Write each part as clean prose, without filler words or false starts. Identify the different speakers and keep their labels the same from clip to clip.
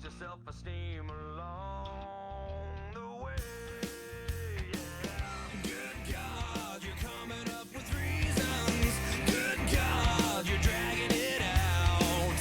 Speaker 1: your self-esteem along the way. Yeah. Good God, you're coming up with reasons. Good God, you're dragging it out.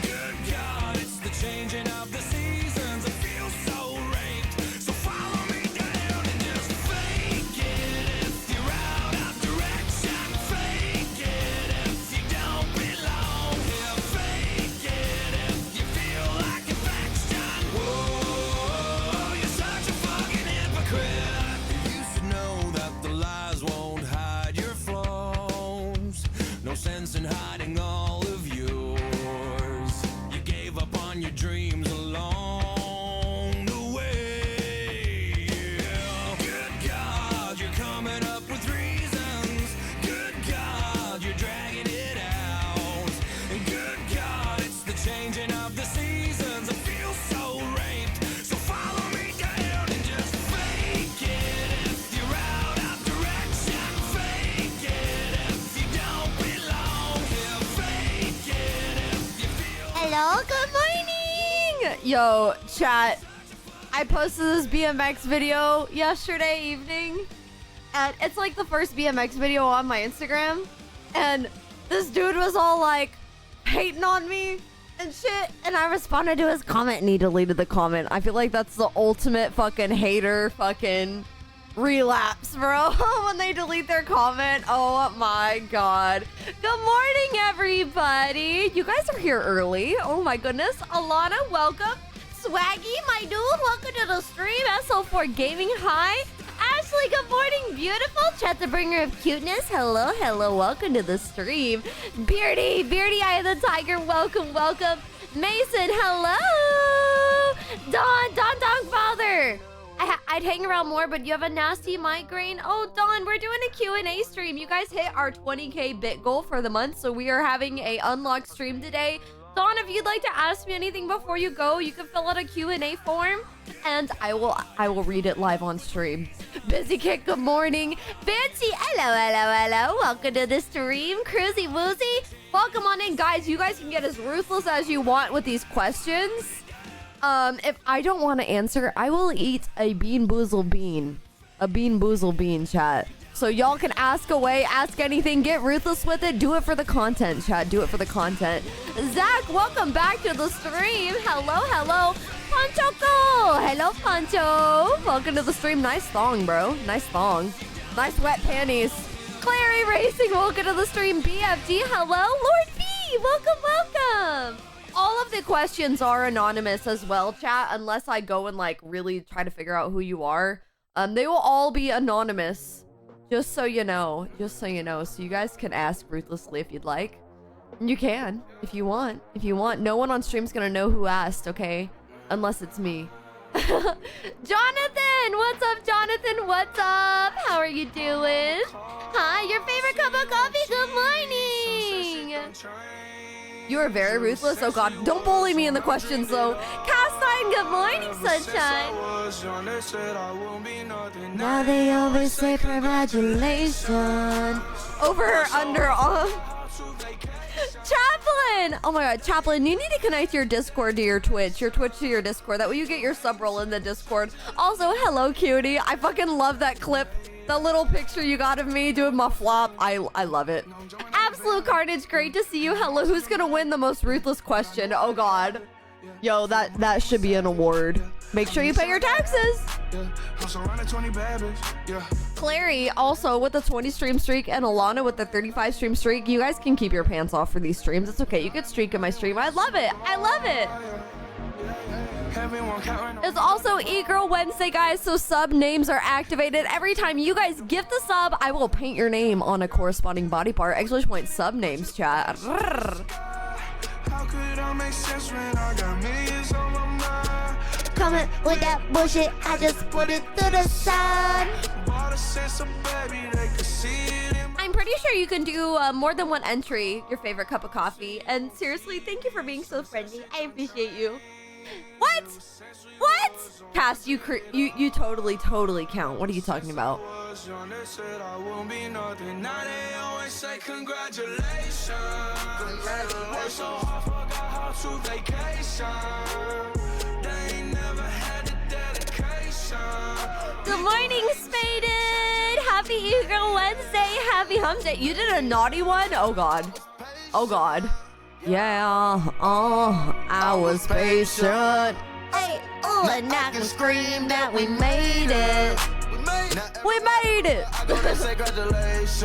Speaker 1: Good God, it's the changing of the seasons. I feel so raped. So follow me down and just fake it if you're out of direction. Fake it if you don't belong here. Fake it if you feel like affection. Whoa, you're such a fucking hypocrite. You should know that the lies won't hide your flaws. No sense in hiding all of yours. You gave up on your dreams along the way. Yeah. Good God, you're coming up with reasons. Good God, you're dragging it out. And good God, it's the changing of the seasons. I feel so raped. So follow me down and just fake it if you're out of direction. Fake it if you don't belong here. Fake it if you feel.
Speaker 2: Hello, good morning! Yo, chat. I posted this BMX video yesterday evening. And it's like the first BMX video on my Instagram. And this dude was all like hating on me and shit. And I responded to his comment and he deleted the comment. I feel like that's the ultimate fucking hater fucking relapse, bro. When they delete their comment. Oh my god. Good morning, everybody. You guys are here early. Oh my goodness. Alana, welcome. Swaggy, my dude, welcome to the stream. SO4 Gaming, hi. Ashley, good morning, beautiful. Chat the bringer of cuteness. Hello, hello, welcome to the stream. Beardy, Eye of the Tiger, welcome, welcome. Mason, hello. Don Father. I'd hang around more, but you have a nasty migraine. Oh, Dawn, we're doing a Q&A stream. You guys hit our 20k bit goal for the month, so we are having a unlocked stream today. Dawn, if you'd like to ask me anything before you go, you can fill out a Q&A form, and I will read it live on stream. Busy Kick, good morning. Fancy, hello. Welcome to the stream. Cruisy Woozy, welcome on in, guys. You guys can get as ruthless as you want with these questions. If I don't want to answer, I will eat a bean boozle bean. A bean boozle bean, chat. So y'all can ask away, ask anything, get ruthless with it. Do it for the content, chat. Do it for the content. Zach, welcome back to the stream. Hello. Panchoco. Hello, Pancho. Welcome to the stream. Nice thong, bro. Nice thong. Nice wet panties. Clary Racing, welcome to the stream. BFG, hello. Lord B, welcome. All of the questions are anonymous as well, chat, unless I go and like really try to figure out who you are. They will all be anonymous. Just so you know. So you guys can ask ruthlessly if you'd like. You can, if you want. No one on stream's gonna know who asked, okay? Unless it's me. Jonathan! What's up, Jonathan? What's up? How are you doing? Hi, your favorite cup of coffee? Good morning! You are very ruthless. Oh god, don't bully me in the questions though. Castine, good morning, sunshine. Now they always say congratulations. Over or under all. Chaplain! Oh my god, Chaplain, you need to connect your Discord to your Twitch to your Discord. That way you get your sub roll in the Discord. Also, hello, cutie. I fucking love that clip. That little picture you got of me doing my flop. I love it. Absolute Carnage, great to see you. Hello, who's gonna win the most ruthless question? Oh god. Yo, that should be an award. Make sure you pay your taxes. Clary also with the 20 stream streak and Alana with the 35 stream streak. You guys can keep your pants off for these streams. It's okay. You can streak in my stream. I love it. It's also E-Girl Wednesday, guys, so sub names are activated. Every time you guys gift a sub, I will paint your name on a corresponding body part. Exclamation point sub names, chat. Coming with that bullshit, I just put it to the side. I'm pretty sure you can do more than one entry, your favorite cup of coffee. And seriously, thank you for being so friendly. I appreciate you. What? Cass, you totally count. What are you talking about? Good morning, Spaded. Happy Eagle Wednesday. Happy Hump Day. You did a naughty one? Oh, God. Oh, God. Yeah, I was patient. Hey, and I can scream that we made it. We made it.
Speaker 1: I go to say congratulations.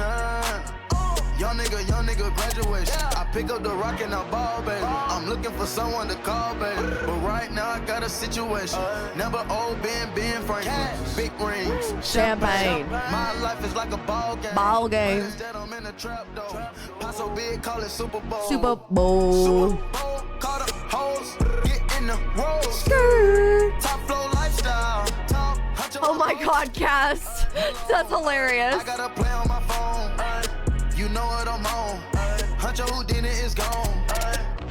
Speaker 1: Young nigga graduation. I pick up the rock and I ball, baby. I'm looking for someone to call, baby. But right now I got a situation. Number old Ben Franklin. Big rings,
Speaker 2: Champagne.
Speaker 1: My life is like a ball game.
Speaker 2: Ball game.
Speaker 1: But instead I'm in a trap though. Pop so big, call it Super Bowl.
Speaker 2: Super Bowl.
Speaker 1: Super Bowl, call the hoes, get in the road.
Speaker 2: Skirt.
Speaker 1: Top flow lifestyle. Top,
Speaker 2: Oh my God, Cass. That's hilarious.
Speaker 1: I gotta play on my phone. You know what I'm on. Huncho who did it is gone.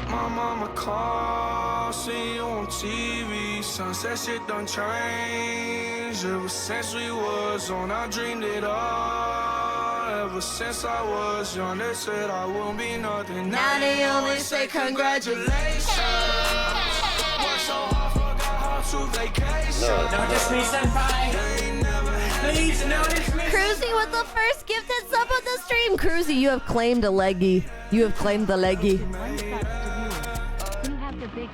Speaker 3: My mama called, see you on TV. Sunset shit done changed. Ever since we was on, I dreamed it all. Ever since I was young, they said I won't be nothing.
Speaker 2: Now they only say congratulations.
Speaker 3: Worked so hard, forgot how to vacation.
Speaker 4: Don't diss me, senpai.
Speaker 3: They ain't never had
Speaker 4: Please, no diss me.
Speaker 2: Cruzy with the first gifted sub of the stream. Cruzy, you have claimed a leggy. You have claimed the leggy.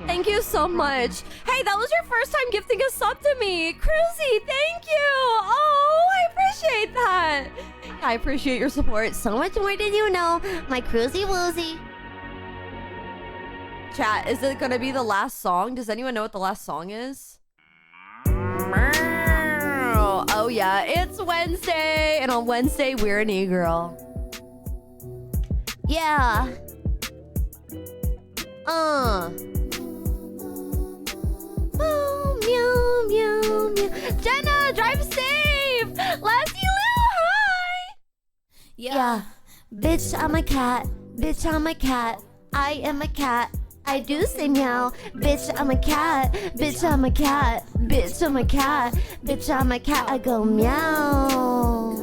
Speaker 2: Thank you so much. Hey, that was your first time gifting a sub to me. Cruzy, thank you. Oh, I appreciate that. I appreciate your support so much more than you know. My Cruzy Woozy. Chat, is it gonna be the last song? Does anyone know what the last song is? Oh yeah, it's Wednesday, and on Wednesday we're an e-girl. Yeah. Oh, meow, meow, meow. Jenna, drive safe. Lassie Lou, hi. Yeah. Bitch, I'm a cat. Bitch, I'm a cat. I am a cat. I do say meow. Bitch, I'm a cat. Bitch, I'm a cat. Bitch, I'm a cat. Bitch, I'm a cat. I go meow.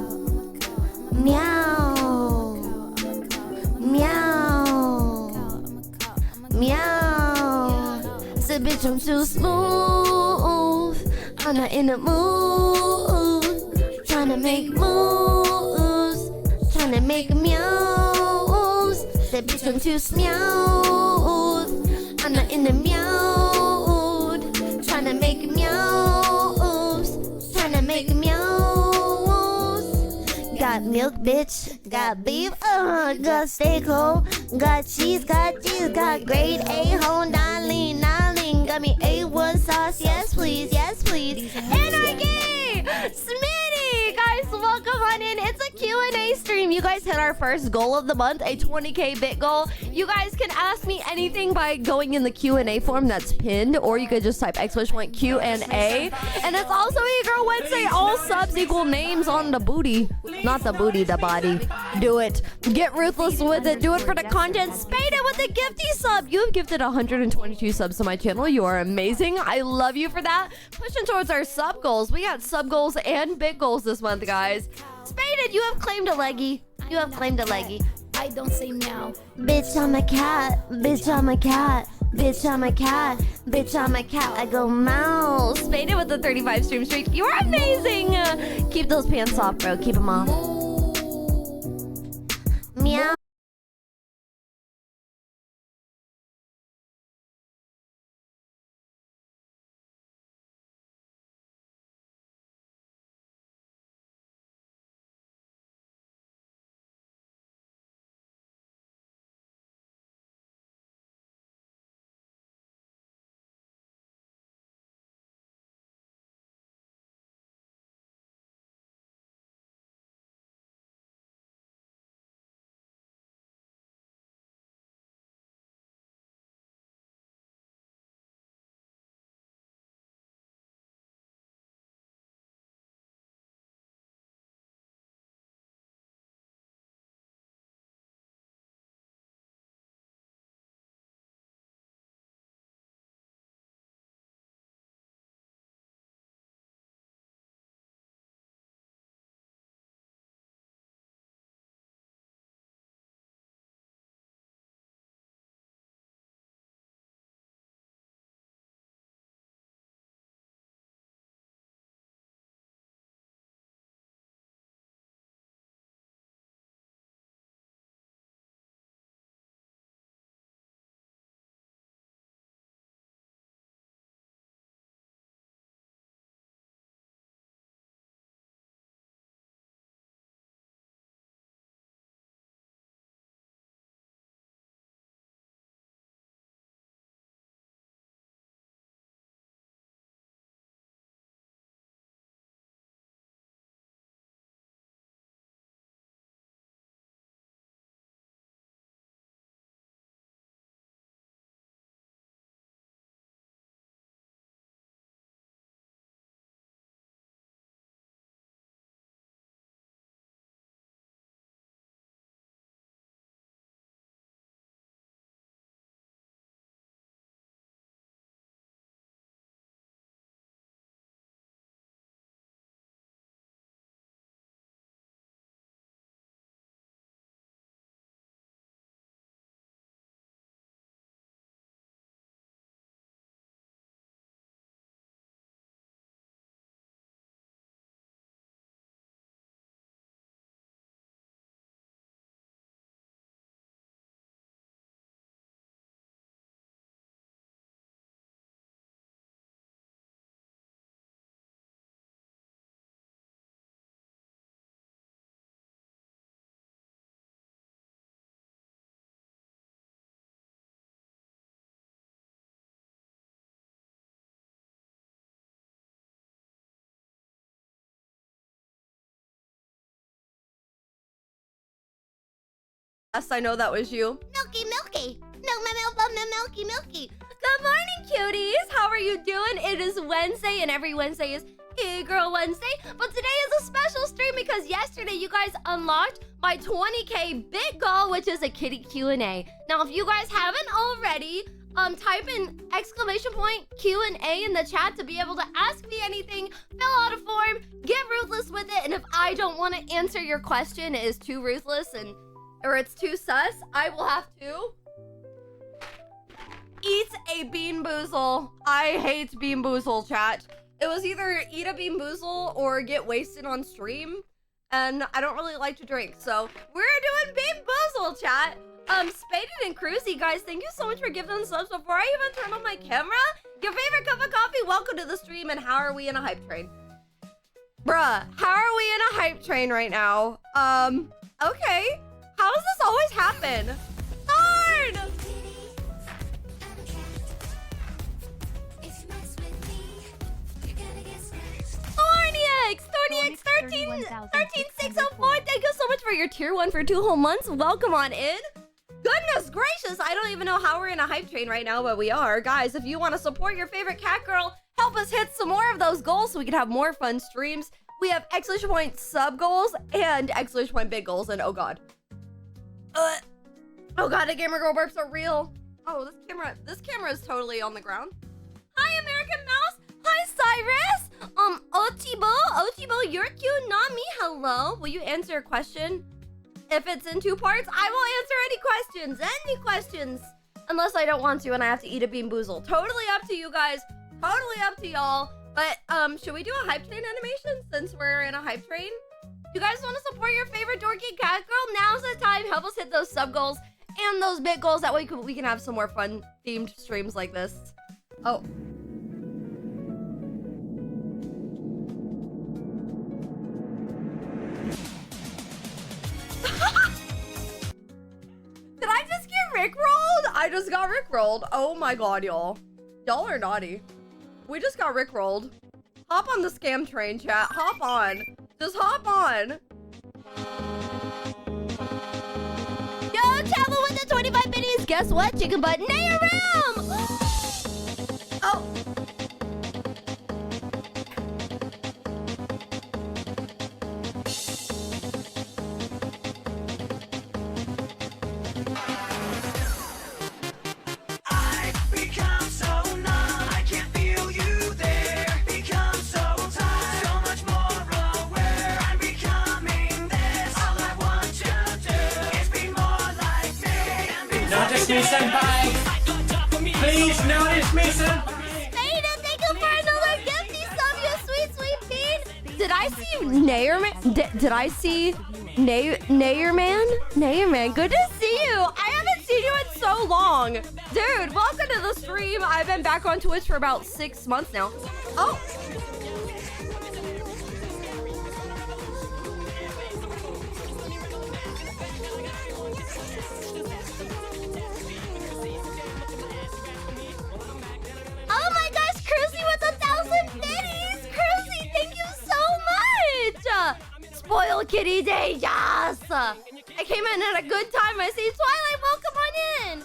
Speaker 2: Meow. Meow. Meow. Say, bitch, I'm too smooth. I'm not in the mood. Tryna make moves. Tryna make meows. Say, bitch, I'm too smooth. I'm not in the mood. Tryna make meows. Tryna make meows. Got milk, bitch. Got beef, got steak, ho. Got cheese, got grade A, ho. Darling, darling. Got me A1 sauce, yes please, yes please. Anarchy! Smitty! Guys, welcome on in. It's a Q&A stream. You guys hit our first goal of the month, a 20K bit goal. You guys can ask me anything by going in the Q&A form that's pinned, or you could just type !Q&A. And it's also E-Girl Wednesday. All subs equal names on the booty. Not the booty, the body. Do it. Get ruthless with it. Do it for the content. Spade it with a gifty sub. You have gifted 122 subs to my channel. You are amazing. I love you for that. Pushing towards our sub goals. We got sub goals and big goals this month, guys. Spaded, you have claimed a leggy. You have claimed a leggy.
Speaker 5: I don't say meow.
Speaker 2: Bitch, I'm a cat. Bitch, I'm a cat. Bitch, I'm a cat. Bitch, I'm a cat. I go mouse. Spaded with the 35 stream streak. You're amazing. Keep those pants off, bro. Keep them off. Meow. Yes, I know that was you.
Speaker 5: Milky. Milky.
Speaker 2: Good morning, cuties. How are you doing? It is Wednesday, and every Wednesday is Girl Wednesday. But today is a special stream because yesterday you guys unlocked my 20K big goal, which is a kitty Q&A. Now, if you guys haven't already, type in Q&A in the chat to be able to ask me anything, fill out a form, get ruthless with it, and if I don't want to answer your question, it is too ruthless or it's too sus, I will have to eat a bean boozle. I hate bean boozle, chat. It was either eat a bean boozle or get wasted on stream, and I don't really like to drink, so we're doing bean boozle, chat. Spaded and Cruzy, guys, thank you so much for giving them subs. Before I even turn on my camera, your favorite cup of coffee, welcome to the stream, and how are we in a hype train? Bruh, how are we in a hype train right now? Okay. How does this always happen? Darn! Thornyx 13604, thank you so much for your tier 1 for 2 whole months. Welcome on in. Goodness gracious, I don't even know how we're in a hype train right now, but we are. Guys, if you want to support your favorite cat girl, help us hit some more of those goals so we can have more fun streams. We have exclamation point sub goals and exclamation point big goals, and oh god. Oh god, the gamer girl burps are real. Oh, this camera is totally on the ground. Hi, American Mouse. Hi, Cyrus. Ochibo, you're cute, not me. Hello. Will you answer a question? If it's in 2 parts, I will answer any questions. Unless I don't want to and I have to eat a bean boozle. Totally up to you guys. Totally up to y'all. But, should we do a hype train animation since we're in a hype train? You guys want to support your favorite dorky cat girl? Now's the time. Help us hit those sub goals and those big goals. That way we can have some more fun themed streams like this. Oh. Did I just get rickrolled? I just got rickrolled. Oh my god, y'all. Y'all are naughty. We just got rickrolled. Hop on the scam train, chat. Hop on. Just hop on. Yo, travel with the 25 bitties. Guess what? Chicken butt nail room. Oh.
Speaker 4: Notice me, senpai! Please notice me, senpai!
Speaker 2: Aiden, thank you for another gifty sub, you sweet bean! Did I see Nayerman? Did I see Nayerman? Nayerman, good to see you! I haven't seen you in so long! Dude, welcome to the stream. I've been back on Twitch for about 6 months now. Oh! Oh my gosh, Cruzy with 1,000 biddies! Cruzy, thank you so much! Spoiled Kitty Day, yes! I came in at a good time. I see Twilight, welcome on in!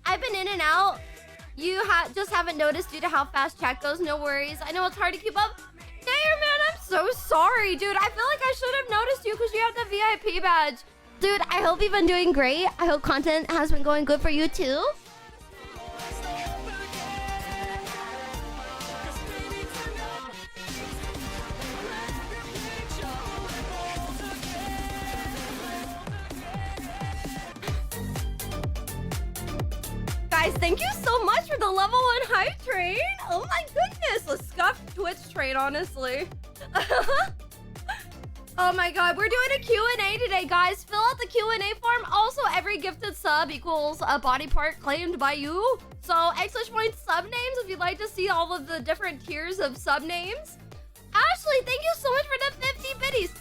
Speaker 2: I've been in and out. You just haven't noticed due to how fast chat goes. No worries. I know it's hard to keep up. Dayer, man, I'm so sorry, dude. I feel like I should have noticed you because you have the VIP badge. Dude, I hope you've been doing great. I hope content has been going good for you too. Guys, thank you so much for the level 1 hype train. Oh my goodness, a scuffed Twitch train, honestly. Oh my god, we're doing a Q&A today, guys. Fill out the Q&A form. Also, every gifted sub equals a body part claimed by you. So, exclamation point sub names if you'd like to see all of the different tiers of sub names. Ashley, thank you so much for the 50 biddies.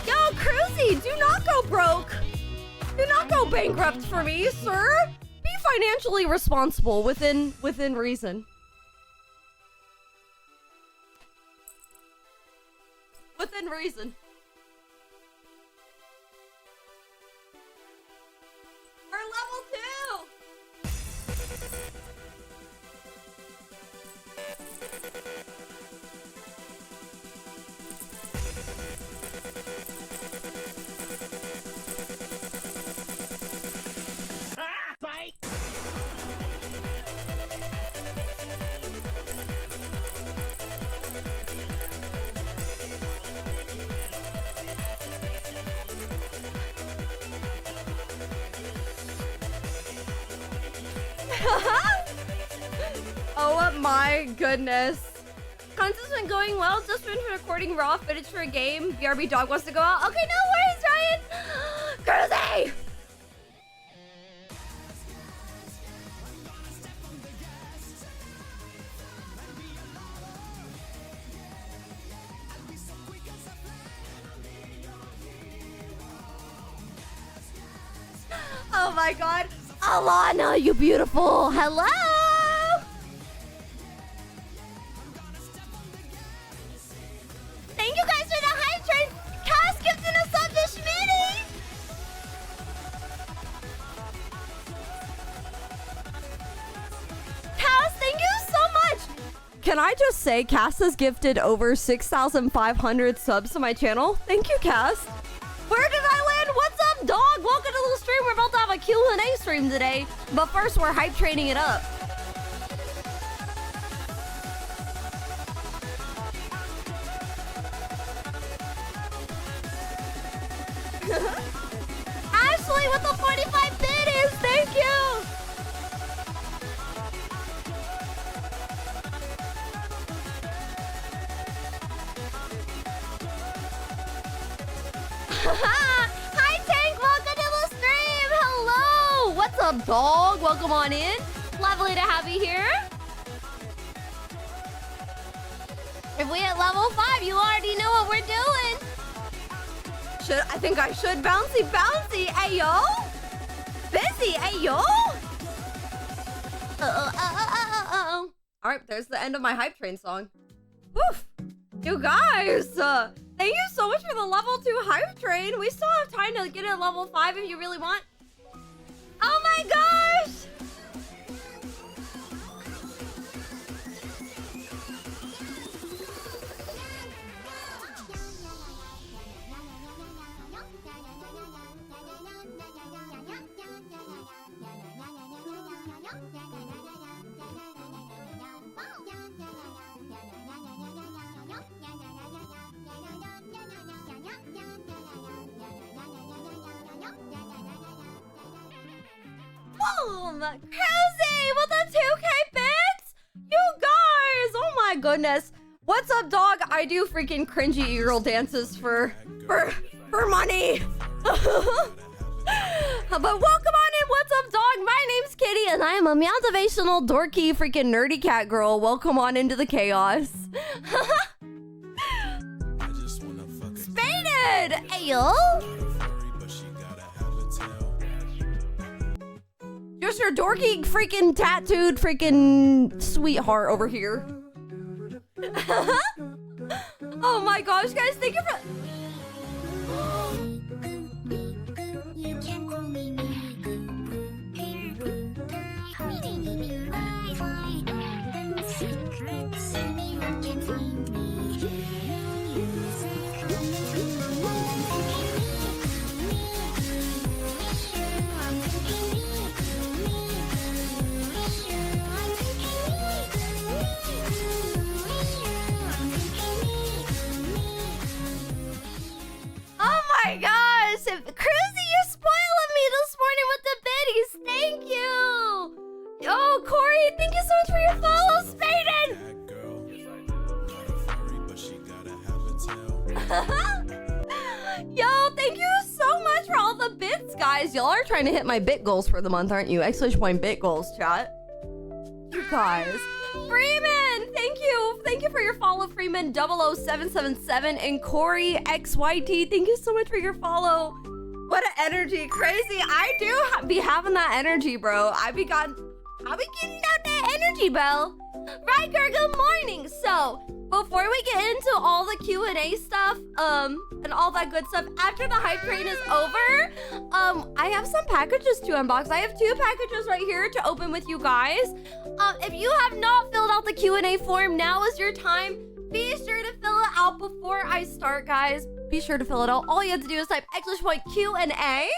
Speaker 2: Yo, Cruzy, do not go broke. Do not go bankrupt for me, sir. Be financially responsible within reason. Within reason. We're level 2.
Speaker 4: Bye.
Speaker 2: Oh my goodness. Content's been going well. Just finished recording raw footage for a game. BRB dog wants to go out. Okay, no worries, Ryan. Cruzy! Oh my god. Alana, you beautiful. Hello. Thank you guys for the hype train. Cass gifting us up to Schmitty. Cass, thank you so much. Can I just say Cass has gifted over 6,500 subs to my channel? Thank you, Cass. Where did I land? What's up, dog? Welcome to the stream. We're about to have a Q&A stream today. But first, we're hype training it up. Ashley with the 45 biddies. Thank you. Hi, Tank. Welcome to the stream. Hello. What's up, dog? Welcome on in. Lovely to have you here. If we hit level 5, you already know what we're doing. I think I should. Bouncy, bouncy. Ayo. Busy. Ayo. All right, there's the end of my hype train song. Woof. You guys, thank you so much for the level 2 hype train. We still have time to get it at level 5 if you really want. Oh my gosh. Boom! Crazy with the 2K bits! You guys! Oh my goodness. What's up, dog? I do freaking cringy girl dances for money. But welcome on in. What's up, dog? My name's Kitty, and I am a motivational, dorky, freaking nerdy cat girl. Welcome on into the chaos. Spaded! Ayo! Just your dorky, freaking tattooed, freaking sweetheart over here. Oh my gosh, guys, thank you for... Oh my gosh! Cruzy, you're spoiling me this morning with the biddies. Thank you! Oh, Corey, thank you so much for your follow, Spaden! Yo, thank you so much for all the bits, guys. Y'all are trying to hit my bit goals for the month, aren't you? !bit goals, chat. You guys. Freeman, thank you. Thank you for your follow, Freeman 00777 and Corey XYT. Thank you so much for your follow. What an energy, crazy. I do be having that energy, bro. I be getting out that energy, bro. Riker, good morning. So, before we get into all the Q&A stuff, and all that good stuff, after the hype train is over, I have some packages to unbox. I have 2 packages right here to open with you guys. If you have not filled out the Q&A form, now is your time. Be sure to fill it out before I start, guys. Be sure to fill it out. All you have to do is type !Q&A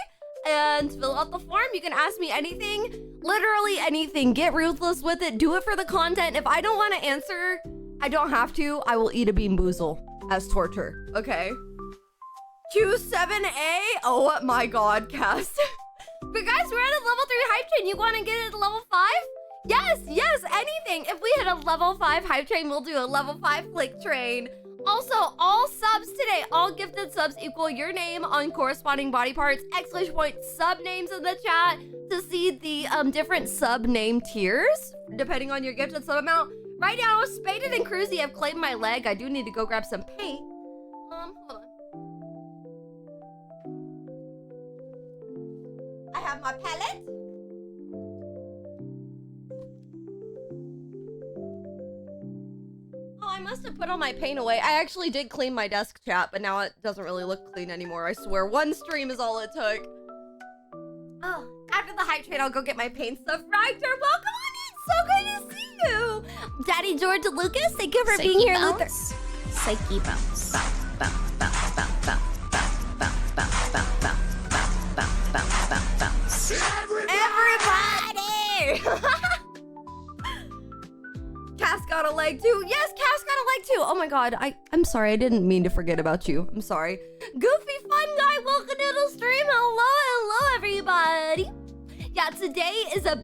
Speaker 2: and fill out the form. You can ask me anything, literally anything. Get ruthless with it. Do it for the content. If I don't want to answer, I don't have to. I will eat a bean boozle as torture. Okay. Q7A. Oh my God, Cass. But guys, we're at a level 3 hype train. You want to get it at level 5? Yes, anything. If we hit a level 5 hype train, we'll do a level 5 click train. Also, all subs today, all gifted subs equal your name on corresponding body parts. !sub names in the chat to see the different sub name tiers, depending on your gifted sub amount. Right now, Spaded and Cruzy have claimed my leg. I do need to go grab some paint. Hold on. I have my palette. Oh, I must have put all my paint away. I actually did clean my desk, chat, but now it doesn't really look clean anymore. I swear, 1 stream is all it took. Oh, after the hype train, I'll go get my paint stuff. Riker, welcome on in. So good to see you. Daddy George Lucas, thank you for being here, Luther.
Speaker 5: Psyche bounce. Bounce, bounce, bounce, bounce, bounce, bounce, bounce, bounce, bounce, bounce, bounce, bounce, bounce, bounce.
Speaker 2: Everybody! Cass got a leg too. Yes, Cass got a leg too. Oh my God, I'm sorry. I didn't mean to forget about you. I'm sorry. Goofy fun guy, welcome to the stream. Hello, everybody. Yeah, today is a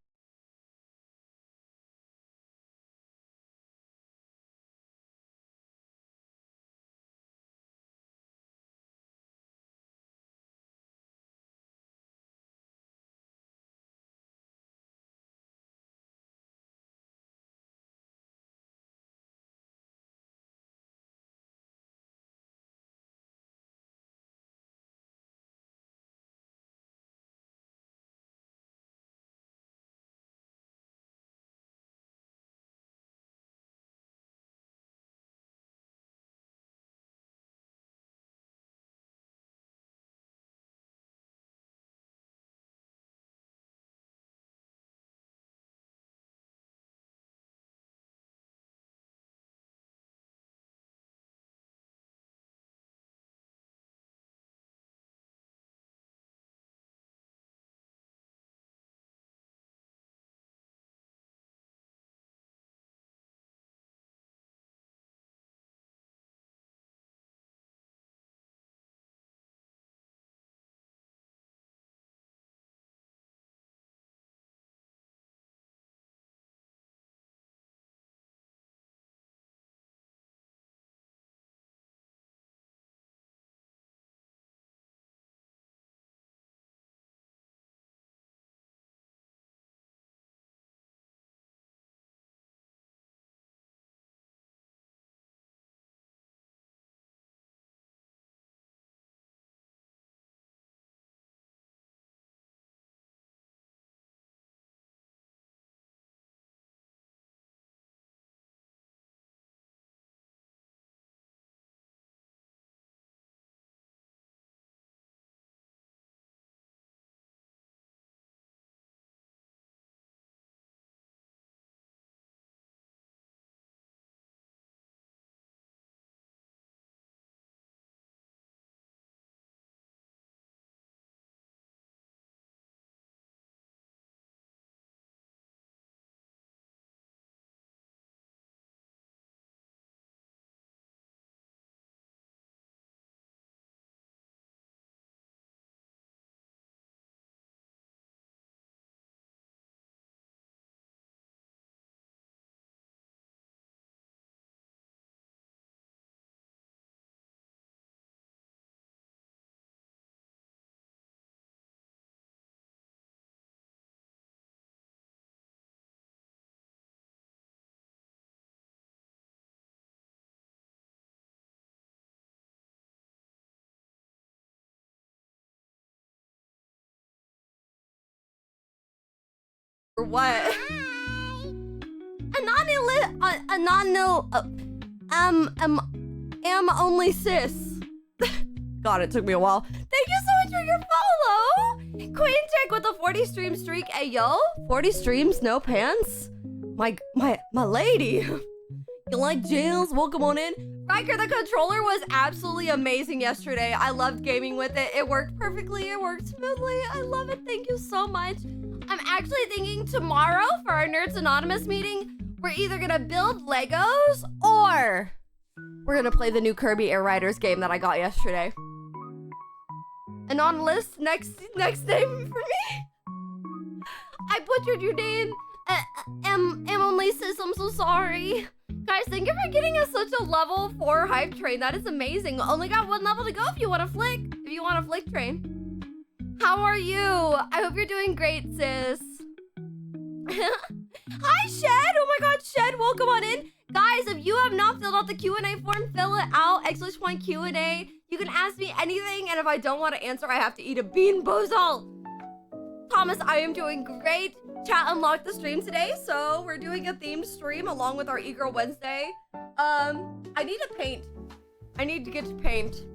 Speaker 2: Or what? Am only sis. God, it took me a while. Thank you so much for your follow. Queen Chick with a 40 stream streak. Hey, yo. 40 streams, no pants. My lady. You like jails? Welcome on in. Riker, the controller was absolutely amazing yesterday. I loved gaming with it. It worked perfectly. It worked smoothly. I love it. Thank you so much. I'm actually thinking tomorrow for our Nerds Anonymous meeting, we're either gonna build Legos or we're gonna play the new Kirby Air Riders game that I got yesterday. Anonymous, next name for me. I butchered your name. Only sis, I'm so sorry. Guys, thank you for getting us such a level 4 hype train. That is amazing. Only got 1 level to go if you want to flick. If you want a flick train. How are you? I hope you're doing great, sis. Hi, Shed. Oh my god, Shed, welcome on in. Guys, if you have not filled out the Q&A form, fill it out. ! Q&A. You can ask me anything, and if I don't want to answer, I have to eat a bean boozle. Thomas, I am doing great. Chat unlocked the stream today, so we're doing a themed stream along with our E-Girl Wednesday. I need to paint. I need to get to paint.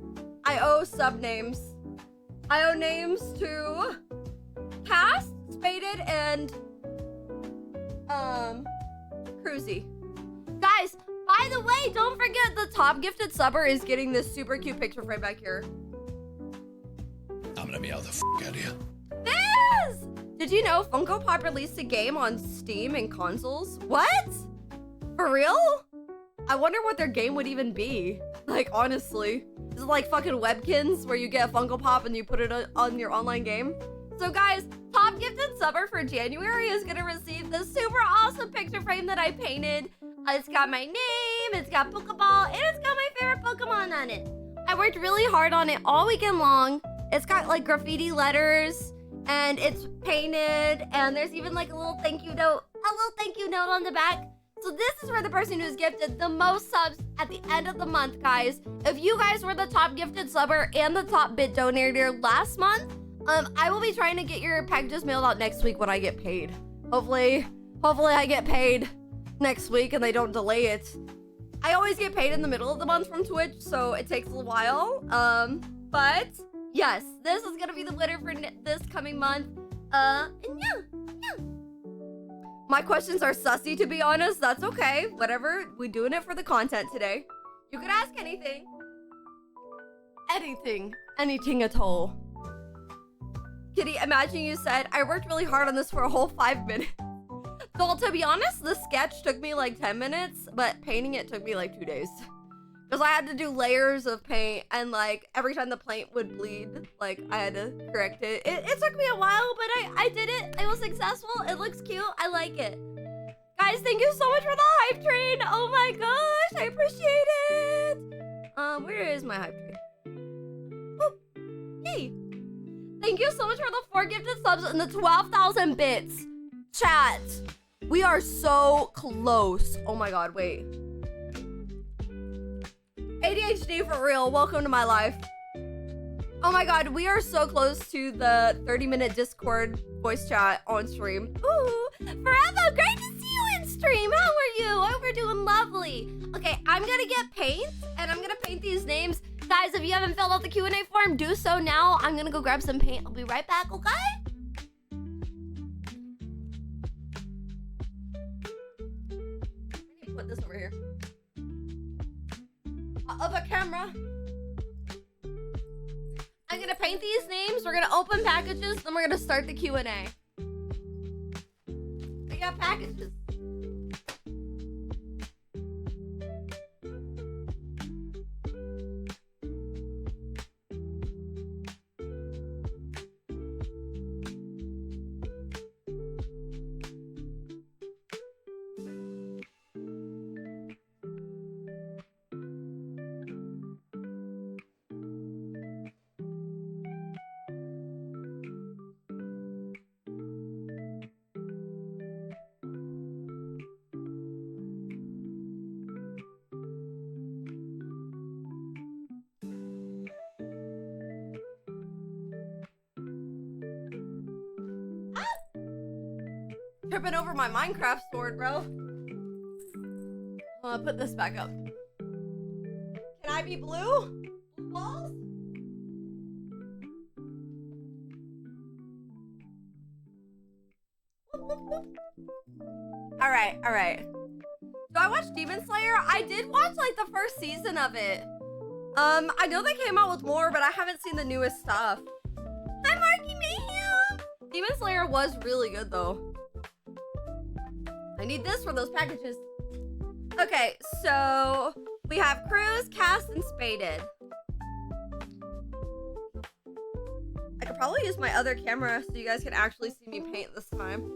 Speaker 2: I owe sub names. I owe names to Cast, Spaded, and Cruzy. Guys, by the way, don't forget the top gifted subber is getting this super cute picture frame back here.
Speaker 1: I'm gonna meow the f out of you.
Speaker 2: This! Did you know Funko Pop released a game on Steam and consoles? What? For real? I wonder what their game would even be. Like, honestly. Is it like fucking Webkins where you get a Funko Pop and you put it on your online game? So guys, top gifted subber for January is gonna receive this super awesome picture frame that I painted. It's got my name, it's got Pokeball, and it's got my favorite Pokemon on it. I worked really hard on it all weekend long. It's got like graffiti letters, and it's painted, and there's even like a little thank you note on the back. So this is for the person who's gifted the most subs at the end of the month, guys. If you guys were the top gifted subber and the top bit donator last month, I will be trying to get your packages mailed out next week when I get paid. Hopefully I get paid next week and they don't delay it. I always get paid in the middle of the month from Twitch, so it takes a while. But yes, this is gonna be the winner for this coming month. And yeah. My questions are sussy, to be honest. That's okay. Whatever. We're doing it for the content today. You could ask anything. Anything at all. Kitty, imagine you said, I worked really hard on this for a whole 5 minutes. Well, to be honest, the sketch took me like 10 minutes, but painting it took me like 2 days. Because I had to do layers of paint, and like every time the paint would bleed, like I had to correct it. It took me a while, but I did it. I was successful. It looks cute. I like it. Guys, thank you so much for the hype train. Oh my gosh, I appreciate it. Where is my hype train? Oh, hey. Thank you so much for the 4 gifted subs and the 12,000 bits. Chat, we are so close. Oh my god, wait. ADHD for real, welcome to my life. Oh my god, we are so close to the 30-minute Discord voice chat on stream. Ooh, Forever, great to see you in stream. How are you? I hope you're doing lovely. Okay, I'm gonna get paint, and I'm gonna paint these names. Guys, if you haven't filled out the Q&A form, do so now. I'm gonna go grab some paint. I'll be right back, okay? I need to put this over here. Other camera. I'm gonna paint these names. We're gonna open packages, then we're gonna start the Q&A. We got packages. Tripping over my Minecraft sword, bro. I'll put this back up. Can I be blue? Blue balls? Alright, alright. Do I watch Demon Slayer? I did watch like the first season of it. I know they came out with more, but I haven't seen the newest stuff. Hi, Marky Mayhem! Demon Slayer was really good though. I need this for those packages. Okay, so we have Cruz, Cast, and Spaded. I could probably use my other camera so you guys can actually see me paint this time.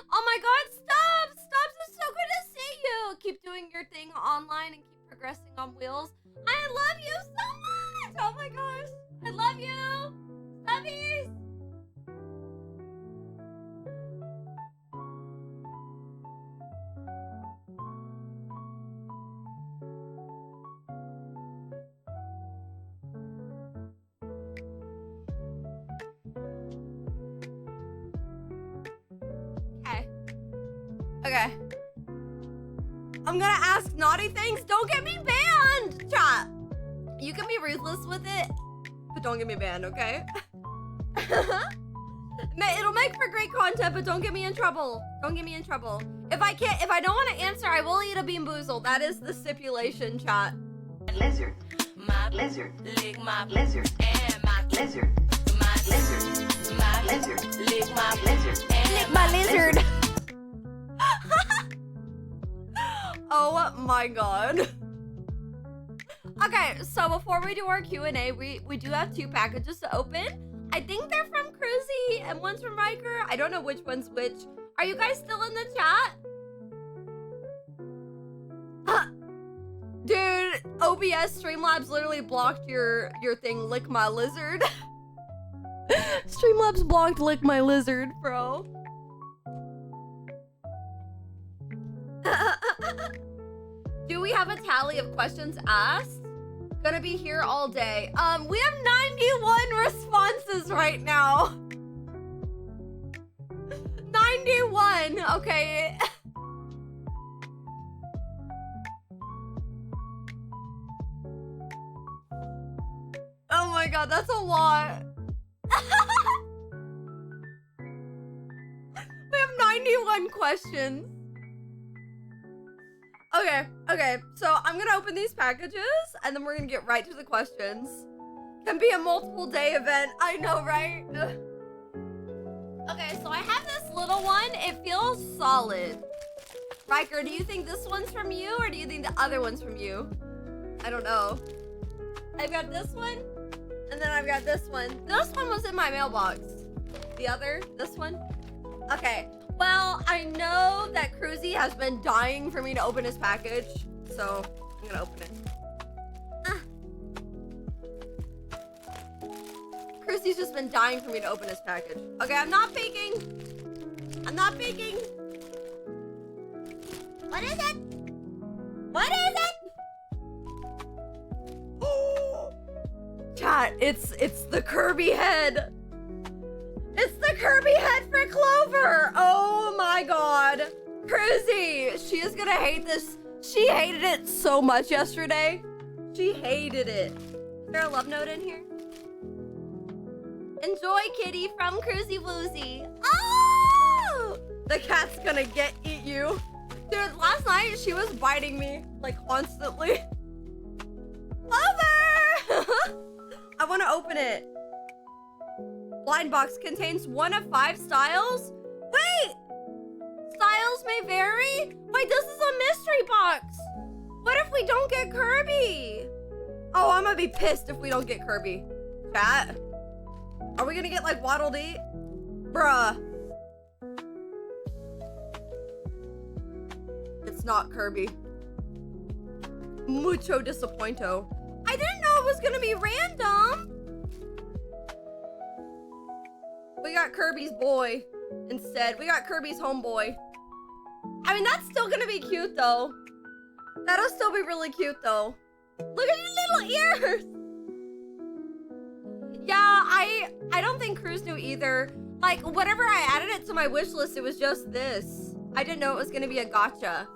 Speaker 2: Oh my god, Stubbs! Stubbs, it's so good to see you! Keep doing your thing online and keep progressing on wheels. I love you so much! Oh my gosh! I love you! Stubbies! Okay. I'm gonna ask naughty things. Don't get me banned, chat. You can be ruthless with it, but don't get me banned, okay? It'll make for great content, but don't get me in trouble. Don't get me in trouble. If I don't want to answer, I will eat a bean boozle. That is the stipulation, chat.
Speaker 6: Lizard, my lizard, lick my lizard, and my lizard, my lizard, my lizard, lick my lizard, and
Speaker 2: lick my lizard. Oh my god. Okay, so before we do our Q&A, we do have 2 packages to open. I think they're from Cruzy and one's from Riker. I don't know which one's which. Are you guys still in the chat? Dude, OBS Streamlabs literally blocked your thing, lick my lizard. Streamlabs blocked lick my lizard, bro. Do we have a tally of questions asked? Gonna be here all day. We have 91 responses right now. 91, okay. Oh my god, that's a lot. We have 91 questions. Okay, so I'm gonna open these packages and then we're gonna get right to the questions. Can be a multiple day event, I know, right? Okay, so I have this little one. It feels solid. Riker, do you think this one's from you or do you think the other one's from you? I don't know. I've got this one and then I've got this one. This one was in my mailbox. The other, this one. Okay. Well, I know that Cruzy has been dying for me to open his package, so I'm gonna open it. Cruzy's just been dying for me to open his package. Okay, I'm not peeking. I'm not peeking. What is it? What is it? Chat, it's the Kirby head. It's the Kirby head for Clover! Oh my god. Cruzy! She is gonna hate this. She hated it so much yesterday. She hated it. Is there a love note in here? Enjoy, kitty, from Cruzy Woozy. Oh! The cat's gonna eat you. Dude, last night she was biting me, like, constantly. Lover! I want to open it. Blind box contains 1 of 5 styles. Wait! Styles may vary? Wait, this is a mystery box. What if we don't get Kirby? Oh, I'm gonna be pissed if we don't get Kirby. Chat. Are we gonna get like Waddle Dee? Bruh. It's not Kirby. Mucho disappointo. I didn't know it was gonna be random. We got Kirby's boy instead. We got Kirby's homeboy. I mean, that's still gonna be cute though. That'll still be really cute though. Look at your little ears. Yeah, I don't think Cruz knew either. Like, whenever I added it to my wish list, it was just this. I didn't know it was gonna be a gotcha.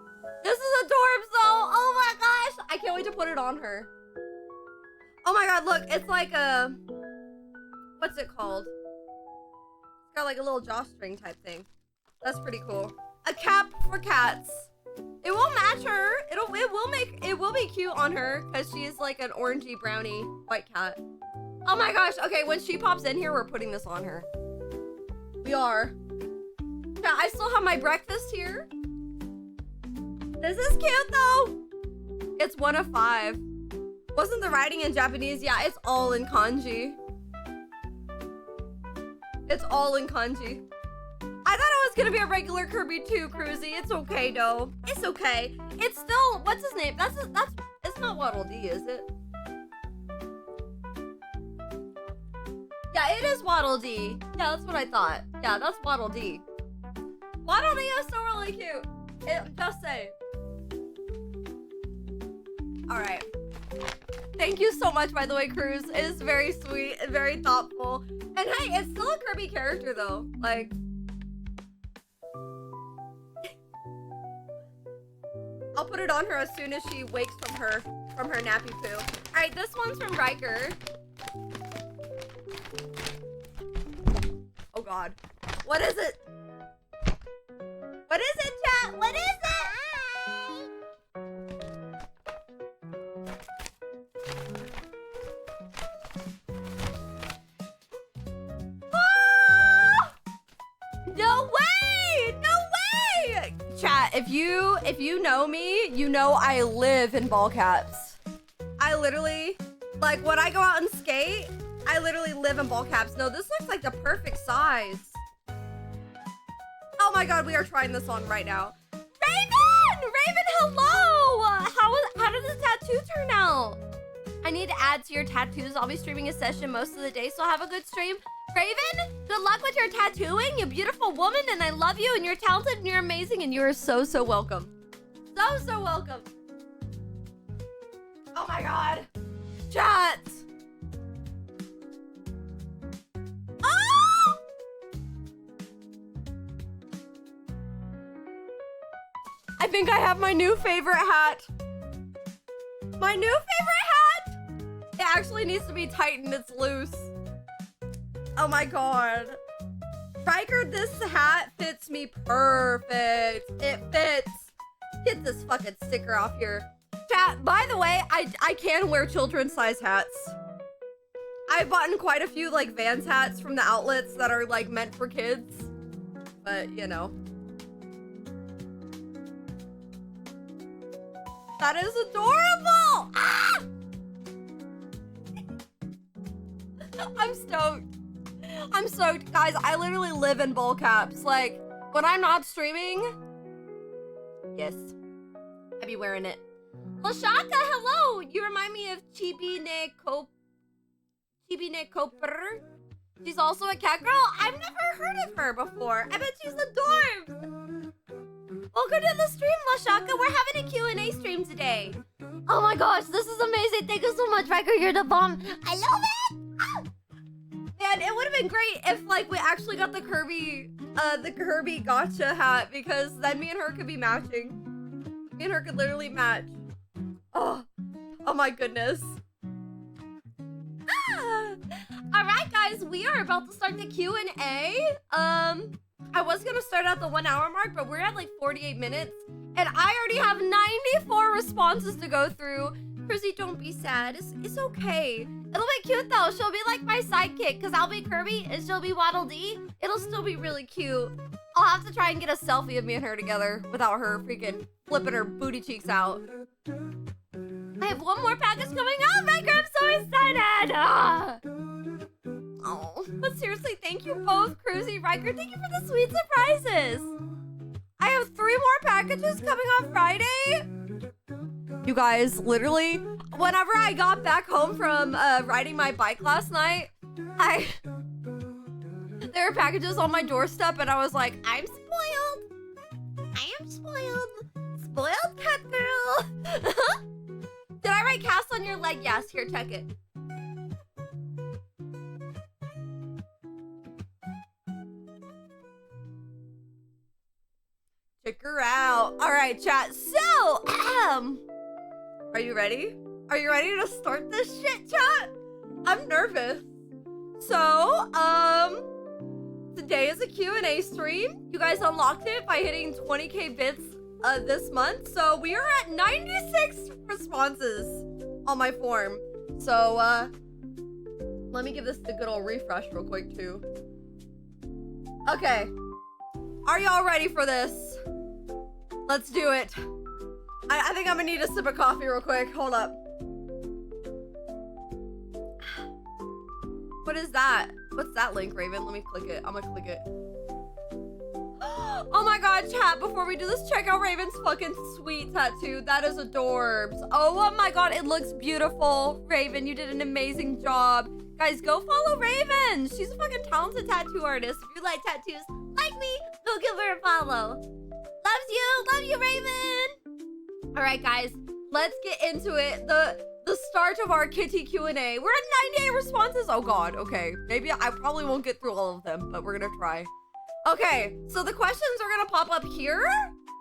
Speaker 2: This is adorbs though. Oh my gosh. I can't wait to put it on her. Oh my god, look, it's like a, what's it called? It's got like a little drawstring type thing. That's pretty cool. A cap for cats. It will match her. It will be cute on her because she is like an orangey brownie white cat. Oh my gosh. Okay, when she pops in here, we're putting this on her. We are. Yeah, I still have my breakfast here. This is cute though. It's 1 of 5. Wasn't the writing in Japanese? Yeah, it's all in kanji. It's all in kanji. I thought it was gonna be a regular Kirby too, Cruzy. It's okay though. It's okay. It's still, what's his name? It's not Waddle Dee, is it? Yeah, it is Waddle Dee. Yeah, that's what I thought. Yeah, that's Waddle Dee. Waddle Dee is still really cute. Just saying. All right. Thank you so much, by the way, Cruz. It is very sweet and very thoughtful. And hey, it's still a Kirby character though. Like, I'll put it on her as soon as she wakes from her nappy poo. All right, this one's from Riker. Oh God, what is it? What is it, chat? What is it? No way! No way! Chat, if you know me, you know I live in ball caps. I literally, like, when I go out and skate, I literally live in ball caps. No, this looks like the perfect size. Oh my God, we are trying this on right now. Raven! Raven, hello! How did the tattoo turn out? I need to add to your tattoos. I'll be streaming a session most of the day, so have a good stream. Raven, good luck with your tattooing, you beautiful woman, and I love you, and you're talented, and you're amazing, and you are so, so welcome. So, so welcome. Oh my God. Chat. Oh! I think I have my new favorite hat. My new favorite hat? It actually needs to be tightened, it's loose. Oh my God. Riker, this hat fits me perfect. It fits. Get this fucking sticker off here. Chat, by the way, I can wear children's size hats. I've bought quite a few like Vans hats from the outlets that are like meant for kids. But you know. That is adorable! Ah! I'm stoked. I'm stoked. Guys, I literally live in ball caps. Like, when I'm not streaming, yes, I be wearing it. Lashaka, hello! You remind me of Chibi Ne Koper. She's also a cat girl. I've never heard of her before. I bet she's adorbs. Welcome to the stream, Lashaka. We're having a Q&A stream today. Oh my gosh, this is amazing. Thank you so much, Riker. You're the bomb. I love it. Ah! Man, it would have been great if like we actually got the Kirby the Kirby gotcha hat because then me and her could be matching. Me and her could literally match. Oh my goodness. All right, guys, we are about to start the Q&A. I was gonna start at the 1 hour mark, but we're at like 48 minutes, and I already have 94 responses to go through. Chrissy, don't be sad. It's okay. It'll be cute though. She'll be like my sidekick, cause I'll be Kirby and she'll be Waddle Dee. It'll still be really cute. I'll have to try and get a selfie of me and her together without her freaking flipping her booty cheeks out. I have one more package coming up, Riker. I'm so excited. Oh, but seriously, thank you both, Cruzy, Riker. Thank you for the sweet surprises. I have 3 more packages coming on Friday. You guys, literally, whenever I got back home from riding my bike last night, there were packages on my doorstep, and I was like, I'm spoiled. I am spoiled. Spoiled cat girl. Did I write cast on your leg? Yes, here, check it. Check her out. All right, chat. So, are you ready? Are you ready to start this shit, chat? I'm nervous. So, today is a Q&A stream. You guys unlocked it by hitting 20k bits this month. So we are at 96 responses on my form. So, let me give this a good old refresh real quick too. Okay. Are y'all ready for this? Let's do it. I think I'm gonna need a sip of coffee real quick. Hold up. What is that? What's that link, Raven? Let me click it. I'm gonna click it. Oh my god, chat, before we do this, check out Raven's fucking sweet tattoo. That is adorbs. Oh my god, it looks beautiful. Raven, you did an amazing job. Guys, go follow Raven. She's a fucking talented tattoo artist. If you like tattoos like me, go give her a follow. Loves you. Love you, Raven. All right, guys, let's get into it. The start of our kitty Q&A. We're at 98 responses. Oh god, okay. Maybe I probably won't get through all of them, but we're gonna try. Okay, so the questions are gonna pop up here.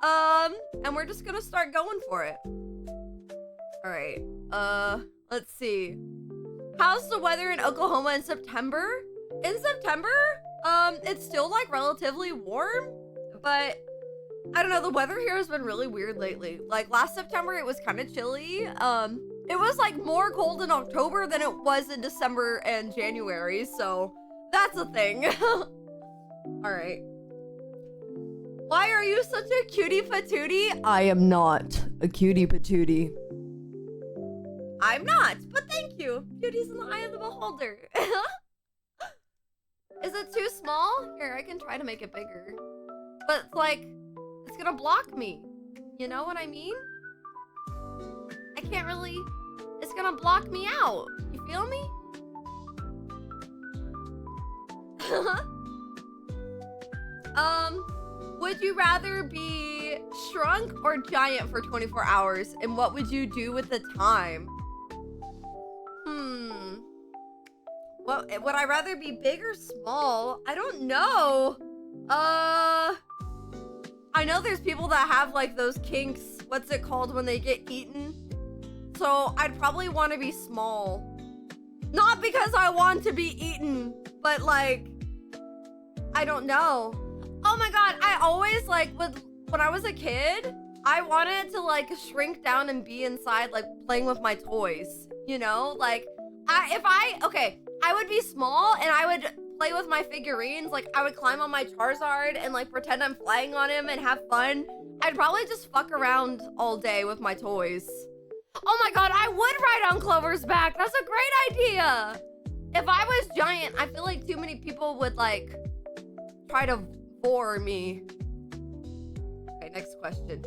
Speaker 2: And we're just gonna start going for it. All right, let's see. How's the weather in Oklahoma in September? In September, it's still like relatively warm, but I don't know, the weather here has been really weird lately. Like last September, it was kind of chilly. It was like more cold in October than it was in December and January, so that's a thing. All right. Why are you such a cutie patootie? I am not a cutie patootie. I'm not, but thank you. Beauty's in the eye of the beholder. Is it too small? Here, I can try to make it bigger. But it's like, it's gonna block me. You know what I mean? I can't really, it's gonna block me out. You feel me? Would you rather be shrunk or giant for 24 hours? And what would you do with the time? What, would I rather be big or small? I don't know. I know there's people that have like those kinks. What's it called when they get eaten? So I'd probably want to be small. Not because I want to be eaten, but like, I don't know. Oh my god, I always like, when I was a kid, I wanted to like shrink down and be inside like playing with my toys, you know? Like, I would be small and I would play with my figurines. Like, I would climb on my Charizard and like pretend I'm flying on him and have fun. I'd probably just fuck around all day with my toys. Oh my god, I would ride on Clover's back. That's a great idea. If I was giant, I feel like too many people would like try to bore me. Okay, next question.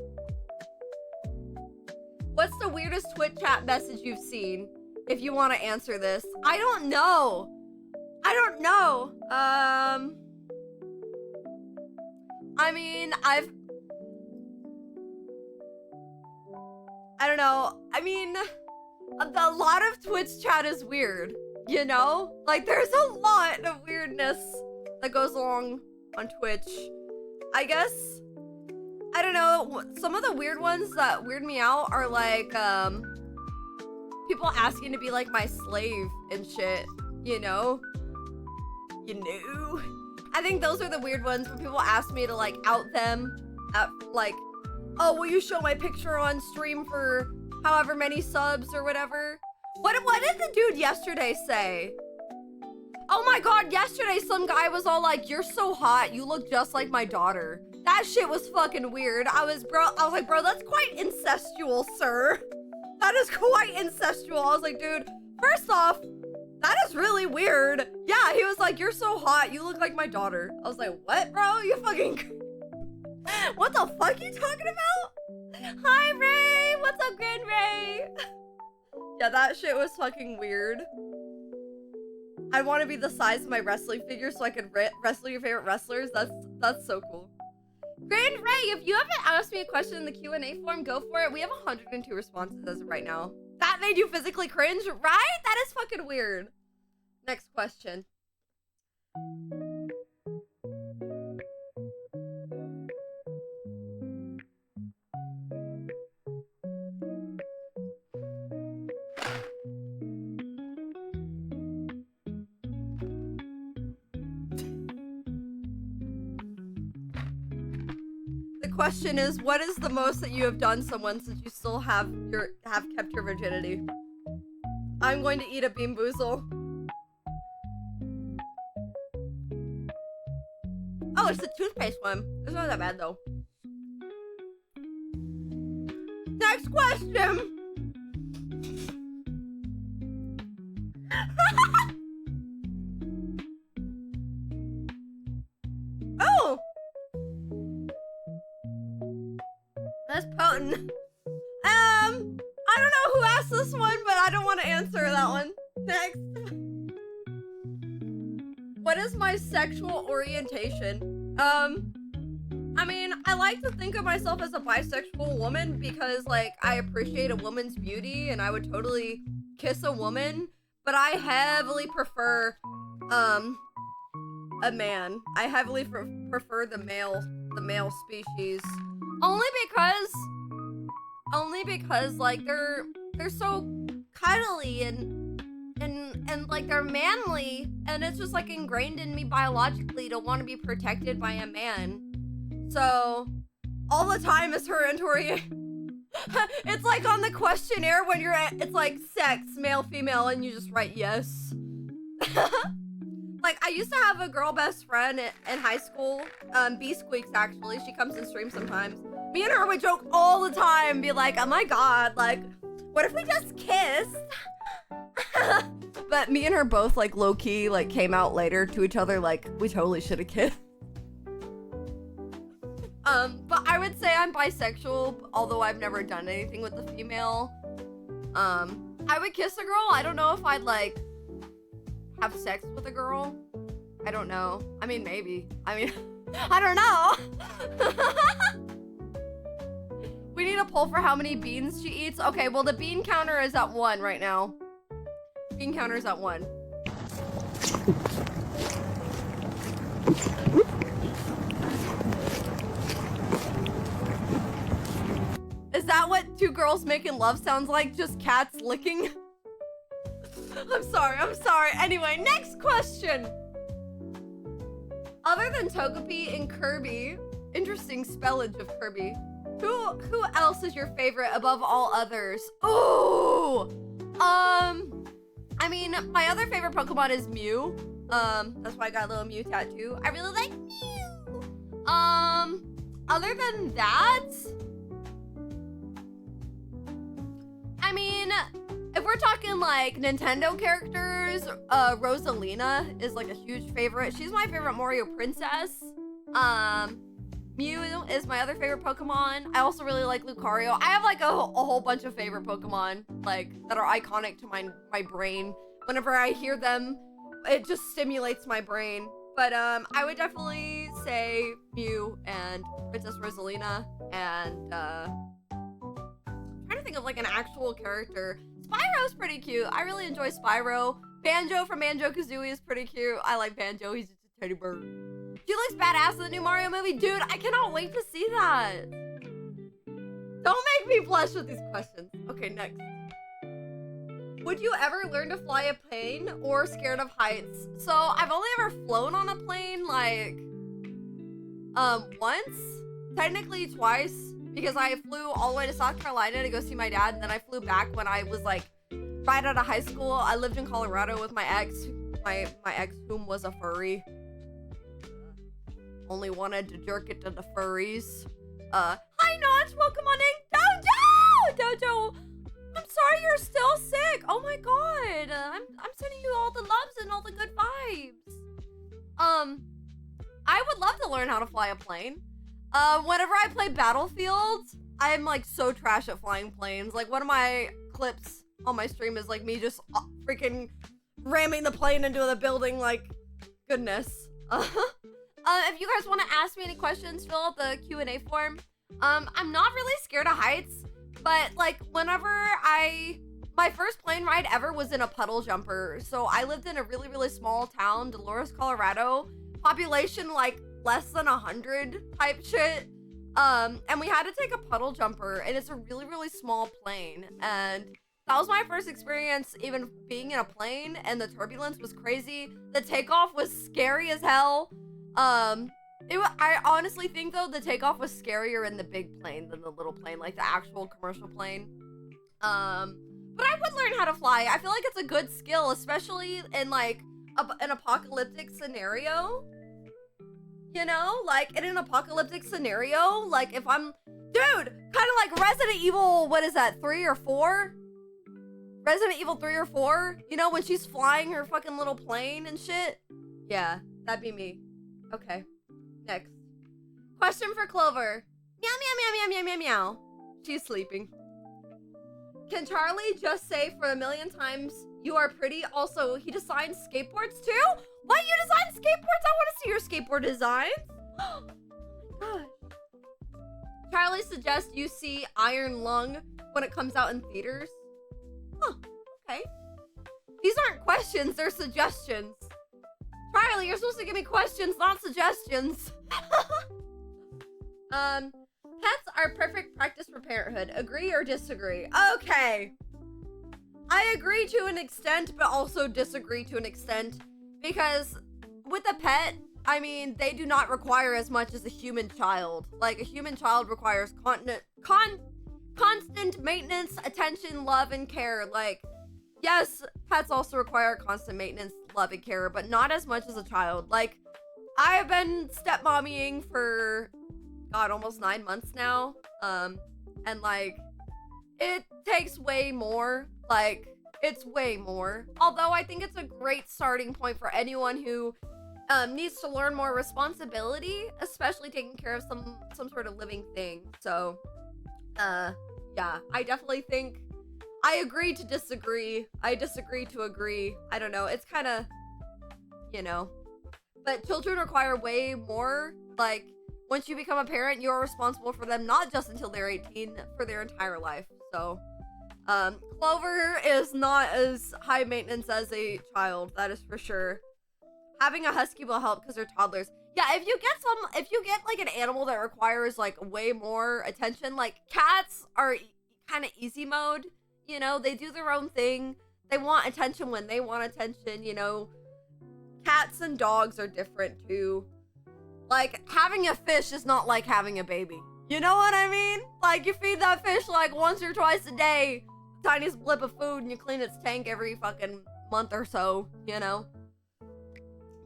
Speaker 2: What's the weirdest Twitch chat message you've seen? If you want to answer this. I don't know. I don't know. I mean, I don't know. I mean, a lot of Twitch chat is weird, you know? Like, there's a lot of weirdness that goes along on Twitch. I guess, I don't know, some of the weird ones that weird me out are like, people asking to be like my slave and shit, you know? I think those are the weird ones when people ask me to like out them at like, oh, will you show my picture on stream for however many subs or whatever? What did the dude yesterday say? Oh my god, yesterday some guy was all like, you're so hot, you look just like my daughter. That shit was fucking weird. I was like, bro, that's quite incestual, sir. That is quite incestual. I was like, dude, first off, that is really weird. Yeah, he was like, you're so hot, you look like my daughter. I was like, what, bro? You fucking... What the fuck are you talking about? Hi, Ray. What's up, Grand Ray? Yeah, that shit was fucking weird. I want to be the size of my wrestling figure so I could wrestle your favorite wrestlers. That's so cool. Grand Ray, if you haven't asked me a question in the Q&A form, go for it. We have 102 responses as of right now. That made you physically cringe, right? That is fucking weird. Next question. The question is, what is the most that you have done someone since you still have kept your virginity? I'm going to eat a Bean Boozle. Oh, it's the toothpaste one. It's not that bad though. Next question. Oh. That's potent. I don't know who asked this one, but I don't want to answer that one. Next. What is my sexual orientation? I mean, I like to think of myself as a bisexual woman because, like, I appreciate a woman's beauty and I would totally kiss a woman, but I heavily prefer, a man. I heavily prefer the male species. Only because like they're so cuddly and like they're manly, and it's just like ingrained in me biologically to want to be protected by a man. So all the time is her orientation. It's like on the questionnaire when it's like sex, male, female, and you just write yes. Like, I used to have a girl best friend in high school, B Squeaks actually. She comes and streams sometimes. Me and her would joke all the time, be like, oh my god, like, what if we just kissed? But me and her both, like, low-key, like, came out later to each other, like, we totally should have kissed. But I would say I'm bisexual, although I've never done anything with a female. I would kiss a girl. I don't know if I'd, like, have sex with a girl. I don't know. I mean, maybe. I mean, I don't know. We need a poll for how many beans she eats. Okay, well, the bean counter is at 1 right now. Bean counter is at 1. Is that what two girls making love sounds like? Just cats licking? I'm sorry. Anyway, next question. Other than Togepi and Kirby, interesting spellage of Kirby, who else is your favorite above all others? Ooh! I mean, my other favorite Pokemon is Mew. That's why I got a little Mew tattoo. I really like Mew. Other than that, I mean, if we're talking like Nintendo characters, Rosalina is like a huge favorite. She's my favorite Mario princess. Mew is my other favorite Pokemon. I also really like Lucario. I have like a whole bunch of favorite Pokemon like that are iconic to my brain. Whenever I hear them, it just stimulates my brain. But I would definitely say Mew and Princess Rosalina, and I'm trying to think of like an actual character. Spyro's pretty cute. I really enjoy Spyro. Banjo from Banjo-Kazooie is pretty cute. I like Banjo. He's just a teddy bear. She looks badass in the new Mario movie. Dude, I cannot wait to see that. Don't make me blush with these questions. Okay, next. Would you ever learn to fly a plane or scared of heights? So I've only ever flown on a plane like once, technically twice, because I flew all the way to South Carolina to go see my dad, and then I flew back when I was like right out of high school. I lived in Colorado with my ex, my ex whom was a furry. Only wanted to jerk it to the furries. Hi Notch, welcome on in. Dojo! I'm sorry you're still sick. Oh my god. I'm sending you all the loves and all the good vibes. I would love to learn how to fly a plane. Whenever I play Battlefield, I'm like so trash at flying planes. Like one of my clips on my stream is like me just freaking ramming the plane into the building, like goodness. If you guys want to ask me any questions, fill out the Q&A form. I'm not really scared of heights, but like whenever my first plane ride ever was in a puddle jumper. So I lived in a really, really small town, Dolores, Colorado, population like less than 100 type shit. And we had to take a puddle jumper, and it's a really, really small plane. And that was my first experience even being in a plane, and the turbulence was crazy. The takeoff was scary as hell. I honestly think though the takeoff was scarier in the big plane than the little plane, like the actual commercial plane. But I would learn how to fly. I feel like it's a good skill, especially in like an apocalyptic scenario. You know, like in an apocalyptic scenario, like if I'm, dude, kind of like Resident Evil, what is that, 3 or 4? Resident Evil 3 or 4? You know, when she's flying her fucking little plane and shit? Yeah, that'd be me. Okay, next. Question for Clover. Meow, meow, meow, meow, meow, meow, meow. She's sleeping. Can Charlie just say for a million times, you are pretty? Also, he designs skateboards too? What? You design skateboards? I want to see your skateboard designs. Oh my gosh. Charlie suggests you see Iron Lung when it comes out in theaters. Huh, okay. These aren't questions, they're suggestions. Charlie, you're supposed to give me questions, not suggestions. Pets are perfect practice for parenthood. Agree or disagree? Okay. I agree to an extent, but also disagree to an extent. Because with a pet, I mean, they do not require as much as a human child. Like, a human child requires constant maintenance, attention, love, and care. Like, yes, pets also require constant maintenance, love, and care, but not as much as a child. Like, I've been stepmommying for, God, almost 9 months now. And, like, it takes way more. Like, it's way more. Although I think it's a great starting point for anyone who needs to learn more responsibility, especially taking care of some sort of living thing. So, yeah, I definitely think I agree to disagree. I disagree to agree. I don't know. It's kind of, you know. But children require way more. Like, once you become a parent, you're responsible for them, not just until they're 18, for their entire life. So, Clover is not as high maintenance as a child, that is for sure. Having a husky will help because they're toddlers. Yeah, if you get like an animal that requires like way more attention, like cats are kind of easy mode, you know, they do their own thing. They want attention when they want attention, you know. Cats and dogs are different too. Like, having a fish is not like having a baby. You know what I mean? Like, you feed that fish like once or twice a day, tiniest blip of food, and you clean its tank every fucking month or so, you know?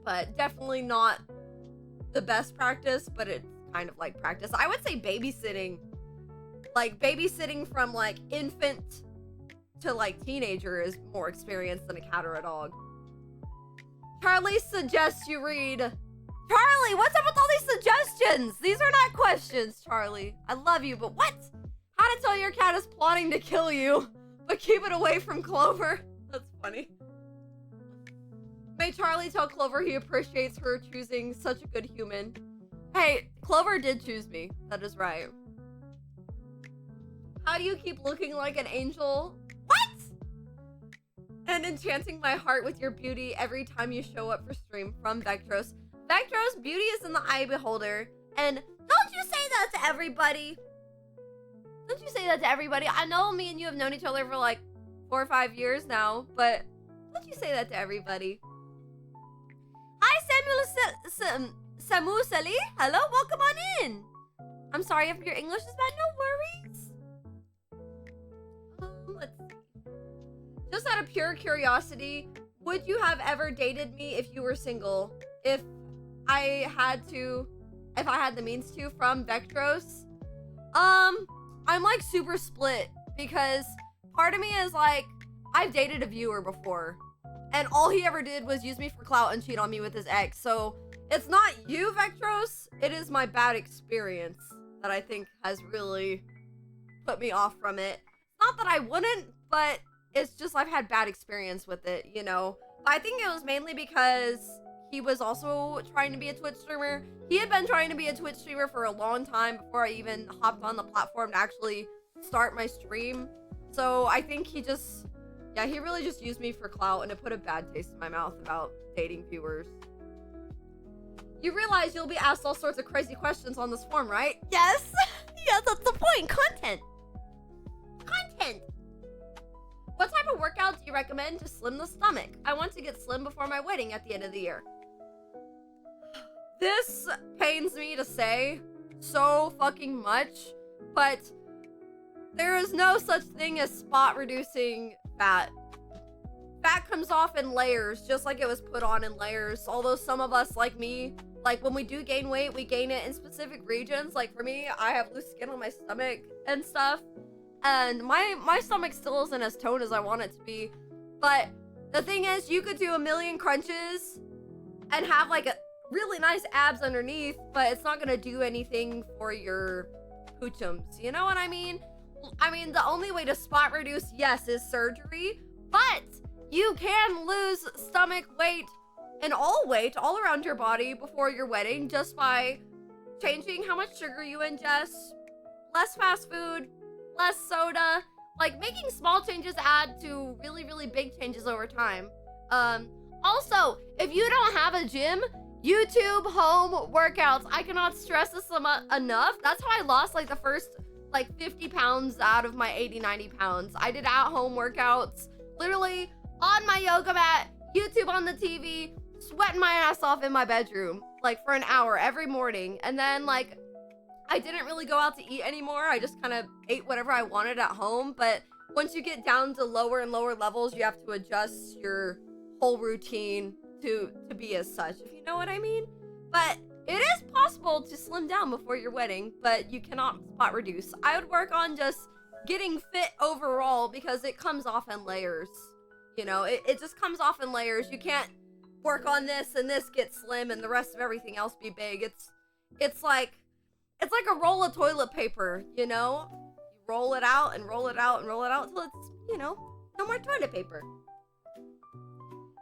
Speaker 2: But definitely not the best practice, but it's kind of like practice. I would say babysitting. Like, babysitting from like infant to like teenager is more experience than a cat or a dog. Charlie suggests you read. Charlie, what's up with all these suggestions? These are not questions, Charlie. I love you, but what? How to tell your cat is plotting to kill you, but keep it away from Clover. That's funny. May Charlie tell Clover he appreciates her choosing such a good human. Hey, Clover did choose me. That is right. How do you keep looking like an angel? What? And enchanting my heart with your beauty every time you show up for stream. From Vectros. Vectros, beauty is in the eye beholder. And don't you say that to everybody. Don't you say that to everybody. I know me and you have known each other for like 4 or 5 years now, but don't you say that to everybody. Hi, Samu Sali. Hello, welcome on in. I'm sorry if your English is bad, no worries. Let's see. Just out of pure curiosity, would you have ever dated me if you were single? If I had the means to, from Vectros? I'm like super split because part of me is like, I've dated a viewer before and all he ever did was use me for clout and cheat on me with his ex. So it's not you, Vectros. It is my bad experience that I think has really put me off from it. Not that I wouldn't, but it's just I've had bad experience with it, you know? But I think it was mainly because he was also trying to be a Twitch streamer. He had been trying to be a Twitch streamer for a long time before I even hopped on the platform to actually start my stream. So I think he just, yeah, he really just used me for clout and it put a bad taste in my mouth about dating viewers. You realize you'll be asked all sorts of crazy questions on this form, right? Yes. Yeah, that's the point. Content. Content. What type of workout do you recommend to slim the stomach? I want to get slim before my wedding at the end of the year. This pains me to say so fucking much, but there is no such thing as spot reducing fat. Fat comes off in layers, just like it was put on in layers. Although some of us, like me, like when we do gain weight, we gain it in specific regions. Like for me, I have loose skin on my stomach and stuff. And my stomach still isn't as toned as I want it to be. But the thing is, you could do a million crunches and have like a really nice abs underneath, but it's not gonna do anything for your poochums. You know what I mean? I mean, the only way to spot reduce, yes, is surgery. But you can lose stomach weight and all weight all around your body before your wedding just by changing how much sugar you ingest, less fast food, less soda. Like making small changes add to really, really big changes over time. Also, if you don't have a gym, YouTube home workouts. I cannot stress this enough. That's how I lost like the first like 50 pounds out of my 80-90 pounds. I did at-home workouts, literally on my yoga mat, YouTube on the TV, sweating my ass off in my bedroom, like for an hour every morning. And then like, I didn't really go out to eat anymore. I just kind of ate whatever I wanted at home. But once you get down to lower and lower levels, you have to adjust your whole routine to be as such, if you know what I mean. But it is possible to slim down before your wedding, but you cannot spot reduce. I would work on just getting fit overall because it comes off in layers. You know, it just comes off in layers. You can't work on this and this gets slim and the rest of everything else be big. It's like a roll of toilet paper, you know? You roll it out and roll it out and roll it out until it's, you know, no more toilet paper.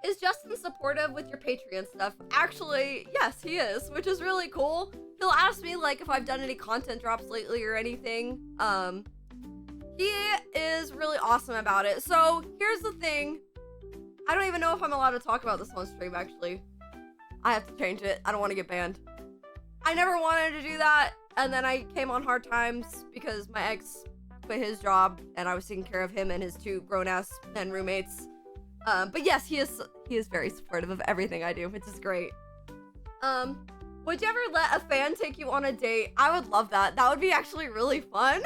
Speaker 2: Is Justin supportive with your Patreon stuff? Actually, yes, he is, which is really cool. He'll ask me, like, if I've done any content drops lately or anything. He is really awesome about it. So, here's the thing. I don't even know if I'm allowed to talk about this on stream, actually. I have to change it. I don't want to get banned. I never wanted to do that, and then I came on hard times because my ex quit his job, and I was taking care of him and his 2 grown-ass men roommates. But yes, he is very supportive of everything I do, which is great. Would you ever let a fan take you on a date? I would love that. That would be actually really fun.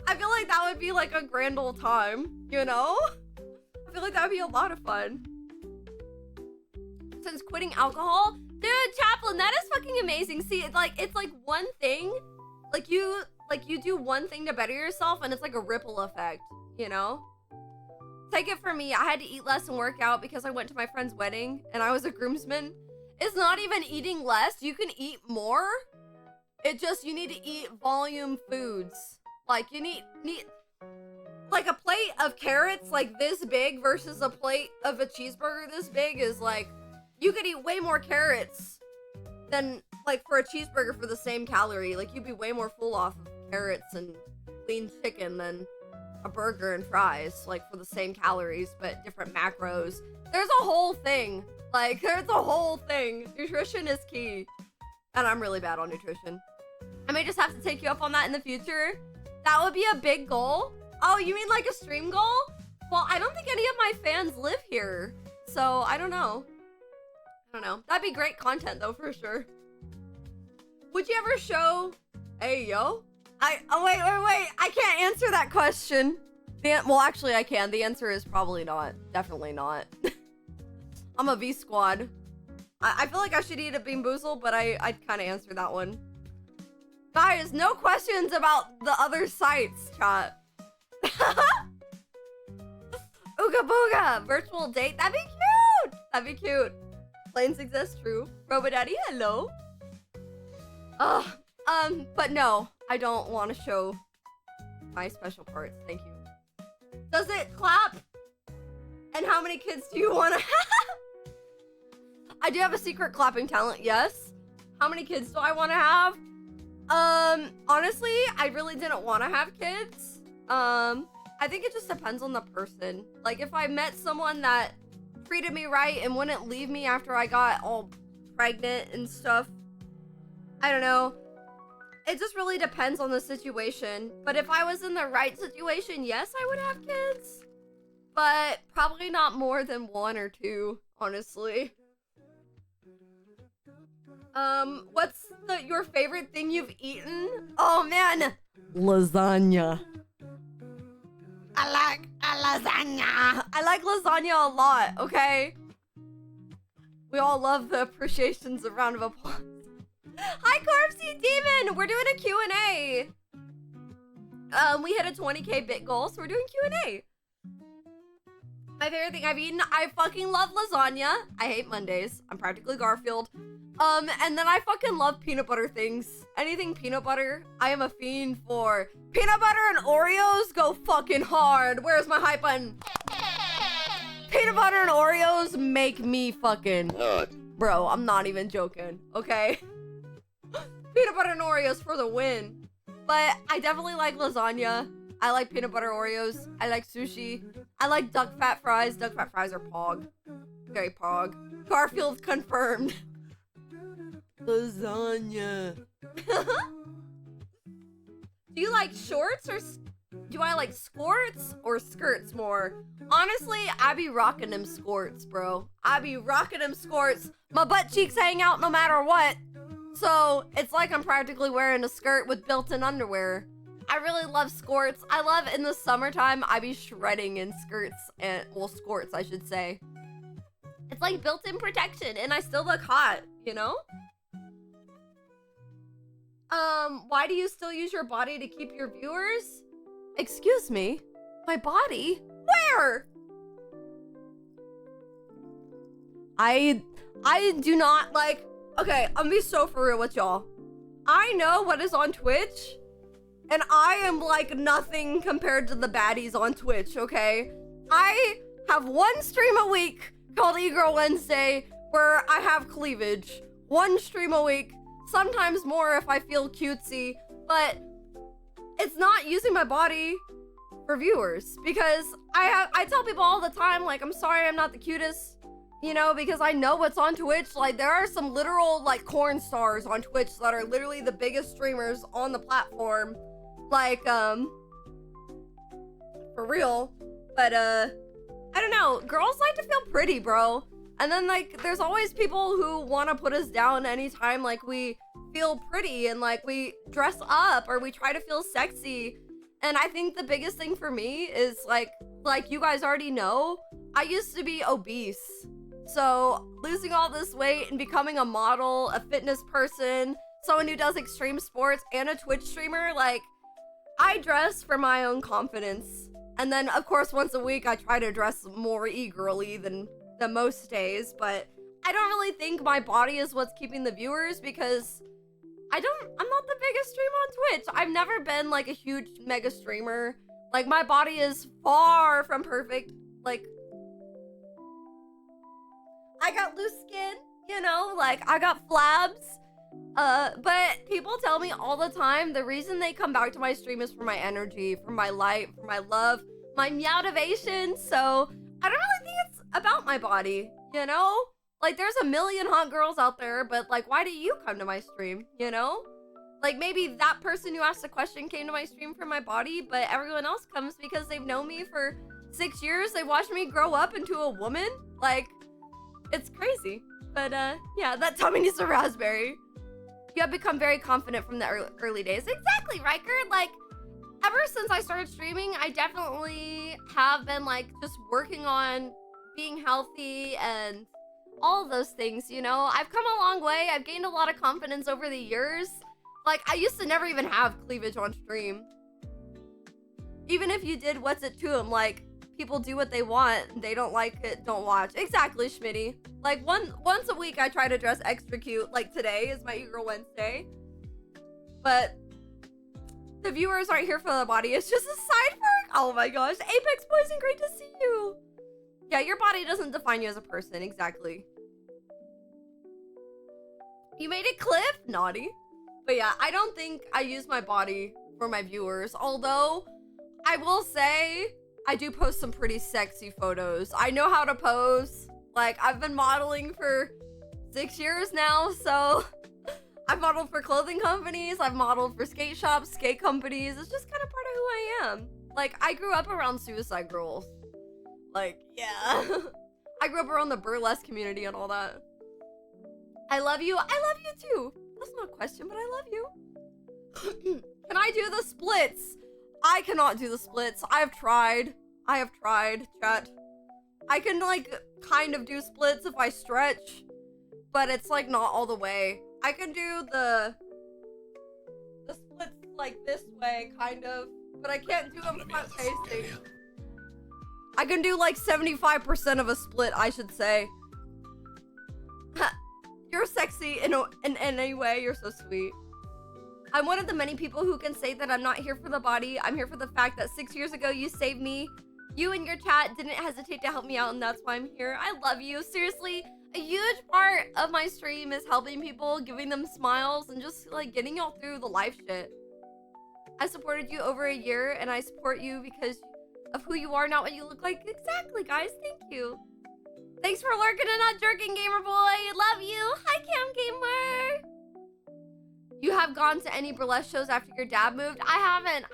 Speaker 2: I feel like that would be like a grand old time, you know? I feel like that would be a lot of fun. Since quitting alcohol? Dude, Chaplain, that is fucking amazing. See, it's like one thing. Like you do one thing to better yourself and it's like a ripple effect, you know? Take it from me, I had to eat less and work out because I went to my friend's wedding and I was a groomsman. It's not even eating less, you can eat more. It just, you need to eat volume foods. Like you need like a plate of carrots like this big versus a plate of a cheeseburger this big is like, you could eat way more carrots than like for a cheeseburger for the same calorie. Like you'd be way more full off of carrots and lean chicken than a burger and fries, like for the same calories but different macros. There's a whole thing Like, there's a whole thing. Nutrition is key. And I'm really bad on nutrition. I may just have to take you up on that in the future. That would be a big goal. Oh, you mean like a stream goal? Well, I don't think any of my fans live here. So, I don't know. I don't know. That'd be great content, though, for sure. Would you ever show... Hey, yo? Oh, wait. I can't answer that question. Well, actually, I can. The answer is probably not. Definitely not. I'm a V squad. I feel like I should eat a Bean Boozle, but I'd kind of answer that one. Guys, no questions about the other sites, chat. Ooga booga! Virtual date? That'd be cute! That'd be cute. Planes exist, true. Robodaddy, hello. But no, I don't want to show my special parts. Thank you. Does it clap? And how many kids do you want to have? I do have a secret clapping talent, yes. How many kids do I want to have? Honestly, I really didn't want to have kids. I think it just depends on the person. Like, if I met someone that treated me right and wouldn't leave me after I got all pregnant and stuff, I don't know. It just really depends on the situation. But if I was in the right situation, yes, I would have kids. But probably not more than 1 or 2, honestly. What's your favorite thing you've eaten? Oh man, lasagna. I like lasagna. I like lasagna a lot, okay? We all love the appreciations of round of applause. Hi, Corpsey Demon! We're doing a Q&A. We hit a 20k bit goal, so we're doing Q&A. My favorite thing I've eaten, I fucking love lasagna. I hate Mondays. I'm practically Garfield. And then I fucking love peanut butter things. Anything peanut butter, I am a fiend for. Peanut butter and Oreos go fucking hard. Where's my hype button? Peanut butter and Oreos make me fucking... Bro, I'm not even joking, okay? Peanut butter and Oreos for the win. But I definitely like lasagna. I like peanut butter Oreos. I like sushi. I like duck fat fries. Duck fat fries are pog. Very pog. Garfield confirmed. Lasagna. Do you like shorts or do I like skirts or skirts more? Honestly, I be rocking them skirts, bro. I be rocking them skirts. My butt cheeks hang out no matter what. So it's like I'm practically wearing a skirt with built-in underwear. I really love skirts. I love in the summertime, I be shredding in skirts and, well, skirts, I should say. It's like built-in protection and I still look hot, you know? Why do you still use your body to keep your viewers? Excuse me? My body? Where? I do not like... Okay, I'm gonna be so for real with y'all. I know what is on Twitch, and I am like nothing compared to the baddies on Twitch, okay? I have one stream a week called E-Girl Wednesday where I have cleavage. One stream a week, sometimes more if I feel cutesy, but it's not using my body for viewers because I tell people all the time, like, I'm sorry I'm not the cutest, you know, because I know what's on Twitch. Like, there are some literal, like, corn stars on Twitch that are literally the biggest streamers on the platform. Like, for real. But, I don't know. Girls like to feel pretty, bro. And then, like, there's always people who want to put us down anytime, like, we feel pretty and, like, we dress up or we try to feel sexy. And I think the biggest thing for me is, like you guys already know, I used to be obese. So losing all this weight and becoming a model, a fitness person, someone who does extreme sports, and a Twitch streamer, like, I dress for my own confidence. And then, of course, once a week, I try to dress more e-girly than most days. But I don't really think my body is what's keeping the viewers because I'm not the biggest streamer on Twitch. I've never been, like, a huge mega streamer. Like, my body is far from perfect. Like, I got loose skin, you know, like, I got flabs. But people tell me all the time the reason they come back to my stream is for my energy, for my light, for my love, my meowtivation. So I don't really think it's about my body, you know? Like, there's a million hot girls out there, but like, why do you come to my stream, you know? Like, maybe that person who asked the question came to my stream for my body, but everyone else comes because they've known me for 6 years. They watched me grow up into a woman. Like, it's crazy. But yeah, that tummy needs a raspberry. You have become very confident from the early days. Exactly, Riker. Like, ever since I started streaming, I definitely have been like just working on being healthy and all of those things, you know? I've come a long way. I've gained a lot of confidence over the years. Like, I used to never even have cleavage on stream. Even if you did what's it to them, like, people do what they want. They don't like it, don't watch. Exactly, Schmitty. Like, once a week I try to dress extra cute. Like, today is my e-girl Wednesday. But the viewers aren't here for the body. It's just a side perk. Oh my gosh. Apex Poison, great to see you. Yeah, your body doesn't define you as a person. Exactly. You made it, Cliff? Naughty. But yeah, I don't think I use my body for my viewers. Although, I will say, I do post some pretty sexy photos. I know how to pose. Like, I've been modeling for 6 years now, so I've modeled for clothing companies. I've modeled for skate shops, skate companies. It's just kind of part of who I am. Like, I grew up around Suicide Girls. Like, yeah. I grew up around the burlesque community and all that. I love you. I love you too. That's not a question, but I love you. Can I do the splits? I cannot do the splits. I have tried, chat. I can, like, kind of do splits if I stretch, but it's, like, not all the way. I can do the splits, like, this way, kind of, but I can't do them front facing. I can do, like, 75% of a split, I should say. You're sexy in any way. You're so sweet. I'm one of the many people who can say that I'm not here for the body. I'm here for the fact that 6 years ago you saved me. You and your chat didn't hesitate to help me out, and that's why I'm here. I love you. Seriously, a huge part of my stream is helping people, giving them smiles, and just like getting y'all through the life shit. I supported you over a year, and I support you because of who you are, not what you look like. Exactly, guys. Thank you. Thanks for lurking and not jerking, gamer boy. Love you. Hi, Cam Gamer. You have gone to any burlesque shows after your dad moved? I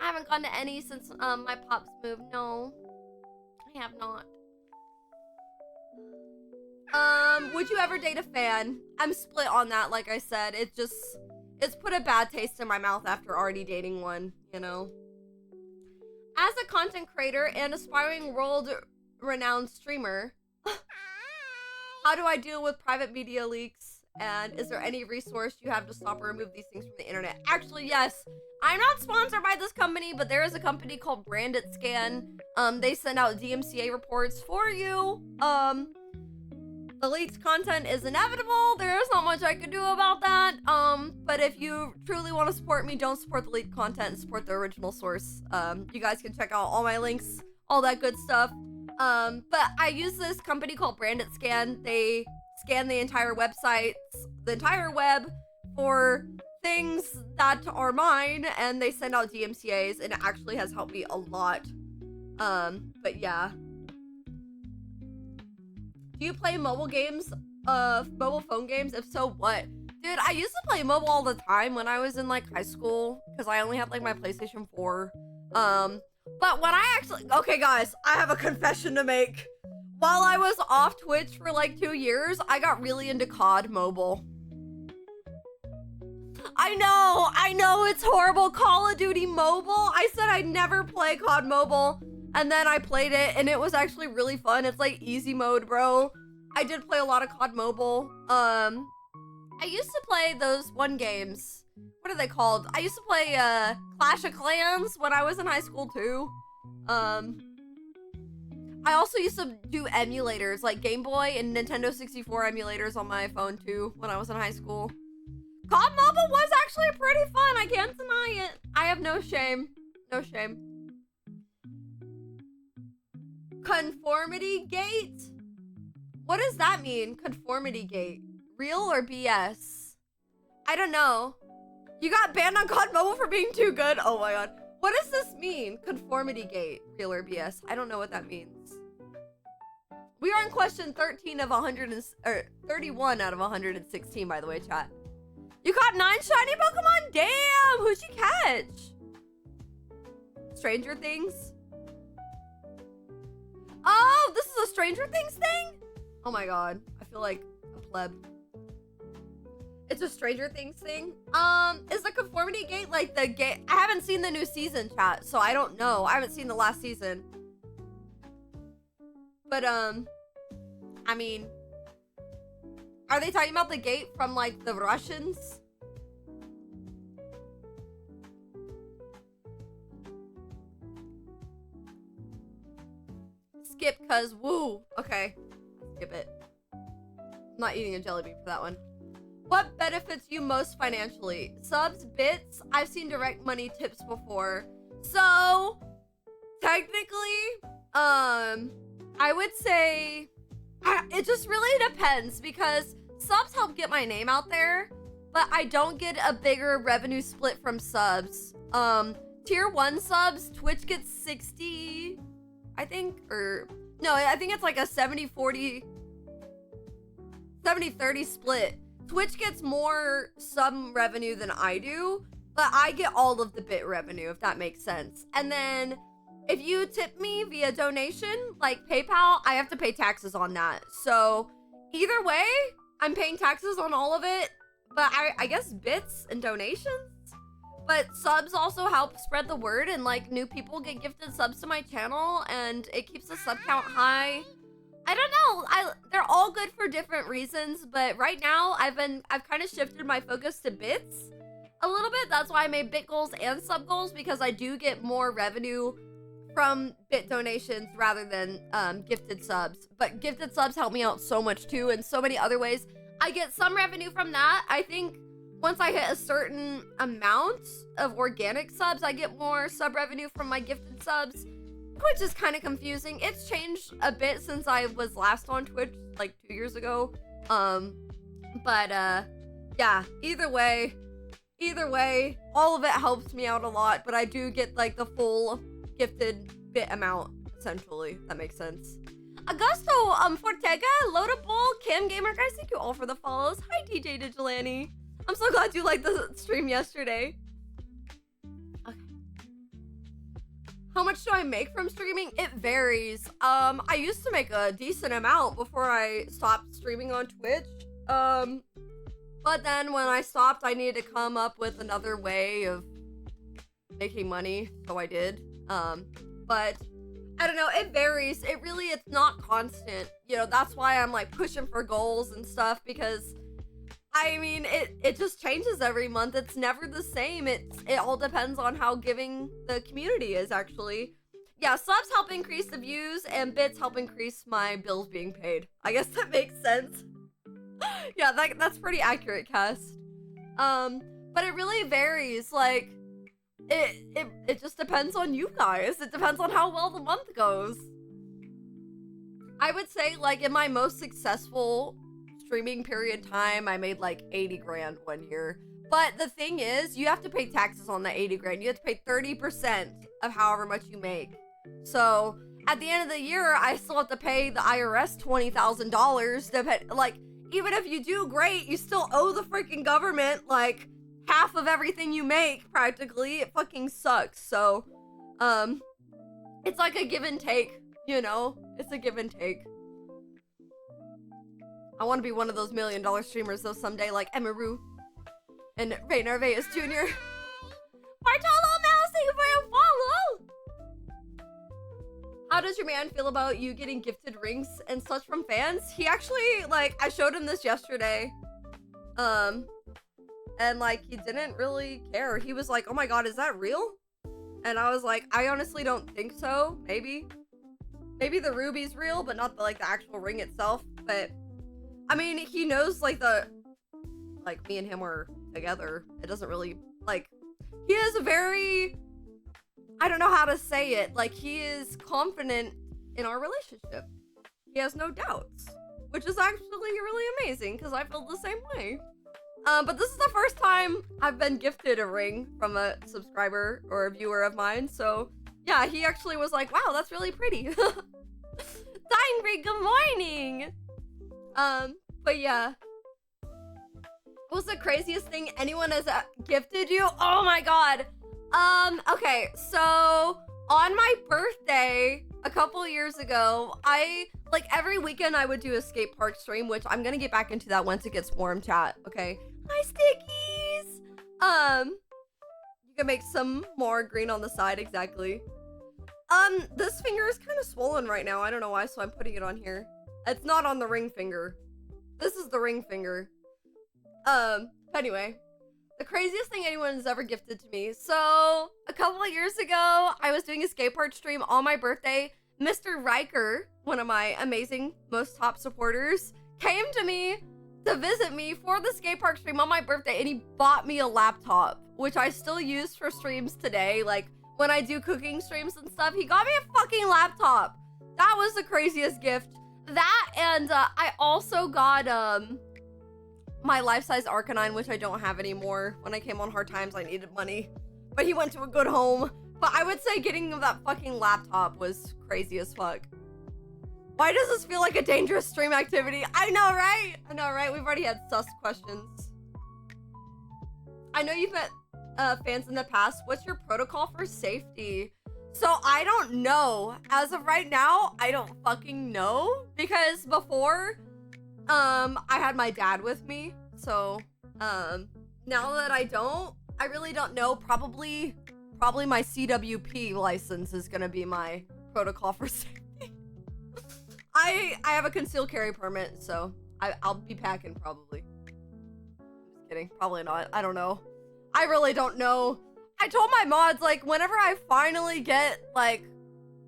Speaker 2: haven't gone to any since my pops moved. No, I have not. Would you ever date a fan? I'm split on that. Like I said, it's put a bad taste in my mouth after already dating one, you know. As a content creator and aspiring world-renowned streamer, how do I deal with private media leaks? And is there any resource you have to stop or remove these things from the internet? Actually, yes. I'm not sponsored by this company, but there is a company called Branded Scan. They send out DMCA reports for you. The leaked content is inevitable. There is not much I can do about that. But if you truly want to support me, don't support the leaked content and support the original source. You guys can check out all my links, all that good stuff. But I use this company called Branded Scan. They scan the entire website, the entire web for things that are mine, and they send out DMCAs, and it actually has helped me a lot. But yeah. Do you play mobile games, mobile phone games? If so, what? Dude, I used to play mobile all the time when I was in like high school, because I only had like my PlayStation 4. But when I actually, okay guys, I have a confession to make. While I was off Twitch for like 2 years, I got really into COD Mobile. I know, it's horrible. Call of Duty Mobile. I said I'd never play COD Mobile, and then I played it, and it was actually really fun. It's like easy mode, bro. I did play a lot of COD Mobile. I used to play those one games. What are they called? I used to play Clash of Clans when I was in high school too. I also used to do emulators like Game Boy and Nintendo 64 emulators on my phone too when I was in high school. COD Mobile was actually pretty fun. I can't deny it. I have no shame. No shame. Conformity gate? What does that mean? Conformity gate. Real or BS? I don't know. You got banned on COD Mobile for being too good? Oh my god. What does this mean? Conformity gate. Real or BS? I don't know what that means. We are on question 13 of 31 out of 116, by the way, chat. You caught 9 shiny Pokemon? Damn! Who'd you catch? Stranger Things? Oh, this is a Stranger Things thing? Oh my god. I feel like a pleb. It's a Stranger Things thing. Is the conformity gate like the gate? I haven't seen the new season, chat, so I don't know. I haven't seen the last season. But, I mean, are they talking about the gate from, like, the Russians? Skip, cuz, woo. Okay, skip it. I'm not eating a jelly bean for that one. What benefits you most financially? Subs, bits? I've seen direct money tips before. So, technically, I would say it just really depends because subs help get my name out there, but I don't get a bigger revenue split from subs. Tier 1 subs, Twitch gets 60, I think, or no, I think it's like a 70-40, 70-30 split. Twitch gets more sub revenue than I do, but I get all of the bit revenue, if that makes sense. And then if you tip me via donation, like PayPal, I have to pay taxes on that. So either way, I'm paying taxes on all of it, but I guess bits and donations. But subs also help spread the word, and like new people get gifted subs to my channel, and it keeps the sub count high. I don't know. They're all good for different reasons, but right now I've kind of shifted my focus to bits a little bit. That's why I made bit goals and sub goals, because I do get more revenue from bit donations rather than gifted subs. But gifted subs help me out so much too, in so many other ways. I get some revenue from that. I think once I hit a certain amount of organic subs, I get more sub revenue from my gifted subs, which is kind of confusing. It's changed a bit since I was last on Twitch like 2 years ago. Yeah, either way, all of it helps me out a lot, but I do get like the full gifted bit amount, essentially, if that makes sense. Augusto, Fortega, Loadable, Kim Gamer, guys, thank you all for the follows. Hi, DJ Digilani. I'm so glad you liked the stream yesterday. Okay. How much do I make from streaming? It varies. I used to make a decent amount before I stopped streaming on Twitch. But then when I stopped, I needed to come up with another way of making money, so I did. But I don't know, it varies. It's not constant. You know, that's why I'm like pushing for goals and stuff, because I mean, it just changes every month. It's never the same. It all depends on how giving the community is, actually. Yeah, subs help increase the views, and bits help increase my bills being paid. I guess that makes sense. Yeah, that's pretty accurate, Cast. But it really varies. Like, it just depends on you guys. It depends on how well the month goes. I would say, like, in my most successful streaming period time, I made like 80 grand one year. But the thing is, you have to pay taxes on that 80 grand. You have to pay 30% of however much you make. So at the end of the year, I still have to pay the IRS $20,000. Like, even if you do great, you still owe the freaking government like half of everything you make, practically. It fucking sucks. So it's like a give and take, you know? It's a give and take. I want to be one of those $1 million streamers though someday, like Emaru and Ray Narvaez Jr. Bartolo Mouse, thank you for your follow! How does your man feel about you getting gifted rings and such from fans? He actually, like, I showed him this yesterday. And like, he didn't really care. He was like, oh my god, is that real? And I was like, I honestly don't think so. Maybe the ruby's real, but not the, like, the actual ring itself. But I mean, he knows, like, me and him are together. It doesn't really, like, he is a very, I don't know how to say it. Like, he is confident in our relationship. He has no doubts, which is actually really amazing, because I feel the same way. But this is the first time I've been gifted a ring from a subscriber or a viewer of mine. So yeah, he actually was like, wow, that's really pretty. Angry, good morning. But yeah. What's the craziest thing anyone has gifted you? Oh my god. Okay, so on my birthday a couple years ago, like every weekend I would do a skate park stream, which I'm gonna get back into that once it gets warm, chat, okay? Hi, Stickies! You can make some more green on the side, exactly. This finger is kind of swollen right now. I don't know why, so I'm putting it on here. It's not on the ring finger. This is the ring finger. Anyway. The craziest thing anyone's ever gifted to me. So, a couple of years ago, I was doing a skate park stream on my birthday. Mr. Riker, one of my amazing, most top supporters, came to me to visit me for the skate park stream on my birthday, and he bought me a laptop, which I still use for streams today. Like, when I do cooking streams and stuff, he got me a fucking laptop. That was the craziest gift. That, and I also got, my life-size Arcanine, which I don't have anymore. When I came on hard times, I needed money. But he went to a good home. But I would say getting that fucking laptop was crazy as fuck. Why does this feel like a dangerous stream activity? I know, right? I know, right? We've already had sus questions. I know you've met fans in the past. What's your protocol for safety? So I don't know. As of right now, I don't fucking know. Because before... I had my dad with me, so, now that I really don't know. Probably my CWP license is gonna be my protocol for safety. I have a concealed carry permit, so I'll be packing probably. Just kidding, probably not. I don't know. I really don't know. I told my mods, like, whenever I finally get, like,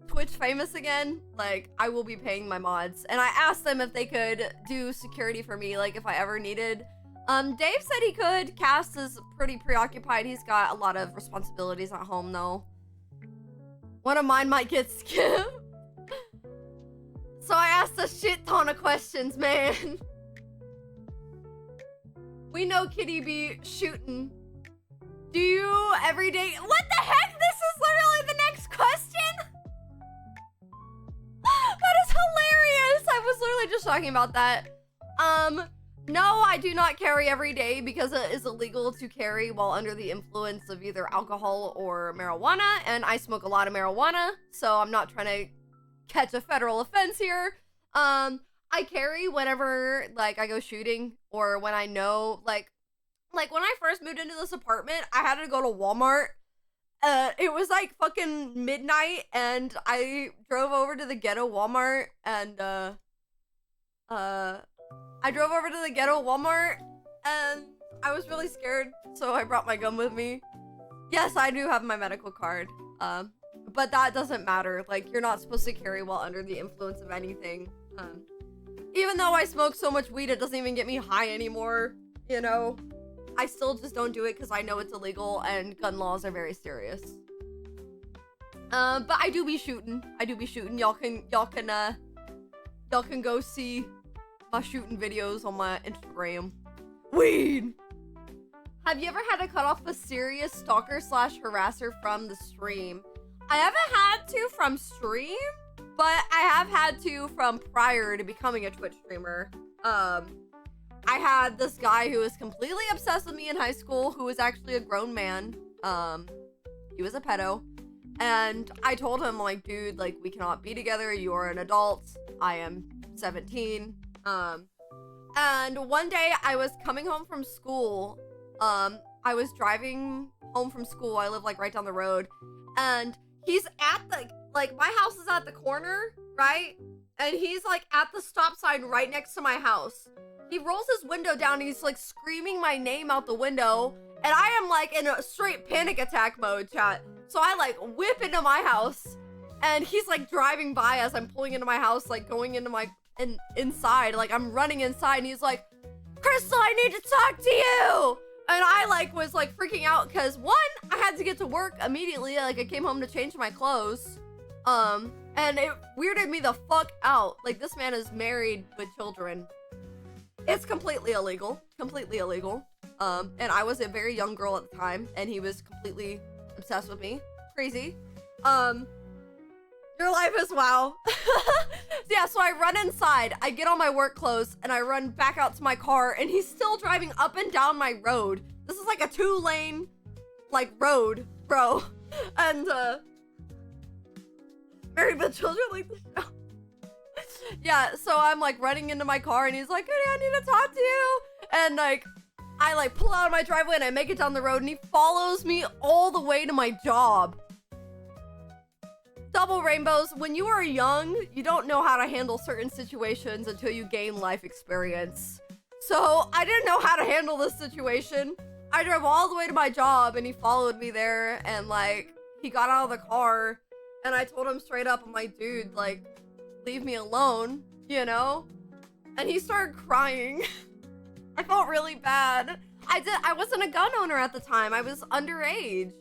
Speaker 2: Twitch famous again, like, I will be paying my mods. And I asked them if they could do security for me, like, if I ever needed. Dave said he could. Cass is pretty preoccupied. He's got a lot of responsibilities at home, though. One of mine might get skipped. So I asked a shit ton of questions, man. We know Kitty be shooting. Do you every day? What the heck? This is literally the next question? That is hilarious. I was literally just talking about that. No, I do not carry every day because it is illegal to carry while under the influence of either alcohol or marijuana, and I smoke a lot of marijuana, so I'm not trying to catch a federal offense here. I carry whenever, like, I go shooting, or when I know, like when I first moved into this apartment, I had to go to Walmart. It was like fucking midnight, and I drove over to the ghetto Walmart, and and I was really scared, so I brought my gun with me. Yes, I do have my medical card, but that doesn't matter. Like, you're not supposed to carry while under the influence of anything. Even though I smoke so much weed, it doesn't even get me high anymore, you know? I still just don't do it because I know it's illegal and gun laws are very serious. But I do be shooting. Y'all can go see my shooting videos on my Instagram. Weed! Have you ever had to cut off a serious stalker / harasser from the stream? I haven't had to from stream, but I have had to from prior to becoming a Twitch streamer. I had this guy who was completely obsessed with me in high school, who was actually a grown man. He was a pedo. And I told him, like, dude, like, we cannot be together. You are an adult. I am 17. And one day I was coming home from school. I was driving home from school. I live, like, right down the road. And he's at the, like, my house is at the corner, right? And he's, like, at the stop sign right next to my house. He rolls his window down and he's, like, screaming my name out the window. And I am, like, in a straight panic attack mode, chat. So I, like, whip into my house. And he's, like, driving by as I'm pulling into my house, like, going into my, inside. Like, I'm running inside and he's like, Crystal, I need to talk to you! And I, like, was, like, freaking out because, one, I had to get to work immediately. Like, I came home to change my clothes. And it weirded me the fuck out. Like, this man is married with children. It's completely illegal. Completely illegal. And I was a very young girl at the time, and he was completely obsessed with me. Crazy. Your life life is wow. Yeah, so I run inside, I get on my work clothes, and I run back out to my car, and he's still driving up and down my road. This is like a 2-lane, like, road, bro. And, Married with Children like the show. Yeah, so I'm like running into my car, and he's like, hey, I need to talk to you. And like, I like pull out of my driveway, and I make it down the road, and he follows me all the way to my job. Double rainbows. When you are young, you don't know how to handle certain situations until you gain life experience. So I didn't know how to handle this situation. I drove all the way to my job, and he followed me there, and like, he got out of the car, and I told him straight up, I'm like, dude, like, leave me alone, you know? And he started crying. I felt really bad. I wasn't a gun owner at the time. I was underage.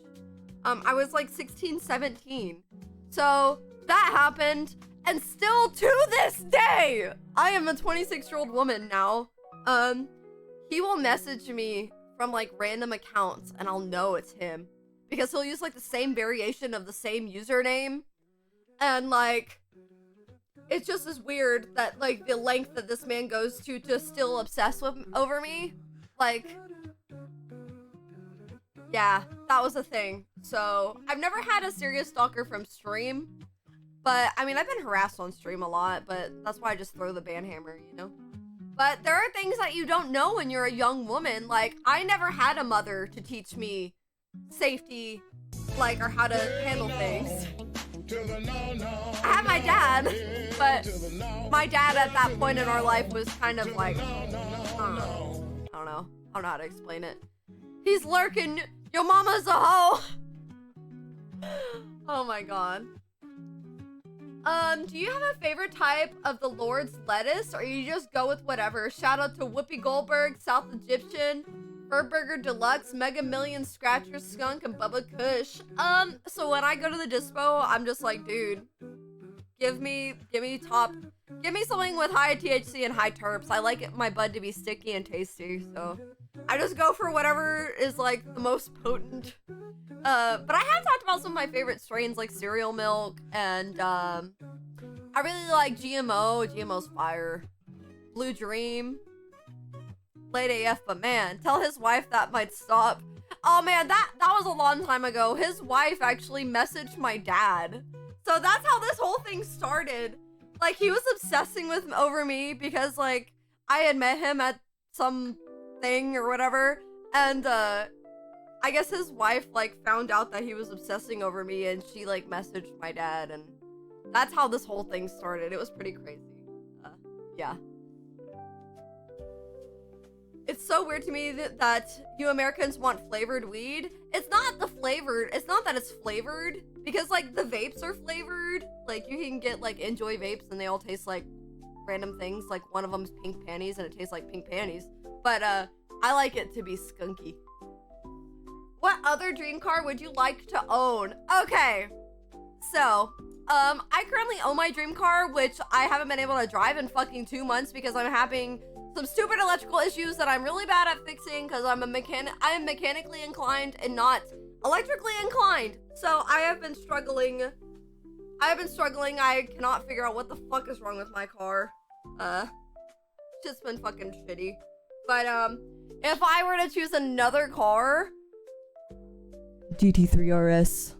Speaker 2: I was like 16, 17. So that happened, and still to this day, I am a 26-year-old woman now. He will message me from like random accounts, and I'll know it's him because he'll use like the same variation of the same username, and like, it's just as weird that like the length that this man goes to still obsess over me. Like, yeah, that was a thing. So I've never had a serious stalker from stream, but I mean, I've been harassed on stream a lot, but that's why I just throw the ban hammer, you know? But there are things that you don't know when you're a young woman. Like, I never had a mother to teach me safety, like, or how to handle things. I had my dad, but my dad at that point in our life was kind of like, I don't know how to explain it. He's lurking. Your mama's a hoe. Oh my god. Do you have a favorite type of the Lord's lettuce, or you just go with whatever? Shout out to Whoopi Goldberg, South Egyptian, Burger Deluxe, Mega Million, Scratcher Skunk, and Bubba Kush. So when I go to the dispo, I'm just like, dude, give me something with high THC and high terps. I like my bud to be sticky and tasty, so I just go for whatever is like the most potent. But I have talked about some of my favorite strains like cereal milk, and I really like GMO. GMO's fire. Blue Dream. Late AF, but man, tell his wife that might stop. Oh man, that was a long time ago. His wife actually messaged my dad. So that's how this whole thing started. Like, he was obsessing over me because like I had met him at some thing or whatever, and I guess his wife like found out that he was obsessing over me, and she like messaged my dad, and that's how this whole thing started. It was pretty crazy. Yeah. It's so weird to me that you Americans want flavored weed. It's not that it's flavored, because like the vapes are flavored. Like, you can get like Enjoy vapes and they all taste like random things. Like, one of them's pink panties and it tastes like pink panties. But I like it to be skunky. What other dream car would you like to own? Okay, so I currently own my dream car, which I haven't been able to drive in fucking 2 months because I'm having some stupid electrical issues that I'm really bad at fixing because I am mechanically inclined and not electrically inclined. So I have been struggling. I cannot figure out what the fuck is wrong with my car. It's just been fucking shitty. But if I were to choose another car, GT3 RS.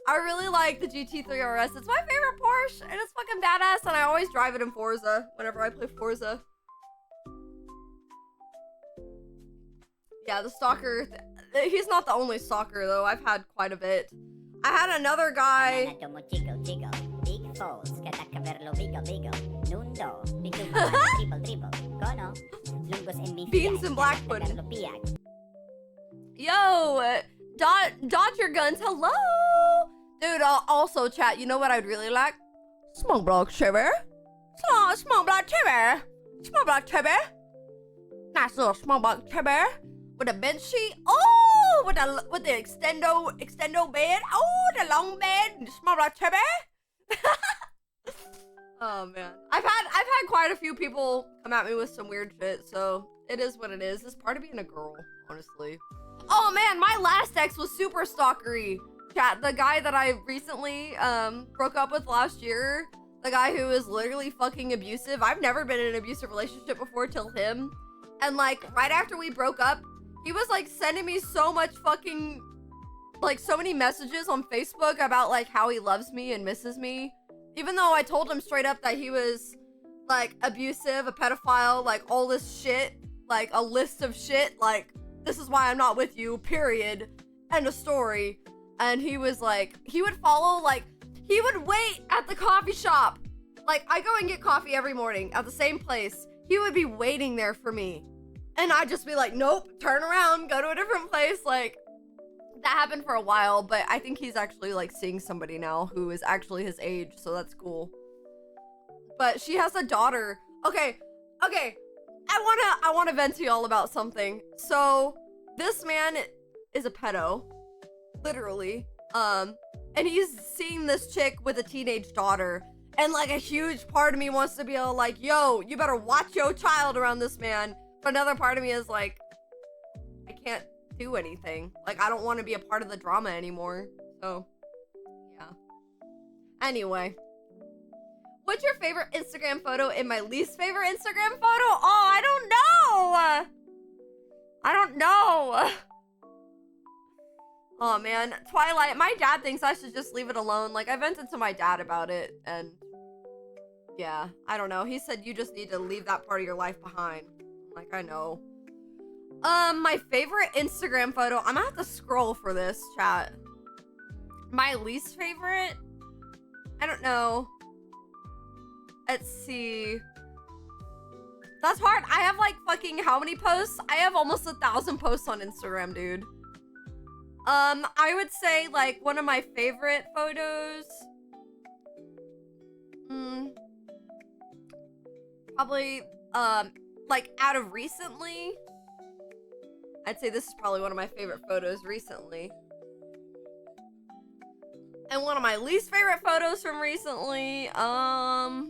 Speaker 2: I really like the GT3 RS. It's my favorite Porsche, and it's fucking badass, and I always drive it in Forza whenever I play Forza. Yeah, the stalker, he's not the only stalker though. I've had quite a bit. I had another guy. Beans and black pudding. Yo, dodge your guns. Hello, dude. Also, chat. You know what I'd really like? Smoke block chibber. Smoke block chibber. Smoke block chibber. Nice little smoke block chibber with a bed sheet. Oh, with the extendo bed. Oh, the long bed. Smoke block chibber. Oh man, I've had quite a few people come at me with some weird shit. So it is what it is. It's part of being a girl, honestly. Oh man, my last ex was super stalkery. Chat, the guy that I recently broke up with last year, the guy who is literally fucking abusive. I've never been in an abusive relationship before till him. And like right after we broke up, he was like sending me so much fucking, like so many messages on Facebook about like how he loves me and misses me. Even though I told him straight up that he was like abusive, a pedophile, like all this shit, like a list of shit, like this is why I'm not with you, period, end of story. And he was like, he would follow, like, he would wait at the coffee shop. Like, I go and get coffee every morning at the same place. He would be waiting there for me. And I'd just be like, nope, turn around, go to a different place. Like, that happened for a while, but I think he's actually, like, seeing somebody now who is actually his age, so that's cool. But she has a daughter. Okay. I wanna vent to y'all about something. So, this man is a pedo. Literally. And he's seeing this chick with a teenage daughter. And like a huge part of me wants to be all like, yo, you better watch your child around this man. But another part of me is like, I can't do anything. Like, I don't want to be a part of the drama anymore. So, yeah. Anyway. What's your favorite Instagram photo and my least favorite Instagram photo? Oh, I don't know. Oh man, Twilight, my dad thinks I should just leave it alone. Like, I vented to my dad about it, and yeah, I don't know. He said you just need to leave that part of your life behind. Like, I know. My favorite Instagram photo, I'm gonna have to scroll for this, chat. My least favorite? I don't know. Let's see. That's hard. I have like fucking how many posts? I have almost 1,000 posts on Instagram, dude. I would say like one of my favorite photos. Probably, like out of recently. I'd say this is probably one of my favorite photos recently. And one of my least favorite photos from recently, oh,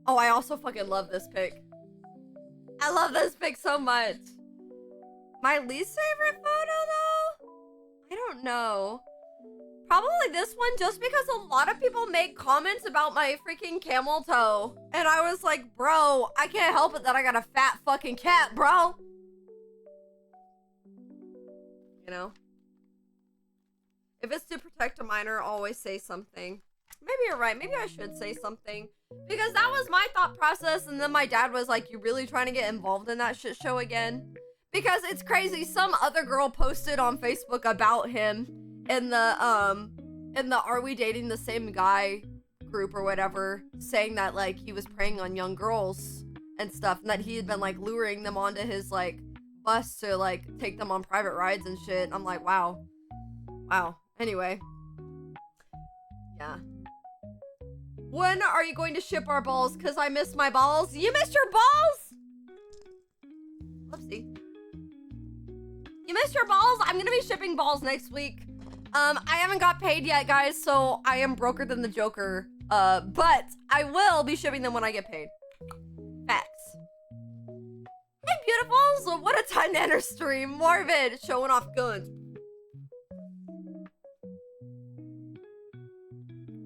Speaker 2: I also fucking love this pic. I love this pic so much. My least favorite photo, though? I don't know. Probably this one, just because a lot of people make comments about my freaking camel toe. And I was like, bro, I can't help it that I got a fat fucking cat, bro. You know? If it's to protect a minor, always say something. Maybe you're right. Maybe I should say something. Because that was my thought process. And then my dad was like, you really trying to get involved in that shit show again? Because it's crazy. Some other girl posted on Facebook about him in the Are We Dating the Same Guy group or whatever, saying that like he was preying on young girls and stuff, and that he had been like luring them onto his like bus to like take them on private rides and shit. I'm like, wow. Anyway. Yeah. When are you going to ship our balls? Cause I missed my balls. You missed your balls? Whoopsie. You missed your balls? I'm gonna be shipping balls next week. I haven't got paid yet, guys, so I am broker than the Joker. But I will be shipping them when I get paid. Facts. Hey, beautifuls! What a time to enter stream. Marvin showing off guns.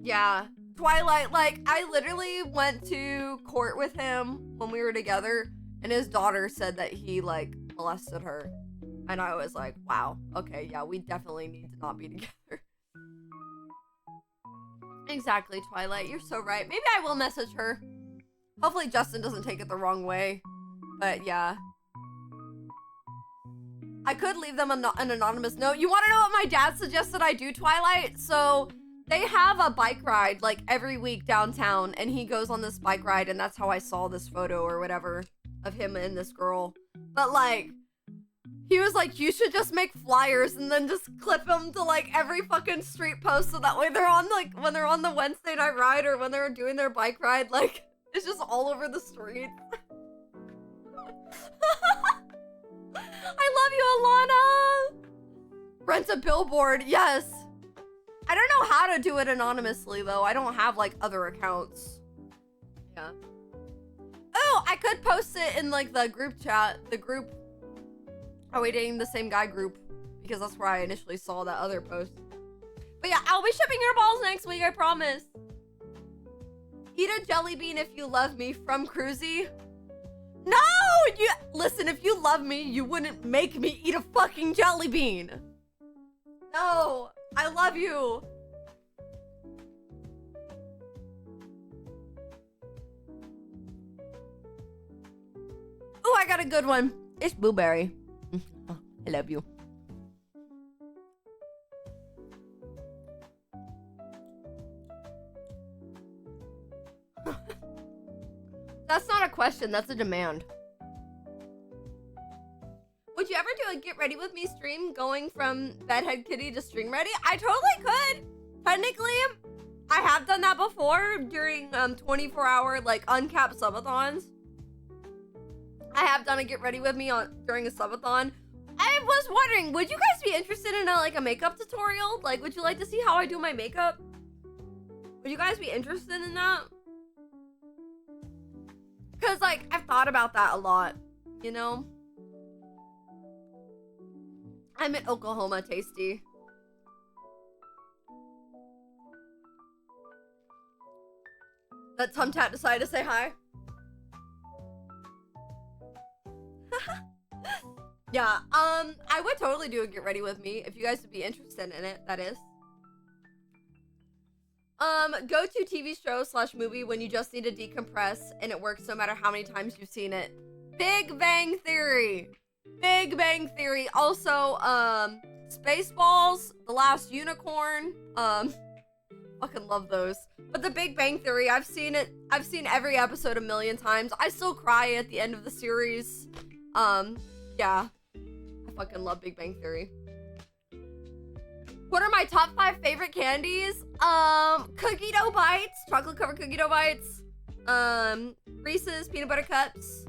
Speaker 2: Yeah. Twilight, like, I literally went to court with him when we were together, and his daughter said that he, like, molested her. And I was like, wow, okay, yeah, we definitely need to not be together. Exactly, Twilight, you're so right. Maybe I will message her. Hopefully Justin doesn't take it the wrong way. But yeah. I could leave them an anonymous note. You want to know what my dad suggested I do, Twilight? So they have a bike ride like every week downtown, and he goes on this bike ride, and that's how I saw this photo or whatever of him and this girl. But like, he was like, you should just make flyers and then just clip them to like every fucking street post, so that way they're on like when they're on the Wednesday night ride or when they're doing their bike ride, like it's just all over the street. I love you, Alana. Rent a billboard, yes. I don't know how to do it anonymously though. I don't have like other accounts. Yeah. Oh, I could post it in like the group chat, the group. Are we dating the same guy group? because that's where I initially saw that other post. But yeah, I'll be shipping your balls next week, I promise. Eat a jelly bean if you love me from Cruzy. No! Listen, if you love me, you wouldn't make me eat a fucking jelly bean. No, I love you. Oh, I got a good one. It's Blueberry. I love you. That's not a question, that's a demand. Would you ever do a get ready with me stream going from bedhead kitty to stream ready? I totally could. Technically, I have done that before during 24-hour like uncapped subathons. I have done a get ready with me during a subathon. I was wondering, would you guys be interested in a makeup tutorial? Like, would you like to see how I do my makeup? Would you guys be interested in that? Cause like, I've thought about that a lot, you know? I'm in Oklahoma, Tasty. That Tumtat decided to say hi. Yeah, I would totally do a get ready with me if you guys would be interested in it, that is. Go to TV show / movie when you just need to decompress and it works no matter how many times you've seen it. Big Bang Theory. Big Bang Theory. Also, Spaceballs, The Last Unicorn. Fucking love those. But The Big Bang Theory, I've seen it. I've seen every episode a million times. I still cry at the end of the series. Yeah. I fucking love Big Bang Theory. What are my top 5 favorite candies? Cookie dough bites, chocolate covered cookie dough bites, Reese's peanut butter cups,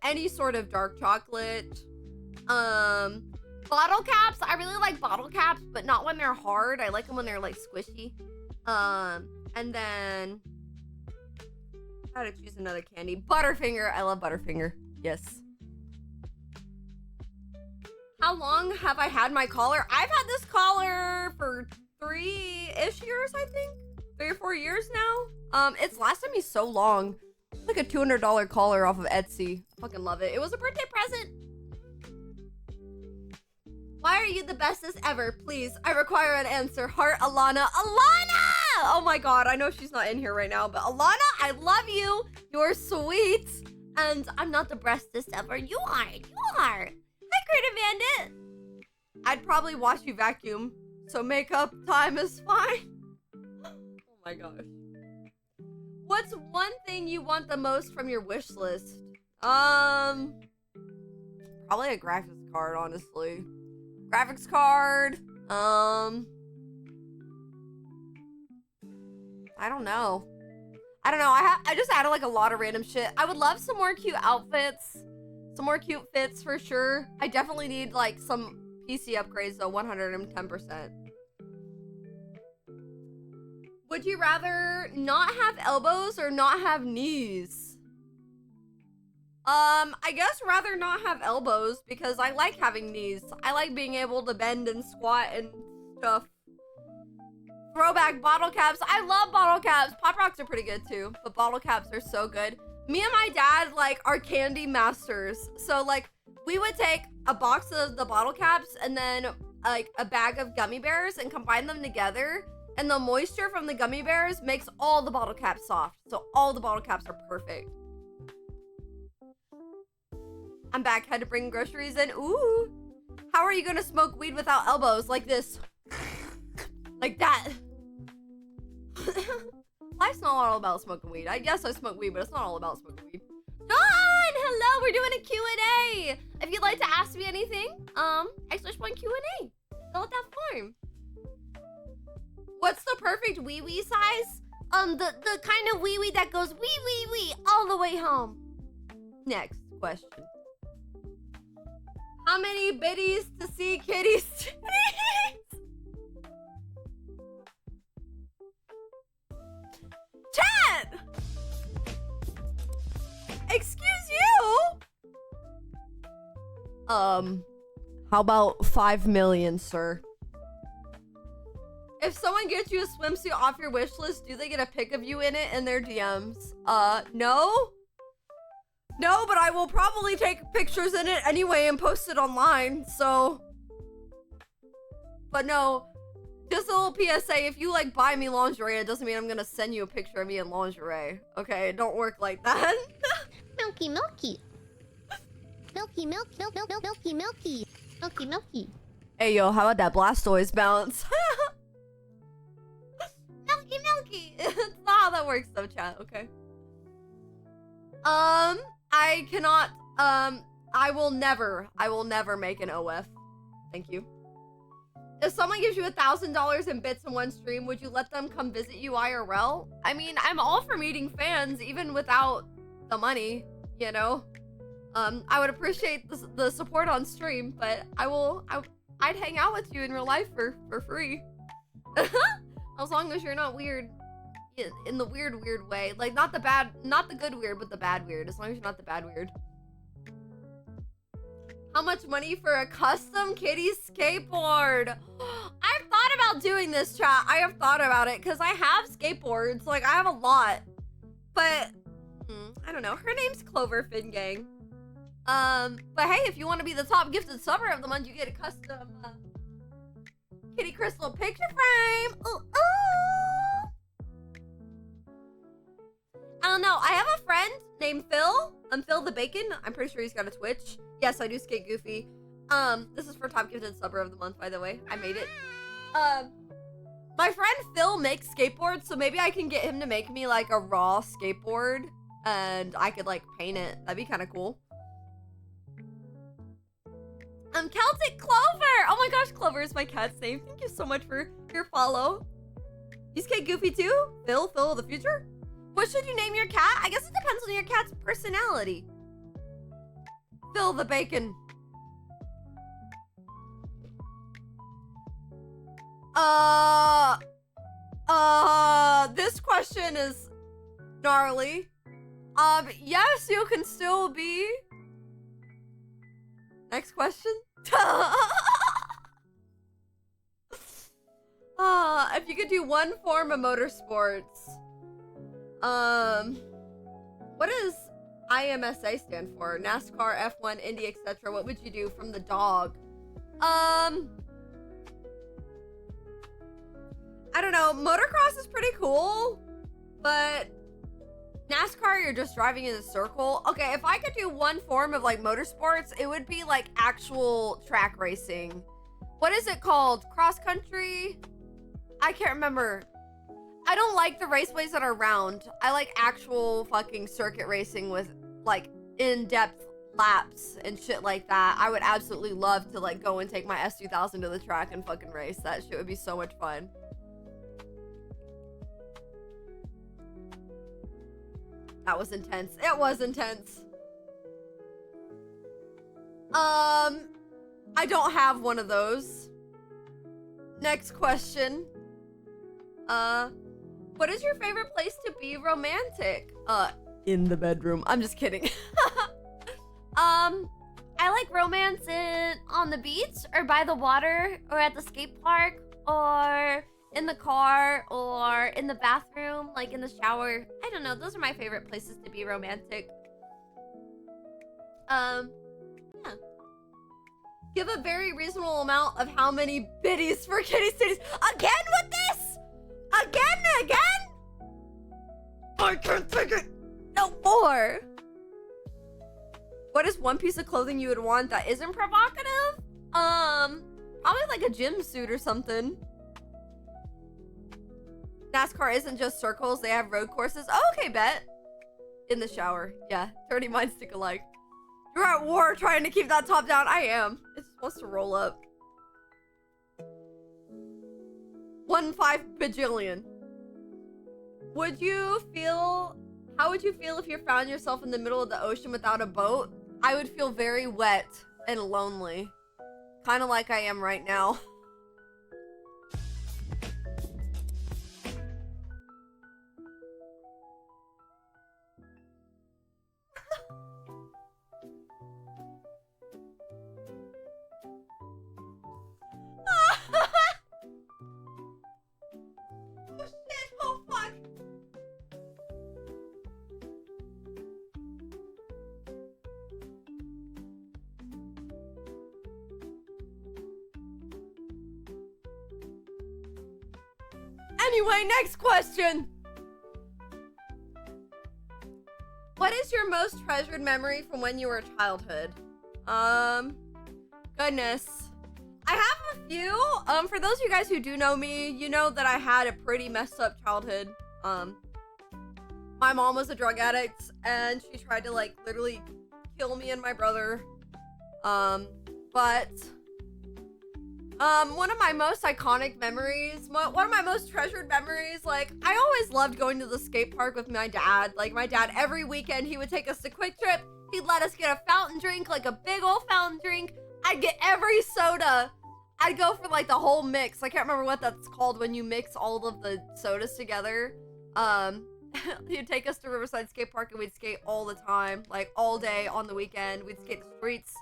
Speaker 2: any sort of dark chocolate, bottle caps. I really like bottle caps, but not when they're hard. I like them when they're like squishy. And then I had to choose another candy. Butterfinger. I love Butterfinger. Yes. How long have I had my collar? I've had this collar for 3-ish years, I think. 3 or 4 years now. It's lasted me so long. It's like a $200 collar off of Etsy. I fucking love it. It was a birthday present. Why are you the bestest ever? Please, I require an answer. Heart, Alana. Alana! Oh my god, I know she's not in here right now, but Alana, I love you. You're sweet. And I'm not the bestest ever. You are. You are. Hi, Creative Bandit. I'd probably watch you vacuum, so makeup time is fine. Oh my gosh. What's one thing you want the most from your wish list? Probably a graphics card, honestly. Graphics card. I don't know. I just added like a lot of random shit. I would love some more cute outfits. Some more cute fits for sure. I definitely need like some PC upgrades though, 110%. Would you rather not have elbows or not have knees? I guess rather not have elbows because I like having knees. I like being able to bend and squat and stuff. Throwback bottle caps. I love bottle caps. Pop rocks are pretty good too, but bottle caps are so good. Me and my dad, like, are candy masters. So, like, we would take a box of the bottle caps and then, like, a bag of gummy bears and combine them together. And the moisture from the gummy bears makes all the bottle caps soft. So, all the bottle caps are perfect. I'm back. Had to bring groceries in. Ooh. How are you going to smoke weed without elbows? Like this. Like that. Life's not all about smoking weed. I guess I smoke weed, but it's not all about smoking weed. Dawn! Hello! We're doing a Q&A! If you'd like to ask me anything, !1 Q&A. Fill out that form. What's the perfect wee-wee size? The kind of wee-wee that goes wee-wee-wee all the way home. Next question. How many biddies to see kitties? Chat! Excuse you? How How about 5 million, sir? If someone gets you a swimsuit off your wish list, do they get a pic of you in it in their DMs? No? No, but I will probably take pictures in it anyway and post it online, so... But no, just a little PSA, if you like buy me lingerie, it doesn't mean I'm gonna send you a picture of me in lingerie. Okay, it don't work like that.
Speaker 5: Milky, milky. Milky, milk, milk, milk, milk, milky, milky. Milky, milky.
Speaker 2: Hey yo, how about that Blastoise bounce? Milky, milky. It's not how that works though, chat, okay. I cannot, I will never make an OF. Thank you. If someone gives you $1,000 in bits in one stream, would you let them come visit you IRL? I mean, I'm all for meeting fans, even without the money, you know? I would appreciate the support on stream, but I'd hang out with you in real life for free. As long as you're not weird in the weird way. Like, not the good weird, but the bad weird. As long as you're not the bad weird. How much money for a custom kitty skateboard? I've thought about doing this, chat. I have thought about it because I have skateboards. Like, I have a lot. But, I don't know. Her name's Clover Fingang. But hey, if you want to be the top gifted subber of the month, you get a custom kitty crystal picture frame. Ooh, ooh. I don't know. I have a friend named Phil. Phil the Bacon. I'm pretty sure he's got a Twitch. Yes, I do skate goofy. This is for top gifted subber of the month, by the way. I made it. My friend Phil makes skateboards, so maybe I can get him to make me like a raw skateboard and I could like paint it. That'd be kind of cool. Celtic Clover! Oh my gosh, Clover is my cat's name. Thank you so much for your follow. You skate goofy too? Phil of the future? What should you name your cat? I guess it depends on your cat's personality. Phil the Bacon. This question is gnarly. Yes, you can still be. Next question. If you could do one form of motorsports, what does IMSA stand for? NASCAR, F1, Indy, etc. What would you do from the dog? I don't know. Motocross is pretty cool, but NASCAR, you're just driving in a circle. Okay, if I could do one form of like motorsports, it would be like actual track racing. What is it called? Cross country? I can't remember. I don't like the raceways that are round. I like actual fucking circuit racing with like in-depth laps and shit like that. I would absolutely love to like go and take my S2000 to the track and fucking race. That shit would be so much fun. That was intense. It was intense. I don't have one of those. Next question. What is your favorite place to be romantic? In the bedroom. I'm just kidding. I like romance on the beach or by the water or at the skate park or in the car or in the bathroom, like in the shower. I don't know. Those are my favorite places to be romantic. Yeah. Give a very reasonable amount of how many biddies for kitty cities. Again with this? Again? I can't take it. No more. What is one piece of clothing you would want that isn't provocative? Probably like a gym suit or something. NASCAR isn't just circles, they have road courses. Oh, okay, bet. In the shower. Yeah, dirty minds think alike. You're at war trying to keep that top down. I am. It just wants to roll up. 1.5 bajillion. How would you feel if you found yourself in the middle of the ocean without a boat? I would feel very wet and lonely. Kind of like I am right now. Anyway, next question. What is your most treasured memory from when you were a childhood? Goodness. I have a few. For those of you guys who do know me, you know that I had a pretty messed up childhood. My mom was a drug addict and she tried to like literally kill me and my brother. One of my most iconic memories, one of my most treasured memories, like, I always loved going to the skate park with my dad. Like, my dad, every weekend, he would take us to Quick Trip. He'd let us get a fountain drink, like a big old fountain drink. I'd get every soda. I'd go for, like, the whole mix. I can't remember what that's called when you mix all of the sodas together. He'd take us to Riverside Skate Park and we'd skate all the time, like, all day on the weekend. We'd skate the streets.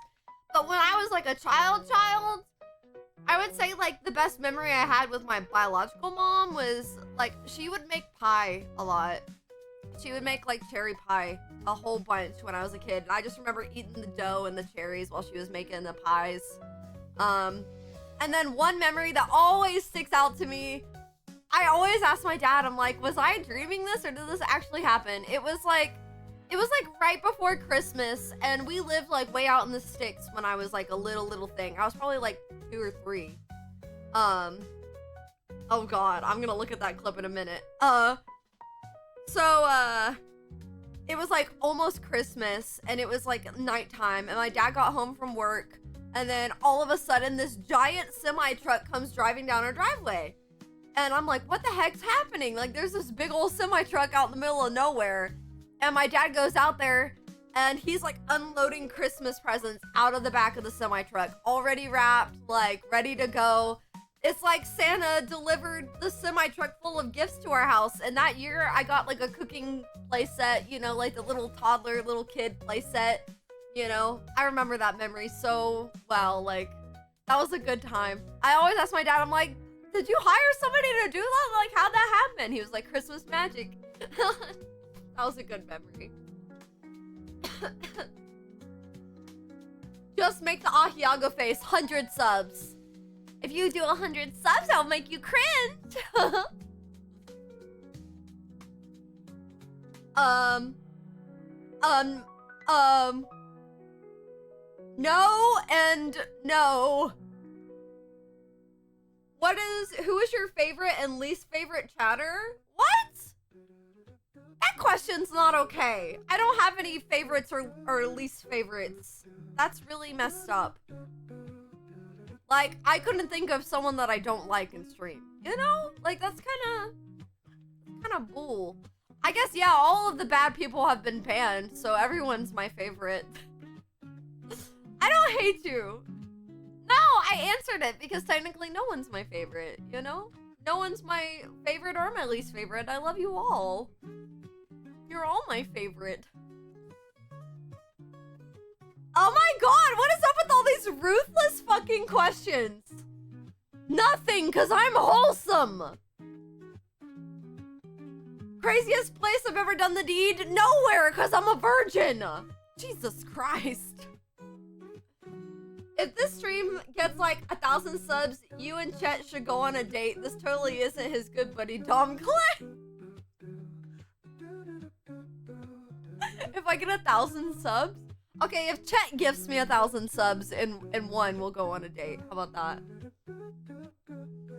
Speaker 2: But when I was, like, a child, I would say, like, the best memory I had with my biological mom was, like, she would make pie a lot. She would make, like, cherry pie a whole bunch when I was a kid. And I just remember eating the dough and the cherries while she was making the pies. And then one memory that always sticks out to me, I always ask my dad, I'm like, was I dreaming this or did this actually happen? It was like right before Christmas, and we lived like way out in the sticks when I was like a little thing. I was probably like 2 or 3. Oh god, I'm gonna look at that clip in a minute. It was like almost Christmas, and it was like nighttime, and my dad got home from work, and then all of a sudden this giant semi truck comes driving down our driveway. And I'm like, what the heck's happening? Like, there's this big old semi truck out in the middle of nowhere. And my dad goes out there and he's like unloading Christmas presents out of the back of the semi truck, already wrapped, like ready to go. It's like Santa delivered the semi truck full of gifts to our house. And that year I got like a cooking play set, you know, like the little toddler, little kid play set, you know. I remember that memory so well. Like, that was a good time. I always ask my dad, I'm like, did you hire somebody to do that? Like, how'd that happen? He was like, Christmas magic. That was a good memory. Just make the Ahiago face 100 subs. If you do 100 subs, I'll make you cringe. No and no. Who is your favorite and least favorite chatter? What? That question's not okay. I don't have any favorites or least favorites. That's really messed up. Like, I couldn't think of someone that I don't like in stream. You know? Like, that's kind of bull. I guess, yeah, all of the bad people have been banned, so everyone's my favorite. I don't hate you. No, I answered it because technically no one's my favorite, you know? No one's my favorite or my least favorite. I love you all. You're all my favorite. Oh my god, what is up with all these ruthless fucking questions? Nothing, because I'm wholesome. Craziest place I've ever done the deed? Nowhere, because I'm a virgin. Jesus Christ. If this stream gets like 1,000 subs, you and Chet should go on a date. This totally isn't his good buddy Dom Clay. If I get 1,000 subs? Okay, if Chet gifts me 1,000 subs in one, we'll go on a date. How about that?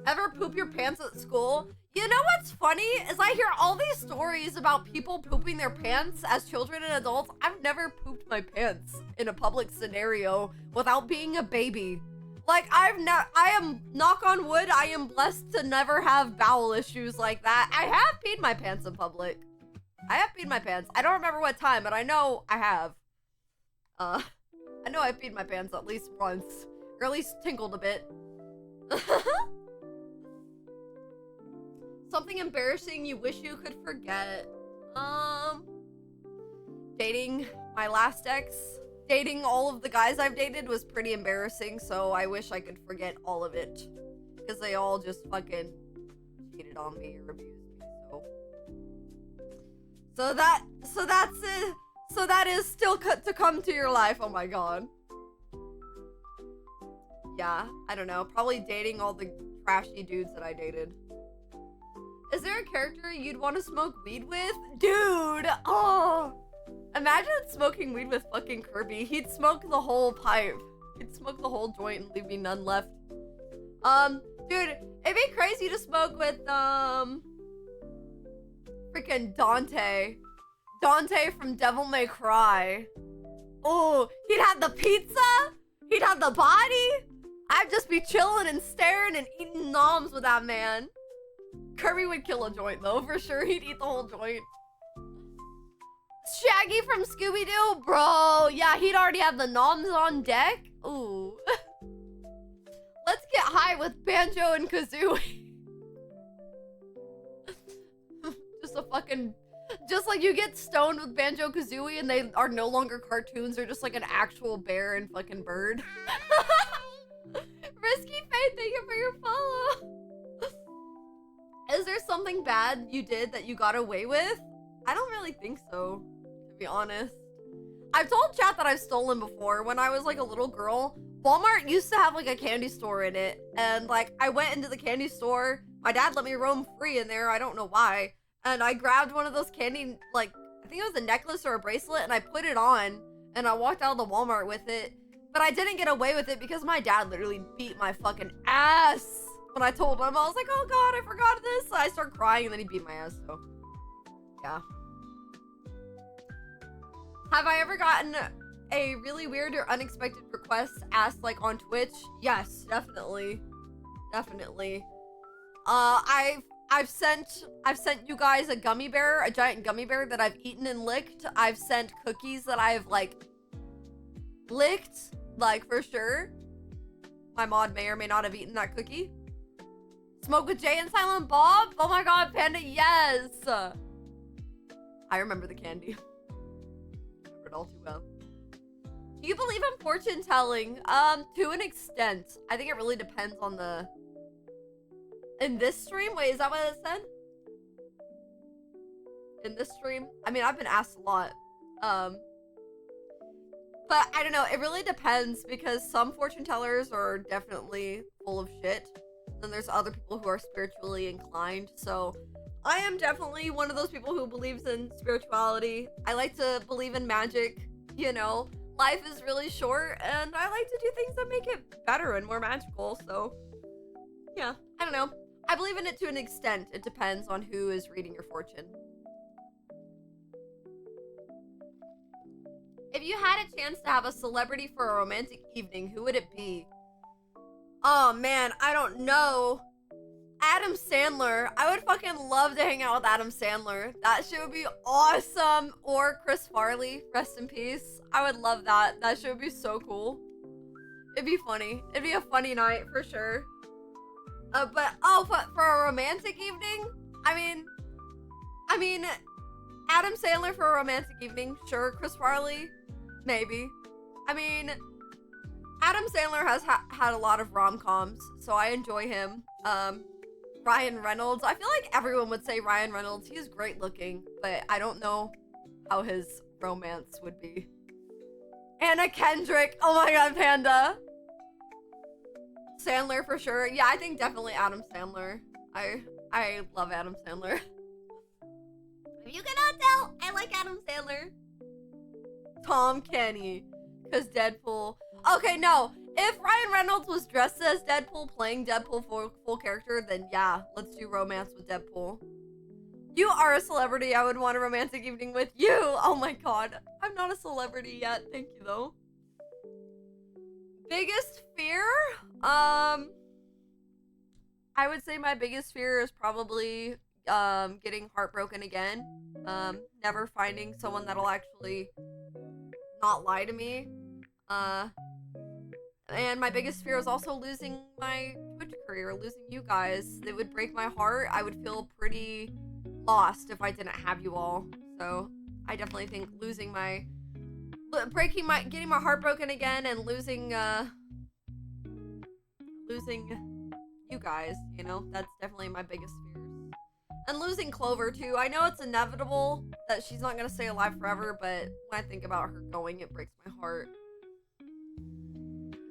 Speaker 2: Ever poop your pants at school? You know what's funny is I hear all these stories about people pooping their pants as children and adults. I've never pooped my pants in a public scenario without being a baby. Like, I am, knock on wood, I am blessed to never have bowel issues like that. I have peed my pants in public. I have peed my pants. I don't remember what time, but I know I have. I know I peed my pants at least once. Or at least tinkled a bit. Something embarrassing you wish you could forget. Dating my last ex. Dating all of the guys I've dated was pretty embarrassing, so I wish I could forget all of it. Because they all just fucking cheated on me or abused me, so that's it. So that is still to come to your life. Oh my god. Yeah, I don't know. Probably dating all the trashy dudes that I dated. Is there a character you'd want to smoke weed with? Dude, oh. Imagine smoking weed with fucking Kirby. He'd smoke the whole pipe. He'd smoke the whole joint and leave me none left. Dude, it'd be crazy to smoke with, freaking Dante. Dante from Devil May Cry. Oh, he'd have the pizza. He'd have the body. I'd just be chilling and staring and eating noms with that man. Kirby would kill a joint though, for sure. He'd eat the whole joint. Shaggy from Scooby-Doo? Bro, yeah, he'd already have the noms on deck. Ooh. Let's get high with Banjo and Kazooie. Just a fucking... Just like you get stoned with Banjo Kazooie and they are no longer cartoons, they're just like an actual bear and fucking bird. Risky Fate, thank you for your follow. Is there something bad you did that you got away with? I don't really think so, to be honest. I've told chat that I've stolen before. When I was like a little girl, Walmart used to have like a candy store in it. And like I went into the candy store. My dad let me roam free in there. I don't know why. And I grabbed one of those candy, like, I think it was a necklace or a bracelet, and I put it on. And I walked out of the Walmart with it. But I didn't get away with it because my dad literally beat my fucking ass. When I told him, I was like, oh god, I forgot this. I started crying and then he beat my ass, so. Yeah. Have I ever gotten a really weird or unexpected request asked like on Twitch? Yes, definitely. Definitely. I've sent you guys a gummy bear, a giant gummy bear that I've eaten and licked. I've sent cookies that I've like licked, like for sure. My mod may or may not have eaten that cookie. Smoke with Jay and Silent Bob? Oh my god, Panda, yes! I remember the candy. Remember it all too well. Do you believe in fortune telling? To an extent. I think it really depends on the... In this stream? Wait, is that what it said? In this stream? I mean, I've been asked a lot. But I don't know, it really depends because some fortune tellers are definitely full of shit. Then there's other people who are spiritually inclined. So I am definitely one of those people who believes in spirituality. I like to believe in magic, you know. Life is really short and I like to do things that make it better and more magical. So yeah, I don't know. I believe in it to an extent. It depends on who is reading your fortune. If you had a chance to have a celebrity for a romantic evening, who would it be? Oh man, I don't know. Adam Sandler. I would fucking love to hang out with Adam Sandler. That shit would be awesome. Or Chris Farley, rest in peace. I would love that. That shit would be so cool. It'd be funny. It'd be a funny night for sure. But for a romantic evening, I mean, Adam Sandler for a romantic evening, sure. Chris Farley, maybe. I mean, Adam Sandler has had a lot of rom-coms, so I enjoy him. Ryan Reynolds, I feel like everyone would say Ryan Reynolds. He's great looking, but I don't know how his romance would be. Anna Kendrick, oh my god, Panda. Sandler for sure. Yeah, I think definitely Adam Sandler. I love Adam Sandler. If you cannot tell, I like Adam Sandler. Tom Kenny, because Deadpool. Okay, no. If Ryan Reynolds was dressed as Deadpool, playing Deadpool full character, then yeah, let's do romance with Deadpool. You are a celebrity I would want a romantic evening with. You! Oh my god. I'm not a celebrity yet. Thank you, though. Biggest fear? I would say my biggest fear is probably getting heartbroken again. Never finding someone that'll actually not lie to me. And my biggest fear is also losing my Twitch career, losing you guys. It would break my heart. I would feel pretty lost if I didn't have you all. So I definitely think getting my heart broken again and losing you guys, you know, that's definitely my biggest fears. And losing Clover too. I know it's inevitable that she's not gonna stay alive forever, but when I think about her going, it breaks my heart.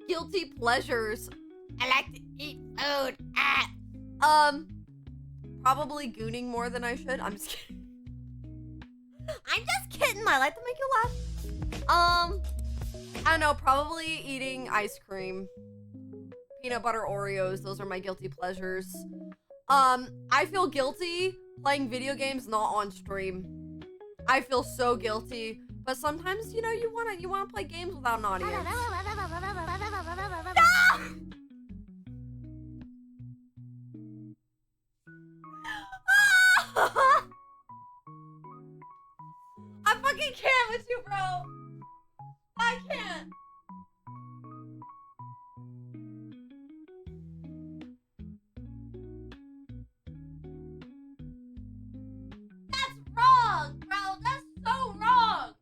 Speaker 2: Guilty pleasures. I like to eat food. Probably gooning more than I should. I'm just kidding. I'm just kidding. I like to make you laugh. I don't know. Probably eating ice cream. Peanut butter Oreos. Those are my guilty pleasures. I feel guilty playing video games not on stream. I feel so guilty. But sometimes, you know, you wanna play games without an audience. I fucking can't with you, bro. I can't. That's wrong, bro. That's so wrong.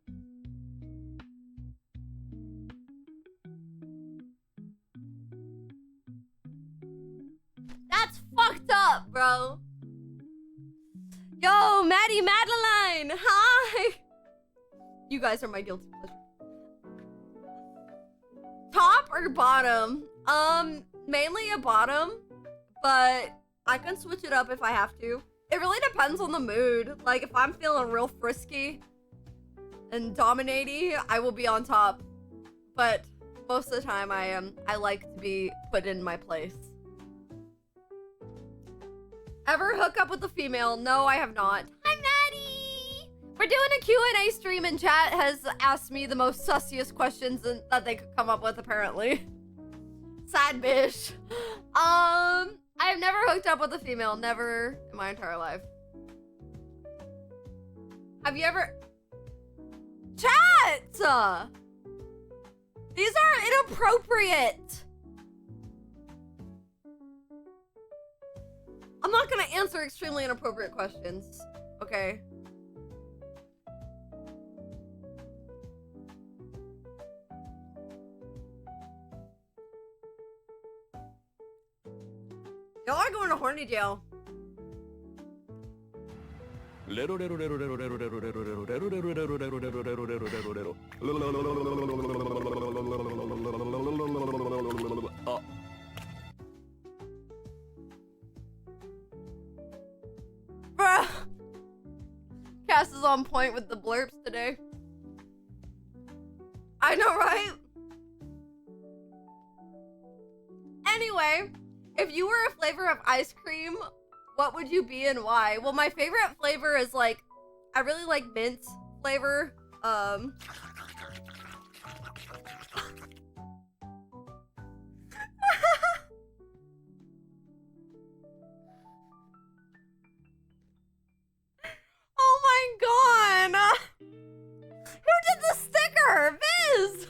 Speaker 2: That's fucked up, bro. Yo, Maddie Madeline. Hi. You guys are my guilty pleasure. Top or bottom? Mainly a bottom, but I can switch it up if I have to. It really depends on the mood. Like, if I'm feeling real frisky and dominating, I will be on top. But most of the time, I like to be put in my place. Ever hook up with a female? No, I have not. Hi, Maddie! We're doing a Q&A stream and chat has asked me the most sussiest questions that they could come up with, apparently. Sad bitch. I've never hooked up with a female. Never in my entire life. Have you ever... Chat! These are inappropriate. I'm not gonna answer extremely inappropriate questions, okay? Y'all are going to horny jail. Bruh. Cass is on point with the blurps today. I know, right? Anyway, if you were a flavor of ice cream, what would you be and why? Well, my favorite flavor is like, I really like mint flavor. Oh my god! Who did the sticker? Viz!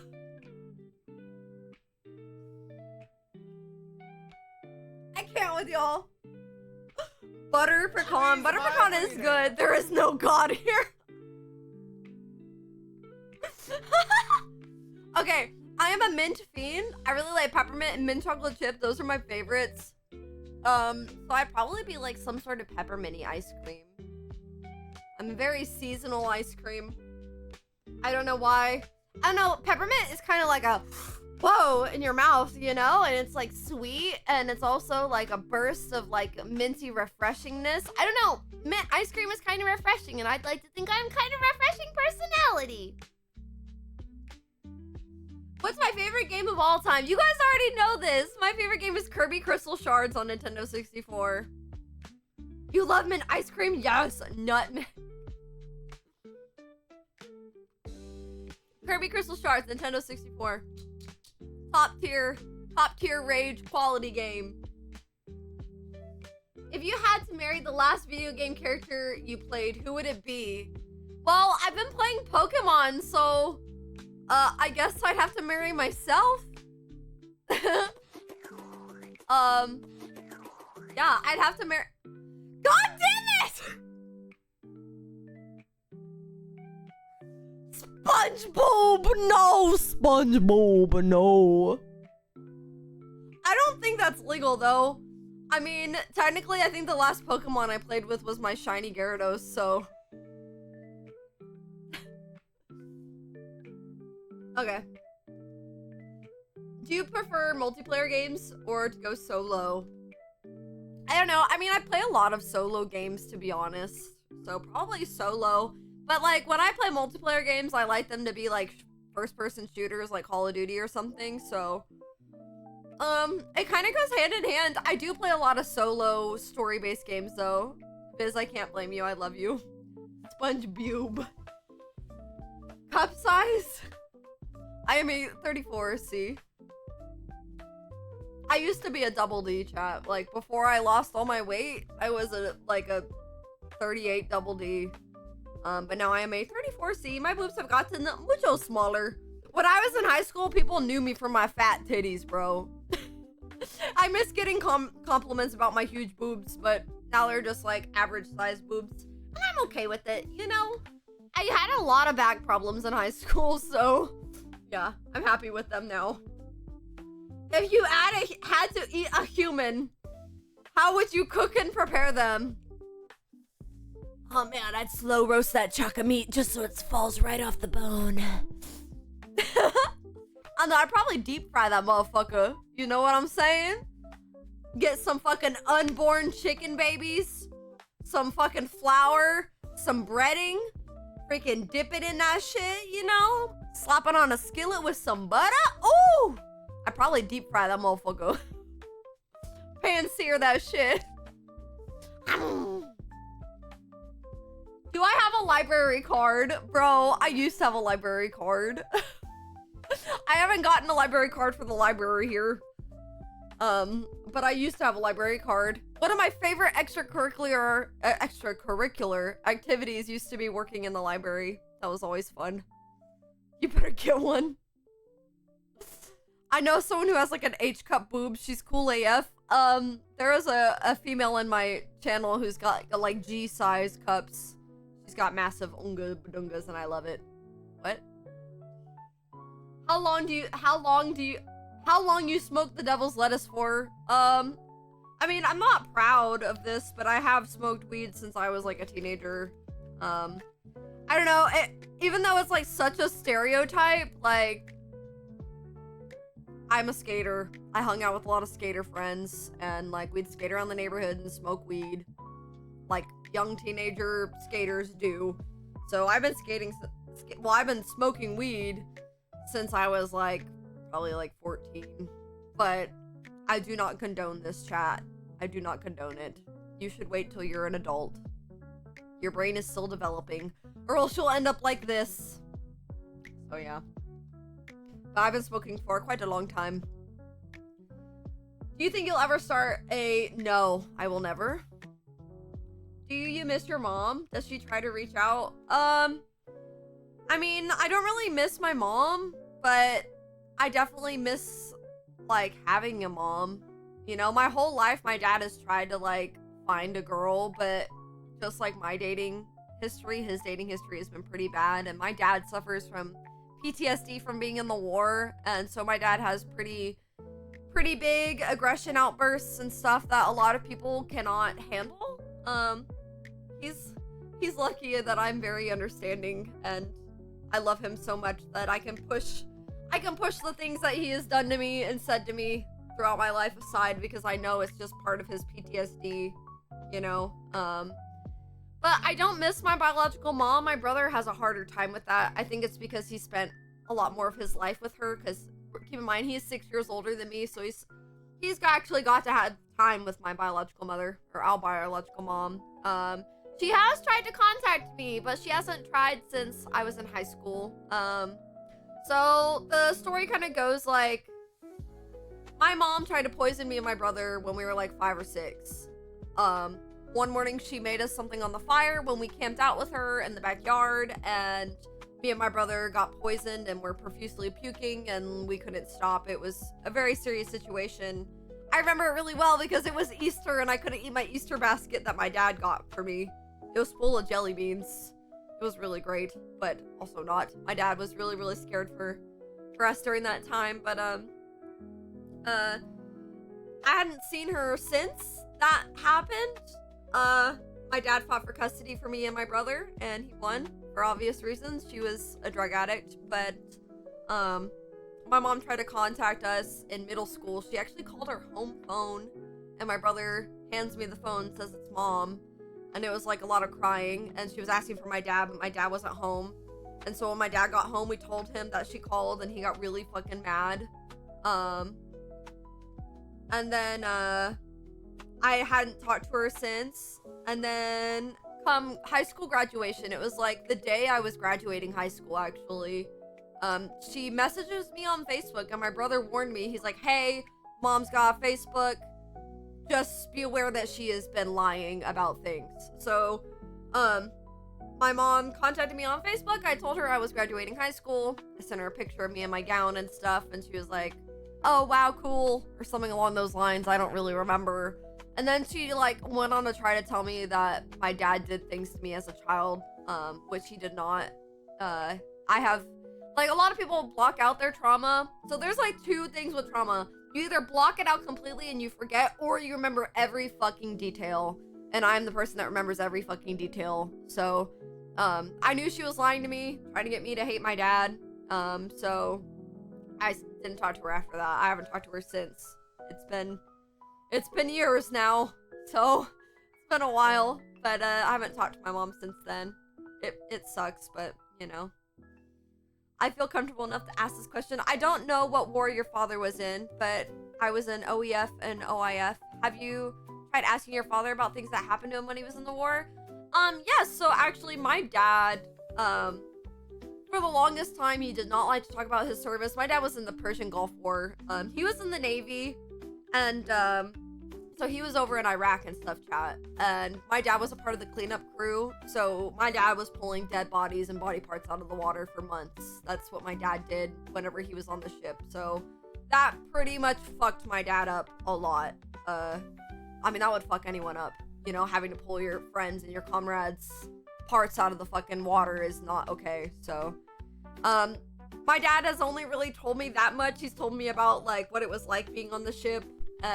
Speaker 2: I can't with y'all. Butter pecan. Butter pecan is good. There is no god here. Okay, I am a mint fiend. I really like peppermint and mint chocolate chip. Those are my favorites. So I'd probably be like some sort of pepperminty ice cream. I'm very seasonal ice cream. I don't know why. I don't know. Peppermint is kind of like a whoa in your mouth, you know? And it's like sweet. And it's also like a burst of like minty refreshingness. I don't know. Mint ice cream is kind of refreshing. And I'd like to think I'm kind of refreshing personality. What's my favorite game of all time? You guys already know this. My favorite game is Kirby Crystal Shards on Nintendo 64. You love mint ice cream? Yes, nutmeg. Kirby Crystal Shards, Nintendo 64. Top tier rage quality game. If you had to marry the last video game character you played, who would it be? Well, I've been playing Pokemon, so I guess I'd have to marry myself. Yeah, I'd have to marry. God damn it! SpongeBob, no! SpongeBob, no! I don't think that's legal, though. I mean, technically, I think the last Pokemon I played with was my shiny Gyarados, so... Okay. Do you prefer multiplayer games or to go solo? I don't know. I mean, I play a lot of solo games, to be honest. So probably solo. But like when I play multiplayer games, I like them to be like first-person shooters, like Call of Duty or something. So it kind of goes hand in hand. I do play a lot of solo story-based games though. Biz, I can't blame you. I love you. SpongeBob. Cup size? I am a 34C. I used to be a double D, chat. Like before I lost all my weight, I was a 38 double D. But now I am a 34C. My boobs have gotten mucho smaller. When I was in high school, people knew me for my fat titties, bro. I miss getting compliments about my huge boobs, but now they're just like average size boobs. And I'm okay with it, you know? I had a lot of back problems in high school, so yeah, I'm happy with them now. If you had to eat a human, how would you cook and prepare them? Oh man, I'd slow roast that chaka meat just so it falls right off the bone. Oh no, I'd probably deep fry that motherfucker. You know what I'm saying? Get some fucking unborn chicken babies, some fucking flour, some breading, freaking dip it in that shit, you know? Slap it on a skillet with some butter. Ooh! I'd probably deep fry that motherfucker. Pan sear that shit. Do I have a library card? Bro, I used to have a library card. I haven't gotten a library card for the library here. But I used to have a library card. One of my favorite extracurricular activities used to be working in the library. That was always fun. You better get one. I know someone who has like an H-cup boob. She's cool AF. There is a female in my channel who's got like G-size cups. She's got massive unga badungas and I love it. What? How long you smoke the devil's lettuce for? I mean, I'm not proud of this, but I have smoked weed since I was like a teenager. I don't know, even though it's like such a stereotype, like I'm a skater. I hung out with a lot of skater friends and like we'd skate around the neighborhood and smoke weed like young teenager skaters do. So I've been I've been smoking weed since I was like probably like 14, but I do not condone this, chat. I do not condone it. You should wait till you're an adult. Your brain is still developing, or else you'll end up like this. So yeah. But I've been smoking for quite a long time. Do you think you'll ever start a... No, I will never. Do you miss your mom? Does she try to reach out? I mean, I don't really miss my mom, but I definitely miss, like, having a mom. You know, my whole life, my dad has tried to, like, find a girl, but just like my dating history, his dating history has been pretty bad, and my dad suffers from PTSD from being in the war, and so my dad has pretty big aggression outbursts and stuff that a lot of people cannot handle. He's lucky that I'm very understanding, and I love him so much that I can push the things that he has done to me and said to me throughout my life aside, because I know it's just part of his PTSD, you know. But I don't miss my biological mom. My brother has a harder time with that. I think it's because he spent a lot more of his life with her, because keep in mind, he is 6 years older than me, so he's actually got to have time with my biological mother, or our biological mom. She has tried to contact me, but she hasn't tried since I was in high school. So the story kind of goes like, my mom tried to poison me and my brother when we were like 5 or 6. One morning she made us something on the fire when we camped out with her in the backyard, and me and my brother got poisoned and were profusely puking and we couldn't stop. It was a very serious situation. I remember it really well because it was Easter and I couldn't eat my Easter basket that my dad got for me. It was full of jelly beans. It was really great, but also not. My dad was really, really scared for us during that time, but I hadn't seen her since that happened. My dad fought for custody for me and my brother, and he won for obvious reasons. She was a drug addict, but my mom tried to contact us in middle school. She actually called our home phone, and my brother hands me the phone, says it's mom. And it was like a lot of crying, and she was asking for my dad, but my dad wasn't home. And so when my dad got home, we told him that she called, and he got really fucking mad. And then I hadn't talked to her since. And then come high school graduation, it was like the day I was graduating high school, actually. She messages me on Facebook, and my brother warned me. He's like, hey, mom's got a Facebook. Just be aware that she has been lying about things. So, my mom contacted me on Facebook. I told her I was graduating high school. I sent her a picture of me in my gown and stuff, and she was like, oh, wow, cool, or something along those lines. I don't really remember. And then she, like, went on to try to tell me that my dad did things to me as a child, which he did not. I have, like, a lot of people block out their trauma. So there's, like, two things with trauma. You either block it out completely and you forget, or you remember every fucking detail. And I'm the person that remembers every fucking detail. So, I knew she was lying to me, trying to get me to hate my dad. So I didn't talk to her after that. I haven't talked to her since. It's been years now. So it's been a while, but I haven't talked to my mom since then. It sucks, but you know. I feel comfortable enough to ask this question. I don't know what war your father was in, but I was in OEF and OIF. Have you tried asking your father about things that happened to him when he was in the war? Yes. So actually, my dad, for the longest time, he did not like to talk about his service. My dad was in the Persian Gulf War. He was in the Navy, and so he was over in Iraq and stuff, chat. And my dad was a part of the cleanup crew. So my dad was pulling dead bodies and body parts out of the water for months. That's what my dad did whenever he was on the ship. So that pretty much fucked my dad up a lot. I mean, that would fuck anyone up. You know, having to pull your friends and your comrades' parts out of the fucking water is not okay. So, my dad has only really told me that much. He's told me about, like, what it was like being on the ship.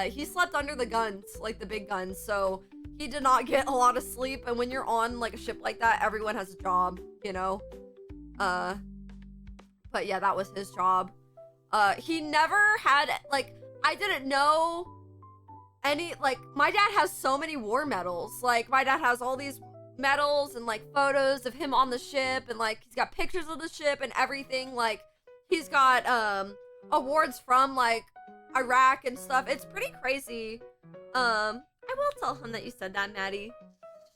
Speaker 2: He slept under the guns, like the big guns, so he did not get a lot of sleep. And when you're on like a ship like that, everyone has a job, you know. But yeah, that was his job. He never had, like, I didn't know any, like, my dad has so many war medals. Like, my dad has all these medals and like photos of him on the ship, and like he's got pictures of the ship and everything. Like, he's got awards from like Iraq and stuff. It's pretty crazy. I will tell him that you said that, Maddie.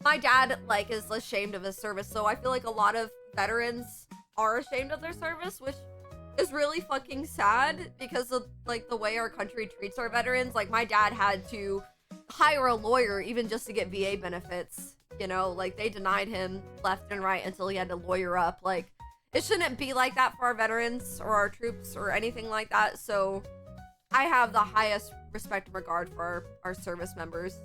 Speaker 2: My dad, like, is ashamed of his service, so I feel like a lot of veterans are ashamed of their service, which is really fucking sad because of, like, the way our country treats our veterans. Like, my dad had to hire a lawyer even just to get VA benefits, you know? Like, they denied him left and right until he had to lawyer up. Like, it shouldn't be like that for our veterans or our troops or anything like that, so I have the highest respect and regard for our service members.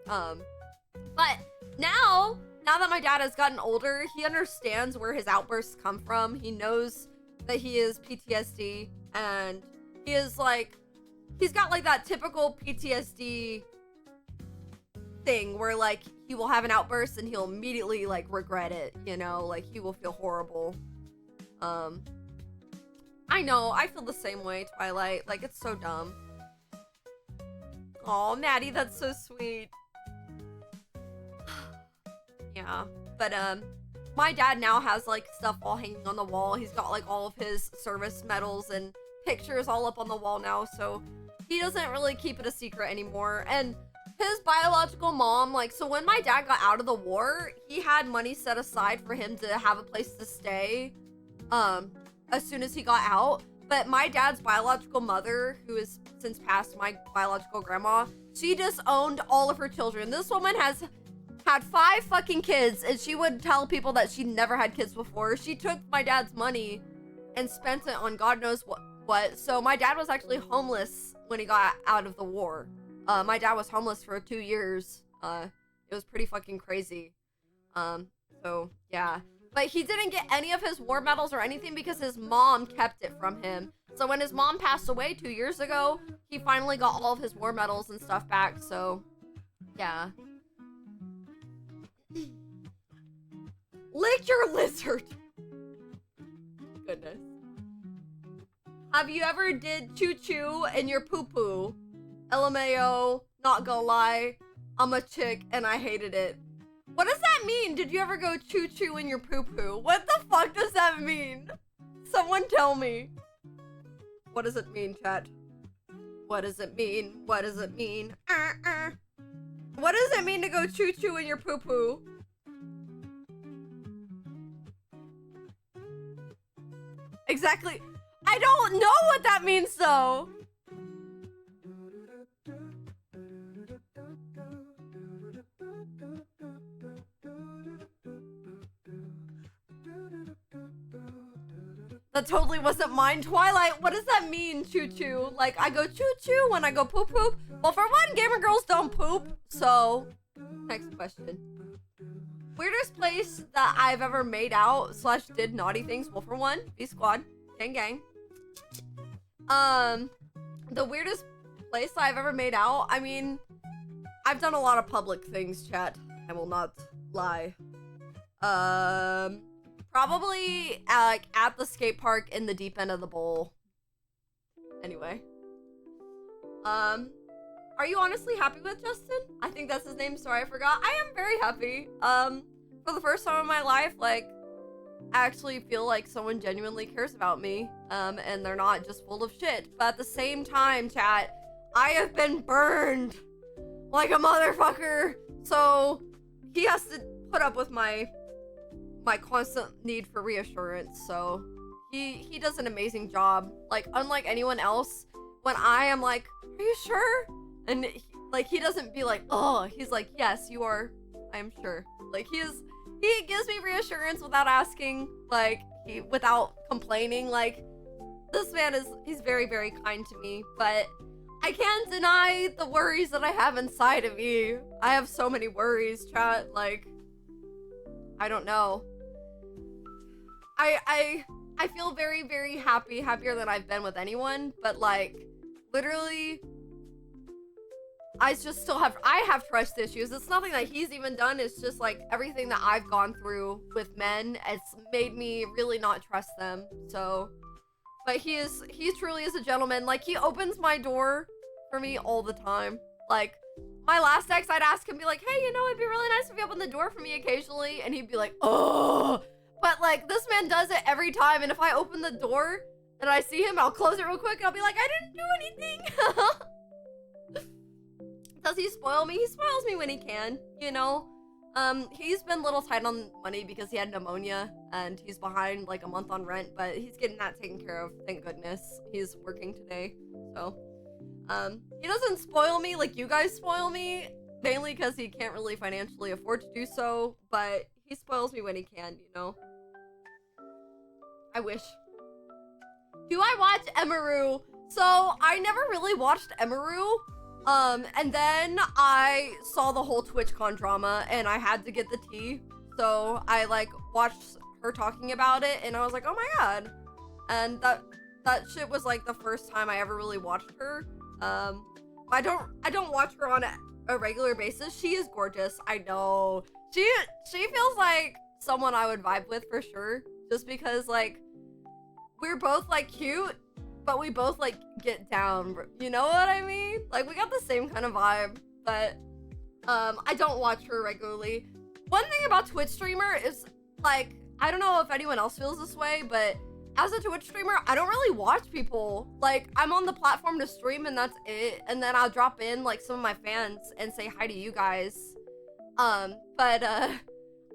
Speaker 2: But now that my dad has gotten older, he understands where his outbursts come from. He knows that he is PTSD, and he is like, he's got like that typical PTSD thing where like he will have an outburst and he'll immediately like regret it, you know, like he will feel horrible. I know, I feel the same way, Twilight. Like, it's so dumb. Aw, Maddie, that's so sweet. Yeah, but my dad now has like stuff all hanging on the wall. He's got like all of his service medals and pictures all up on the wall now, so he doesn't really keep it a secret anymore. And his biological mom, like, so when my dad got out of the war, he had money set aside for him to have a place to stay as soon as he got out. But my dad's biological mother, who is since passed, my biological grandma, she disowned all of her children. This woman has had 5 fucking kids, and she would tell people that she never had kids before. She took my dad's money and spent it on God knows what. So my dad was actually homeless when he got out of the war. My dad was homeless for 2 years. It was pretty fucking crazy. So yeah. But he didn't get any of his war medals or anything because his mom kept it from him. So when his mom passed away 2 years ago, he finally got all of his war medals and stuff back. So yeah. Lick your lizard. Goodness. Have you ever did choo-choo in your poo-poo? LMAO, not gonna lie. I'm a chick and I hated it. What does that mean? Did you ever go choo-choo in your poo-poo? What the fuck does that mean? Someone tell me. What does it mean, chat? What does it mean? What does it mean? What does it mean to go choo-choo in your poo-poo? Exactly. I don't know what that means though. That totally wasn't mine. Twilight, what does that mean, choo-choo? Like, I go choo-choo when I go poop-poop? Well, for one, gamer girls don't poop, so... Next question. Weirdest place that I've ever made out / did naughty things? Well, for one, B-Squad. Gang gang. The weirdest place I've ever made out? I mean, I've done a lot of public things, chat. I will not lie. Probably like at the skate park in the deep end of the bowl. Anyway. Are you honestly happy with Justin? I think that's his name, sorry I forgot. I am very happy. For the first time in my life, like, I actually feel like someone genuinely cares about me. And they're not just full of shit. But at the same time, chat, I have been burned like a motherfucker. So he has to put up with my constant need for reassurance. So he does an amazing job. Like, unlike anyone else, when I am like, are you sure? And he doesn't be like, oh, he's like, yes, you are. I am sure. Like, he gives me reassurance without asking, like, without complaining. Like, this man he's very, very kind to me, but I can't deny the worries that I have inside of me. I have so many worries, chat. Like, I don't know. I feel very, very happy, happier than I've been with anyone, but like, literally, I have trust issues. It's nothing that he's even done. It's just like everything that I've gone through with men, it's made me really not trust them. So, but he truly is a gentleman. Like, he opens my door for me all the time. Like, my last ex, I'd ask him, be like, hey, you know, it'd be really nice if you open the door for me occasionally. And he'd be like, oh, but like, this man does it every time. And if I open the door and I see him, I'll close it real quick. And I'll be like, I didn't do anything. Does he spoil me? He spoils me when he can, you know? He's been a little tight on money because he had pneumonia and he's behind like a month on rent, but he's getting that taken care of, thank goodness. He's working today, so. He doesn't spoil me like you guys spoil me, mainly because he can't really financially afford to do so, but he spoils me when he can, you know? I wish. Do I watch Emaru? So, I never really watched Emaru. And then I saw the whole TwitchCon drama and I had to get the tea. So I like watched her talking about it and I was like, oh my god. And that shit was like the first time I ever really watched her. I don't watch her on a regular basis. She is gorgeous. I know. She feels like someone I would vibe with for sure. Just because like we're both like cute, but we both like get down, you know what I mean? Like, we got the same kind of vibe, but I don't watch her regularly. One thing about Twitch streamer is like, I don't know if anyone else feels this way, but as a Twitch streamer, I don't really watch people. Like, I'm on the platform to stream and that's it, and then I'll drop in like some of my fans and say hi to you guys. But I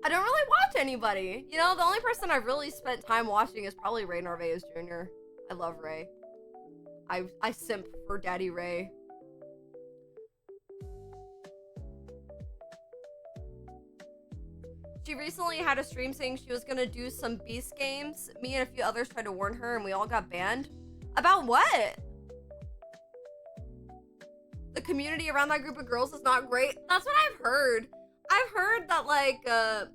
Speaker 2: don't really watch anybody. You know, the only person I've really spent time watching is probably Ray Narvaez Jr. I love Ray. I simp for Daddy Ray. She recently had a stream saying she was gonna do some Beast games. Me and a few others tried to warn her and we all got banned. About what? The community around that group of girls is not great. That's what I've heard. I've heard that like, I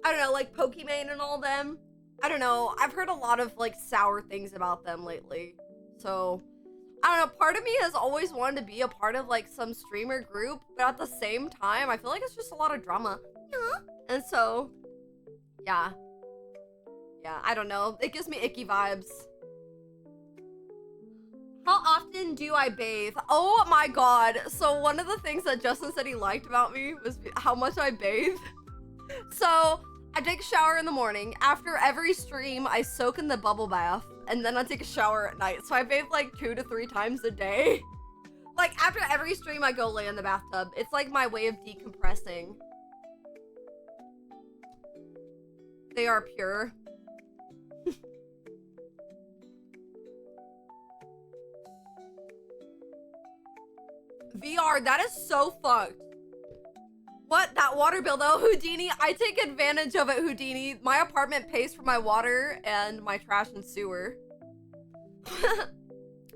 Speaker 2: don't know, like Pokimane and all them. I don't know. I've heard a lot of like sour things about them lately. So, I don't know. Part of me has always wanted to be a part of like some streamer group, but at the same time, I feel like it's just a lot of drama. Yeah. And so, yeah. Yeah, I don't know. It gives me icky vibes. How often do I bathe? Oh my god. So one of the things that Justin said he liked about me was how much I bathe. So I take a shower in the morning. After every stream, I soak in the bubble bath. And then I take a shower at night. So I bathe like 2 to 3 times a day. Like after every stream, I go lay in the bathtub. It's like my way of decompressing. They are pure. VR, that is so fucked. What? That water bill though, Houdini? I take advantage of it, Houdini. My apartment pays for my water and my trash and sewer.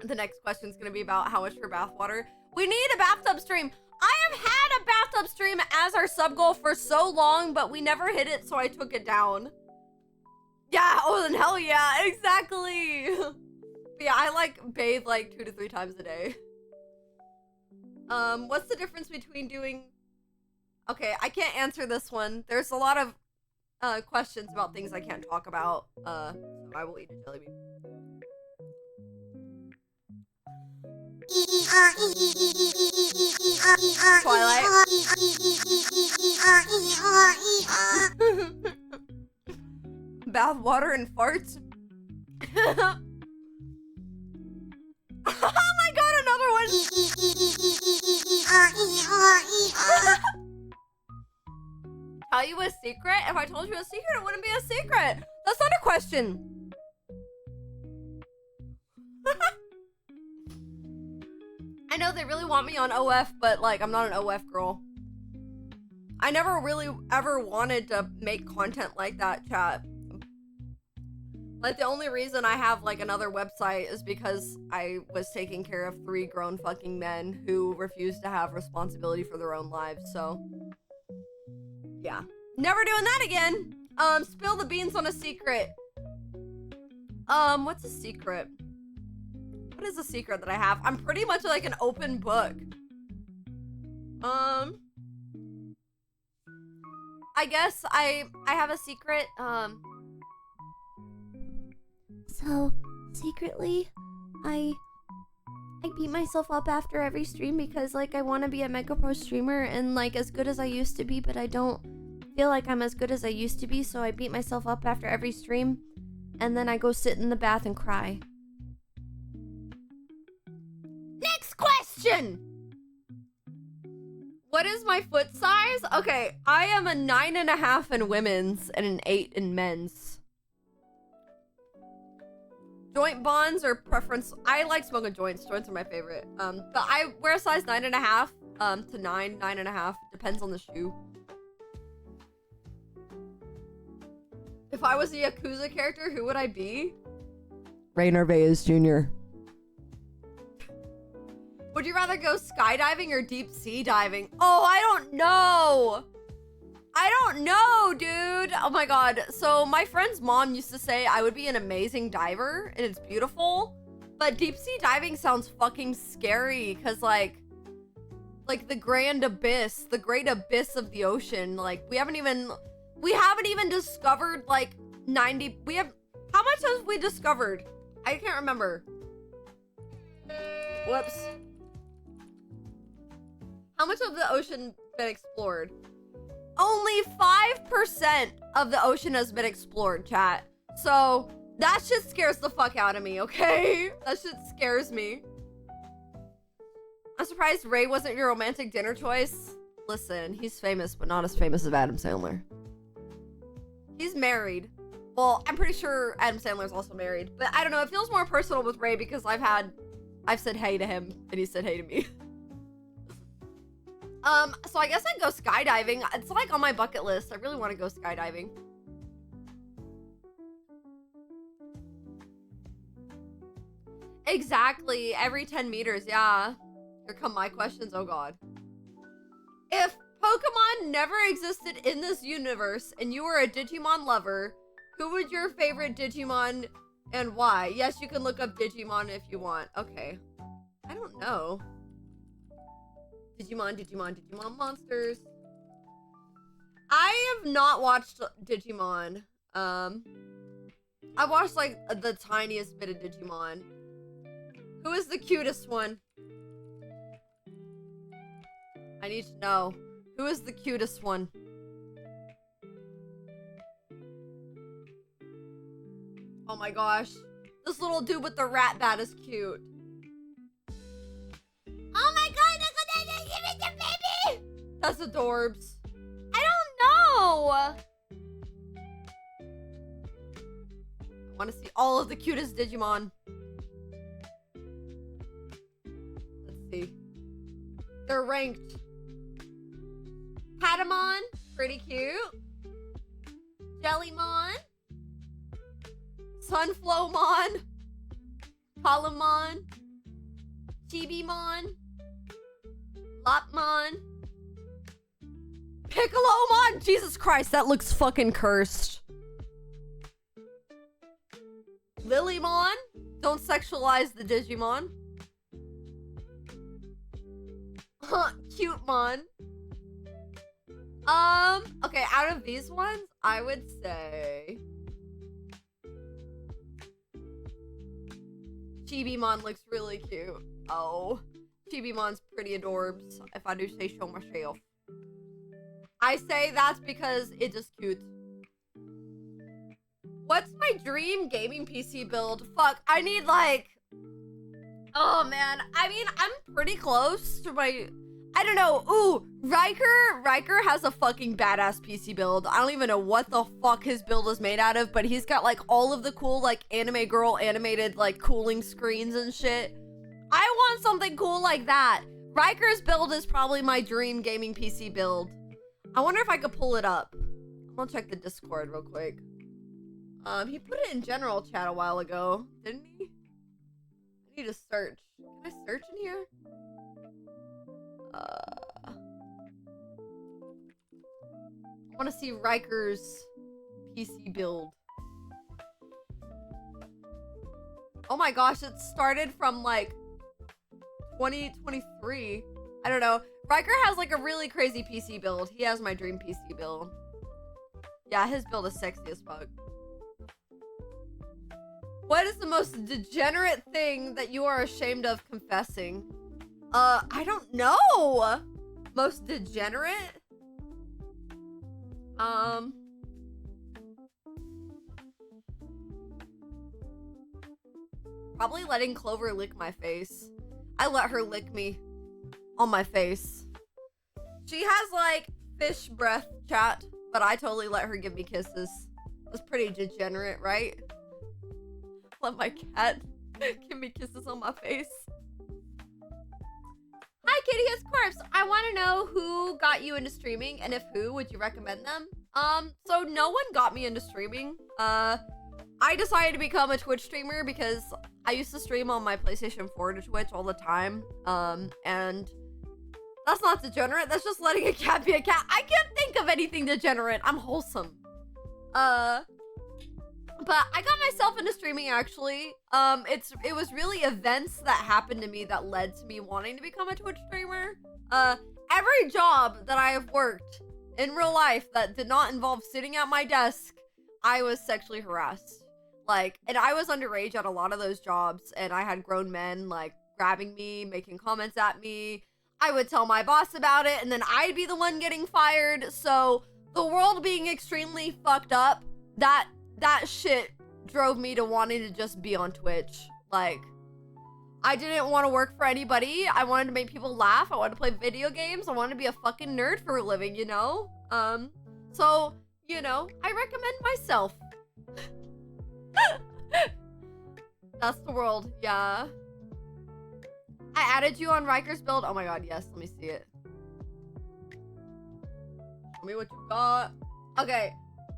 Speaker 2: The next question is gonna be about how much for bath water. We need a bathtub stream. I have had a bathtub stream as our sub goal for so long, but we never hit it, so I took it down. Yeah, oh then hell yeah, exactly. But yeah, I like bathe like 2 to 3 times a day. What's the difference between doing... Okay, I can't answer this one. There's a lot of questions about things I can't talk about. So I will eat a jelly bean. Twilight. Bath water and farts. Oh my god, another one! Tell you a secret? If I told you a secret, it wouldn't be a secret. That's not a question. I know they really want me on OF, but like, I'm not an OF girl. I never really ever wanted to make content like that, chat. Like, the only reason I have, like, another website is because I was taking care of 3 grown fucking men who refused to have responsibility for their own lives, so... Yeah. Never doing that again! Spill the beans on a secret. What's a secret? What is a secret that I have? I'm pretty much like an open book. I guess I have a secret,
Speaker 7: So, secretly, I beat myself up after every stream because, like, I want to be a Mega Pro streamer and, like, as good as I used to be, but I don't feel like I'm as good as I used to be, so I beat myself up after every stream, and then I go sit in the bath and cry.
Speaker 2: Next question! What is my foot size? Okay, I am a 9.5 in women's and an 8 in men's. Joint bonds or preference? I like smoking joints. Joints are my favorite. But I wear a size 9.5 to 9.5. Depends on the shoe. If I was a Yakuza character, who would I be? Ray Narvaez Jr. Would you rather go skydiving or deep sea diving? Oh, I don't know. I don't know, dude. Oh my god. So my friend's mom used to say I would be an amazing diver, and it's beautiful. But deep sea diving sounds fucking scary, because like the grand abyss, the great abyss of the ocean. Like we haven't even discovered like 90. How much have we discovered? I can't remember. Whoops. How much of the ocean been explored? Only 5% of the ocean has been explored, chat. So that shit scares the fuck out of me, okay? That shit scares me. I'm surprised Ray wasn't your romantic dinner choice. Listen, he's famous, but not as famous as Adam Sandler. He's married. Well, I'm pretty sure Adam Sandler's also married. But I don't know, it feels more personal with Ray because I've said hey to him and he said hey to me. So I guess I'd go skydiving. It's like on my bucket list. I really want to go skydiving. Exactly. Every 10 meters, yeah. Here come my questions, oh god. If Pokemon never existed in this universe and you were a Digimon lover, who would your favorite Digimon and why? Yes, you can look up Digimon if you want. Okay. I don't know. Digimon monsters. I have not watched Digimon. I watched like the tiniest bit of Digimon. Who is the cutest one? I need to know. Who is the cutest one? Oh my gosh. This little dude with the rat bat is cute.
Speaker 7: Oh my god, look at that! Give it to baby!
Speaker 2: That's adorbs. I don't know. I want to see all of the cutest Digimon. Let's see. They're ranked. Patamon, pretty cute. Jellymon. Sunflowmon. Palomon. Chibimon. Lopmon. Piccolomon! Jesus Christ, that looks fucking cursed. Lilymon? Don't sexualize the Digimon. Cutemon. Okay, out of these ones, I would say Chibimon looks really cute. Oh, Chibimon's pretty adorbs, if I do say so myself. I say that's because it's just cute. What's my dream gaming PC build? Fuck, I need like... Oh man, I mean, I'm pretty close to my... I don't know. Ooh, Riker has a fucking badass PC build. I don't even know what the fuck his build is made out of, but he's got like all of the cool like anime girl animated like cooling screens and shit. I want something cool like that. Riker's build is probably my dream gaming PC build. I wonder if I could pull it up. I'm gonna check the Discord real quick. He put it in general chat a while ago, didn't he? I need to search. Can I search in here? I want to see Riker's PC build. Oh my gosh, it started from like 2023. I don't know. Riker has like a really crazy PC build. He has my dream PC build. Yeah, his build is sexy as fuck. What is the most degenerate thing that you are ashamed of confessing? I don't know. Most degenerate? Probably letting Clover lick my face. I let her lick me on my face. She has like fish breath, chat, but I totally let her give me kisses. That's pretty degenerate, right? Let my cat give me kisses on my face. Hi, Kitty Has Corpse. I want to know who got you into streaming, and if who, would you recommend them? So no one got me into streaming. I decided to become a Twitch streamer because I used to stream on my PlayStation 4 to Twitch all the time. And that's not degenerate. That's just letting a cat be a cat. I can't think of anything degenerate. I'm wholesome. But I got myself into streaming actually. It was really events that happened to me that led to me wanting to become a Twitch streamer. Every job that I have worked in real life that did not involve sitting at my desk, I was sexually harassed. Like, and I was underage at a lot of those jobs, and I had grown men like grabbing me, making comments at me. I would tell my boss about it, and then I'd be the one getting fired. So the world being extremely fucked up, that shit drove me to wanting to just be on Twitch. Like, I didn't want to work for anybody. I wanted to make people laugh. I wanted to play video games. I wanted to be a fucking nerd for a living, you know? So, you know, I recommend myself. That's the world, yeah. I added you on Riker's build. Oh my god, yes, let me see it. Show me what you got. Okay,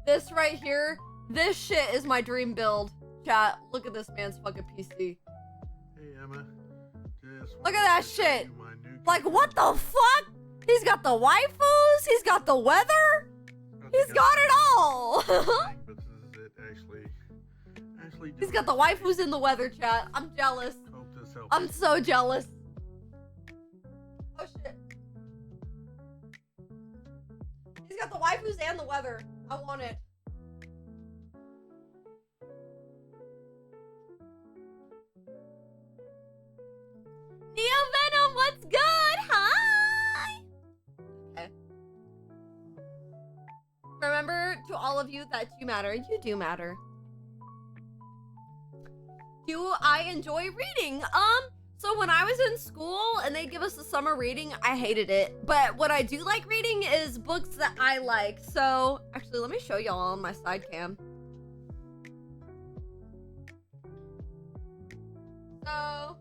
Speaker 2: this right here, this shit is my dream build. Chat, look at this man's fucking PC.
Speaker 8: Hey Emma,
Speaker 2: look at that shit. Like, what the fuck? He's got the waifus, he's got the weather, he's got it all. He's got the waifus in the weather, chat. I'm jealous. I'm so jealous. Oh shit. He's got the waifus and the weather. I want it. all of you that you matter. You do matter. Do I enjoy reading? So when I was in school and they'd give us a summer reading, I hated it. But what I do like reading is books that I like. So actually, let me show y'all on my side cam. So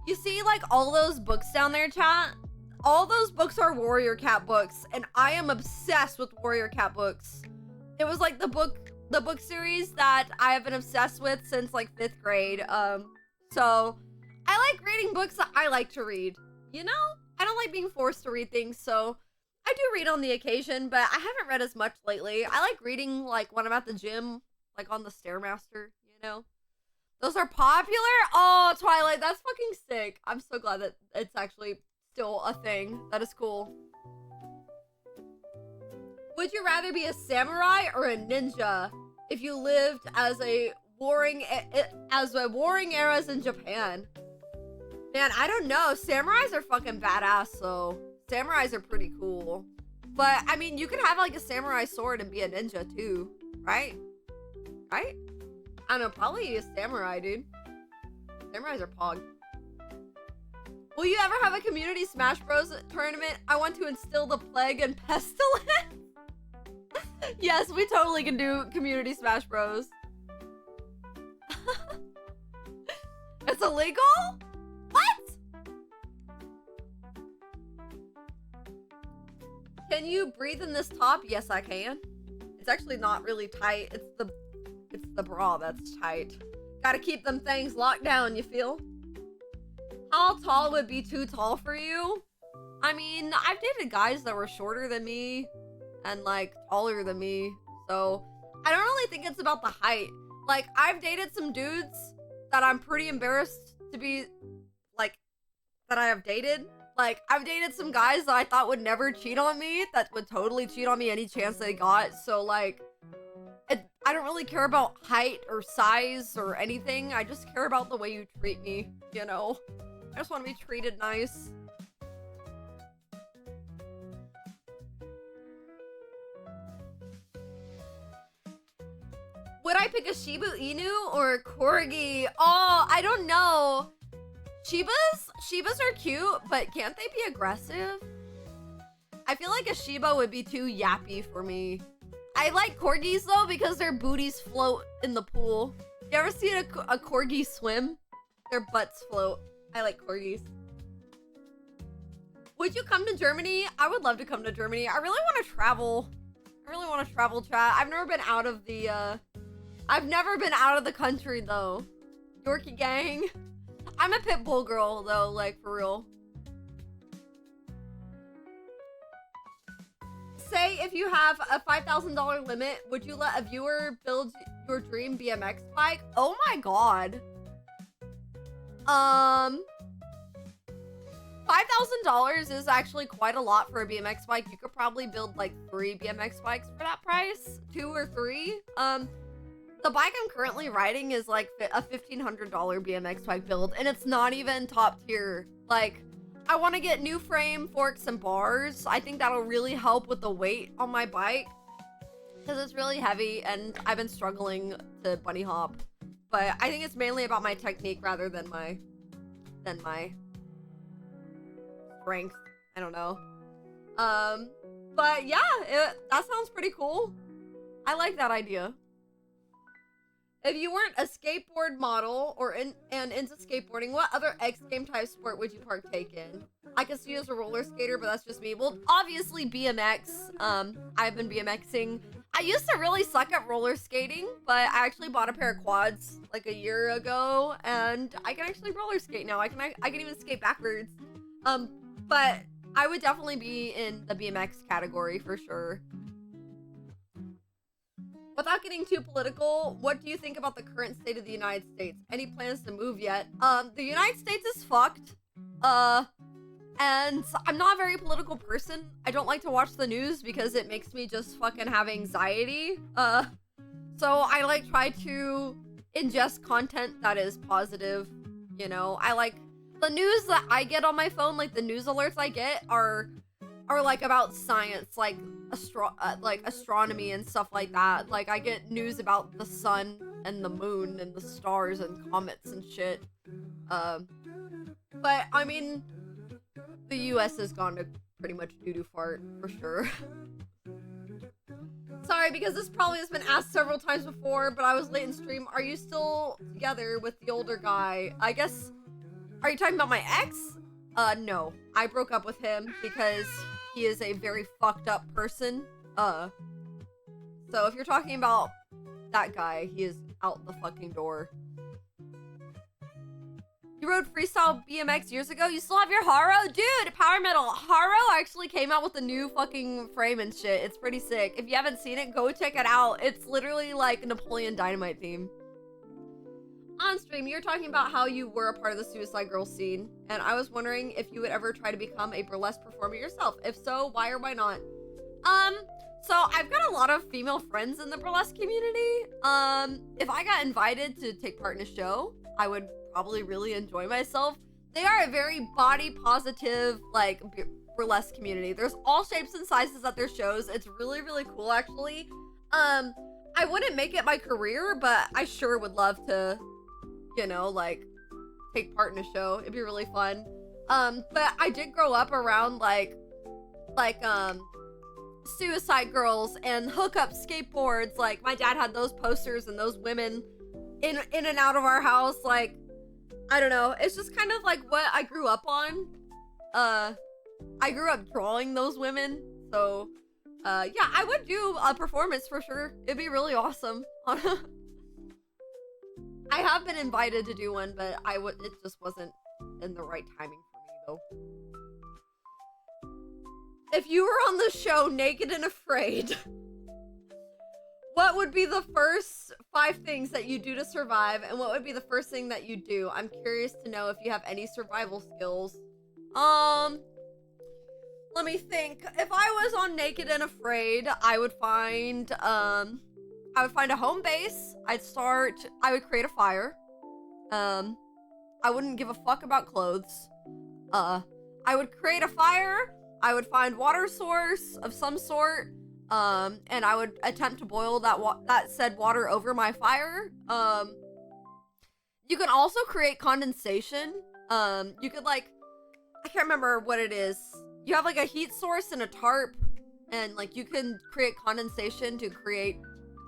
Speaker 2: you see like all those books down there, chat? All those books are Warrior Cat books, and I am obsessed with Warrior Cat books. It was like the book series that I have been obsessed with since like 5th grade. So I like reading books that I like to read. You know, I don't like being forced to read things, so I do read on the occasion, but I haven't read as much lately. I like reading like when I'm at the gym, like on the Stairmaster, you know. Those are popular? Oh, Twilight, that's fucking sick. I'm so glad that it's actually still a thing. That is cool. Would you rather be a samurai or a ninja if you lived as warring eras in Japan? Man, I don't know. Samurais are fucking badass, so samurais are pretty cool. But I mean, you could have like a samurai sword and be a ninja too, right? Right? I don't know, probably a samurai, dude. Samurais are pog. Will you ever have a community Smash Bros tournament? I want to instill the plague and pestilence. Yes, we totally can do community Smash Bros. It's illegal? What? Can you breathe in this top? Yes, I can. It's actually not really tight. It's the bra that's tight. Gotta keep them things locked down, you feel? How tall would be too tall for you? I mean, I've dated guys that were shorter than me and like taller than me, so I don't really think it's about the height. Like, I've dated some dudes that I'm pretty embarrassed to be like that I have dated. Like, I've dated some guys that I thought would never cheat on me that would totally cheat on me any chance they got. So like, I don't really care about height or size or anything. I just care about the way you treat me, you know? I just want to be treated nice. Would I pick a Shiba Inu or a Corgi? Oh, I don't know. Shibas are cute, but can't they be aggressive? I feel like a Shiba would be too yappy for me. I like corgis though because their booties float in the pool. You ever seen a corgi swim? Their butts float. I like corgis. Would you come to Germany? I would love to come to Germany. I really want to travel. Chat. I've never been out of the country though. Yorkie gang. I'm a pit bull girl though, like for real. Say if you have a $5,000 limit, would you let a viewer build your dream BMX bike? Oh my god. $5,000 is actually quite a lot for a BMX bike. You could probably build like 3 BMX bikes for that price, 2 or 3. The bike I'm currently riding is like a $1,500 BMX bike build, and it's not even top tier. Like, I want to get new frame, forks, and bars. I think that'll really help with the weight on my bike because it's really heavy, and I've been struggling to bunny hop. But I think it's mainly about my technique rather than my strength. I don't know. But yeah, that sounds pretty cool. I like that idea. If you weren't a skateboard model or into skateboarding, what other X game type sport would you partake in? I can see you as a roller skater, but that's just me. Well, obviously BMX. I've been BMXing. I used to really suck at roller skating, but I actually bought a pair of quads like a year ago, and I can actually roller skate now. I can even skate backwards. But I would definitely be in the BMX category for sure. Without getting too political, what do you think about the current state of the United States? Any plans to move yet? The United States is fucked. And I'm not a very political person. I don't like to watch the news because it makes me just fucking have anxiety. So I like try to ingest content that is positive. You know, I like the news that I get on my phone, like the news alerts I get are are like about science, like astronomy and stuff like that. Like I get news about the sun and the moon and the stars and comets and shit. But I mean, the U.S. has gone to pretty much doo-doo fart for sure. Sorry, because this probably has been asked several times before, but I was late in stream. Are you still together with the older guy? I guess, are you talking about my ex? No. I broke up with him because he is a very fucked up person. So if you're talking about that guy, he is out the fucking door. You rode freestyle BMX years ago? You still have your Haro? Dude, Power Metal. Haro actually came out with a new fucking frame and shit. It's pretty sick. If you haven't seen it, go check it out. It's literally like Napoleon Dynamite theme. On stream, you're talking about how you were a part of the Suicide Girls scene, and I was wondering if you would ever try to become a burlesque performer yourself. If so, why or why not? So I've got a lot of female friends in the burlesque community. If I got invited to take part in a show, I would probably really enjoy myself. They are a very body positive, like, burlesque community. There's all shapes and sizes at their shows. It's really, really cool, actually. I wouldn't make it my career, but I sure would love to, you know, like, take part in a show. It'd be really fun. But I did grow up around, like, Suicide Girls and hookup skateboards. Like, my dad had those posters and those women in and out of our house. Like, I don't know. It's just kind of like what I grew up on. I grew up drawing those women. So, yeah, I would do a performance for sure. It'd be really awesome. I have been invited to do one, but it just wasn't in the right timing for me, though. If you were on the show Naked and Afraid, what would be the first 5 things that you do to survive, and what would be the first thing that you do? I'm curious to know if you have any survival skills. Let me think. If I was on Naked and Afraid, I would find a home base. I would create a fire. I wouldn't give a fuck about clothes. I would create a fire. I would find water source of some sort. And I would attempt to boil that said water over my fire. You can also create condensation. You could, like, I can't remember what it is. You have like a heat source and a tarp, and like you can create condensation to create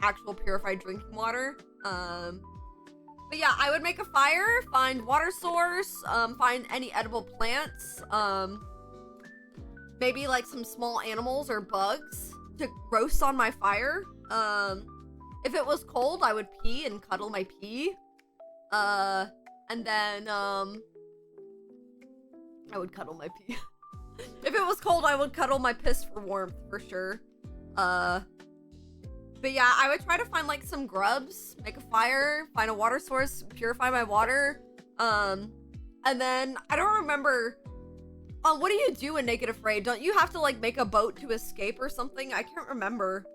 Speaker 2: actual purified drinking water. But yeah, I would make a fire, find water source, find any edible plants, maybe like some small animals or bugs to roast on my fire. If it was cold, I would pee and cuddle my pee. And then, I would cuddle my pee. If it was cold, I would cuddle my piss for warmth, for sure. But yeah, I would try to find like some grubs, make a fire, find a water source, purify my water. And then, I don't remember, what do you do in Naked Afraid? Don't you have to like make a boat to escape or something? I can't remember.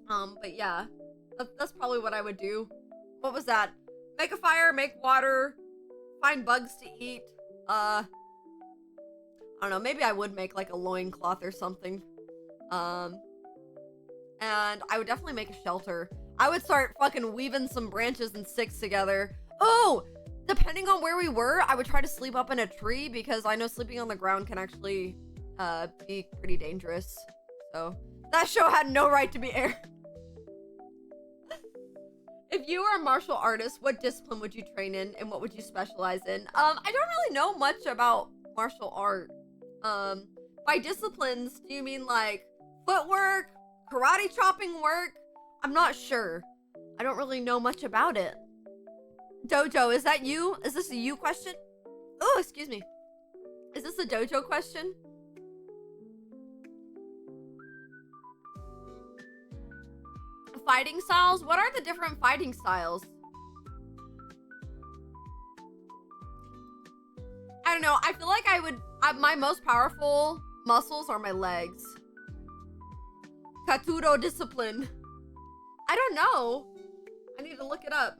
Speaker 2: But yeah, that's probably what I would do. What was that? Make a fire, make water, find bugs to eat. I don't know, maybe I would make like a loincloth or something. And I would definitely make a shelter. I would start fucking weaving some branches and sticks together. Oh, depending on where we were, I would try to sleep up in a tree because I know sleeping on the ground can actually be pretty dangerous. So that show had no right to be aired. If you were a martial artist, what discipline would you train in and what would you specialize in? I don't really know much about martial art. By disciplines, do you mean like footwork, karate chopping work? I'm not sure. I don't really know much about it. Dojo, is that you? Is this a you question? Oh, excuse me. Is this a dojo question? Fighting styles? What are the different fighting styles? I don't know. I feel like my most powerful muscles are my legs. Katuro discipline. I don't know. I need to look it up.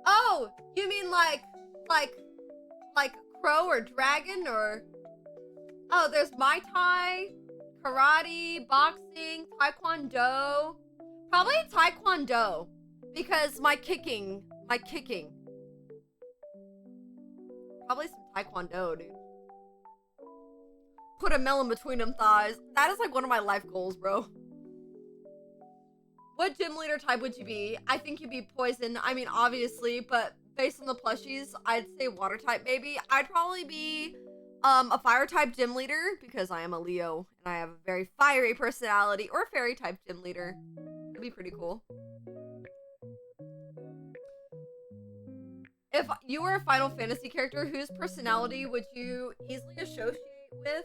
Speaker 2: Oh, Oh, you mean like crow or dragon or? Oh, there's Muay Thai, karate, boxing, taekwondo. Probably taekwondo because my kicking. Probably some taekwondo, dude. Put a melon between them thighs. That is like one of my life goals, bro. What gym leader type would you be? I think you'd be poison. I mean, obviously, but based on the plushies, I'd say water type maybe. I'd probably be a fire type gym leader because I am a Leo and I have a very fiery personality, or a fairy type gym leader. That'd be pretty cool. If you were a Final Fantasy character, whose personality would you easily associate with?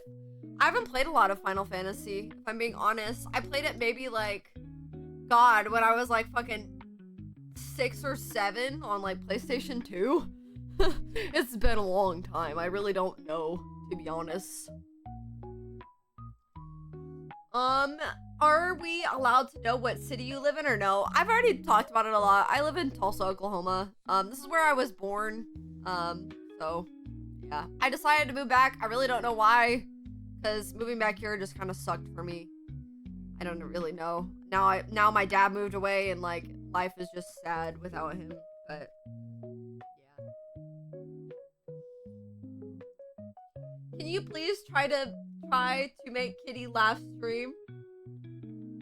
Speaker 2: I haven't played a lot of Final Fantasy, if I'm being honest. I played it maybe like, God, when I was like fucking 6 or 7 on like PlayStation 2. It's been a long time. I really don't know, to be honest. Are we allowed to know what city you live in or no? I've already talked about it a lot. I live in Tulsa, Oklahoma. This is where I was born. So yeah. I decided to move back. I really don't know why, because moving back here just kind of sucked for me. I don't really know. Now my dad moved away and like life is just sad without him, but yeah. Can you please try to make Kitty laugh stream?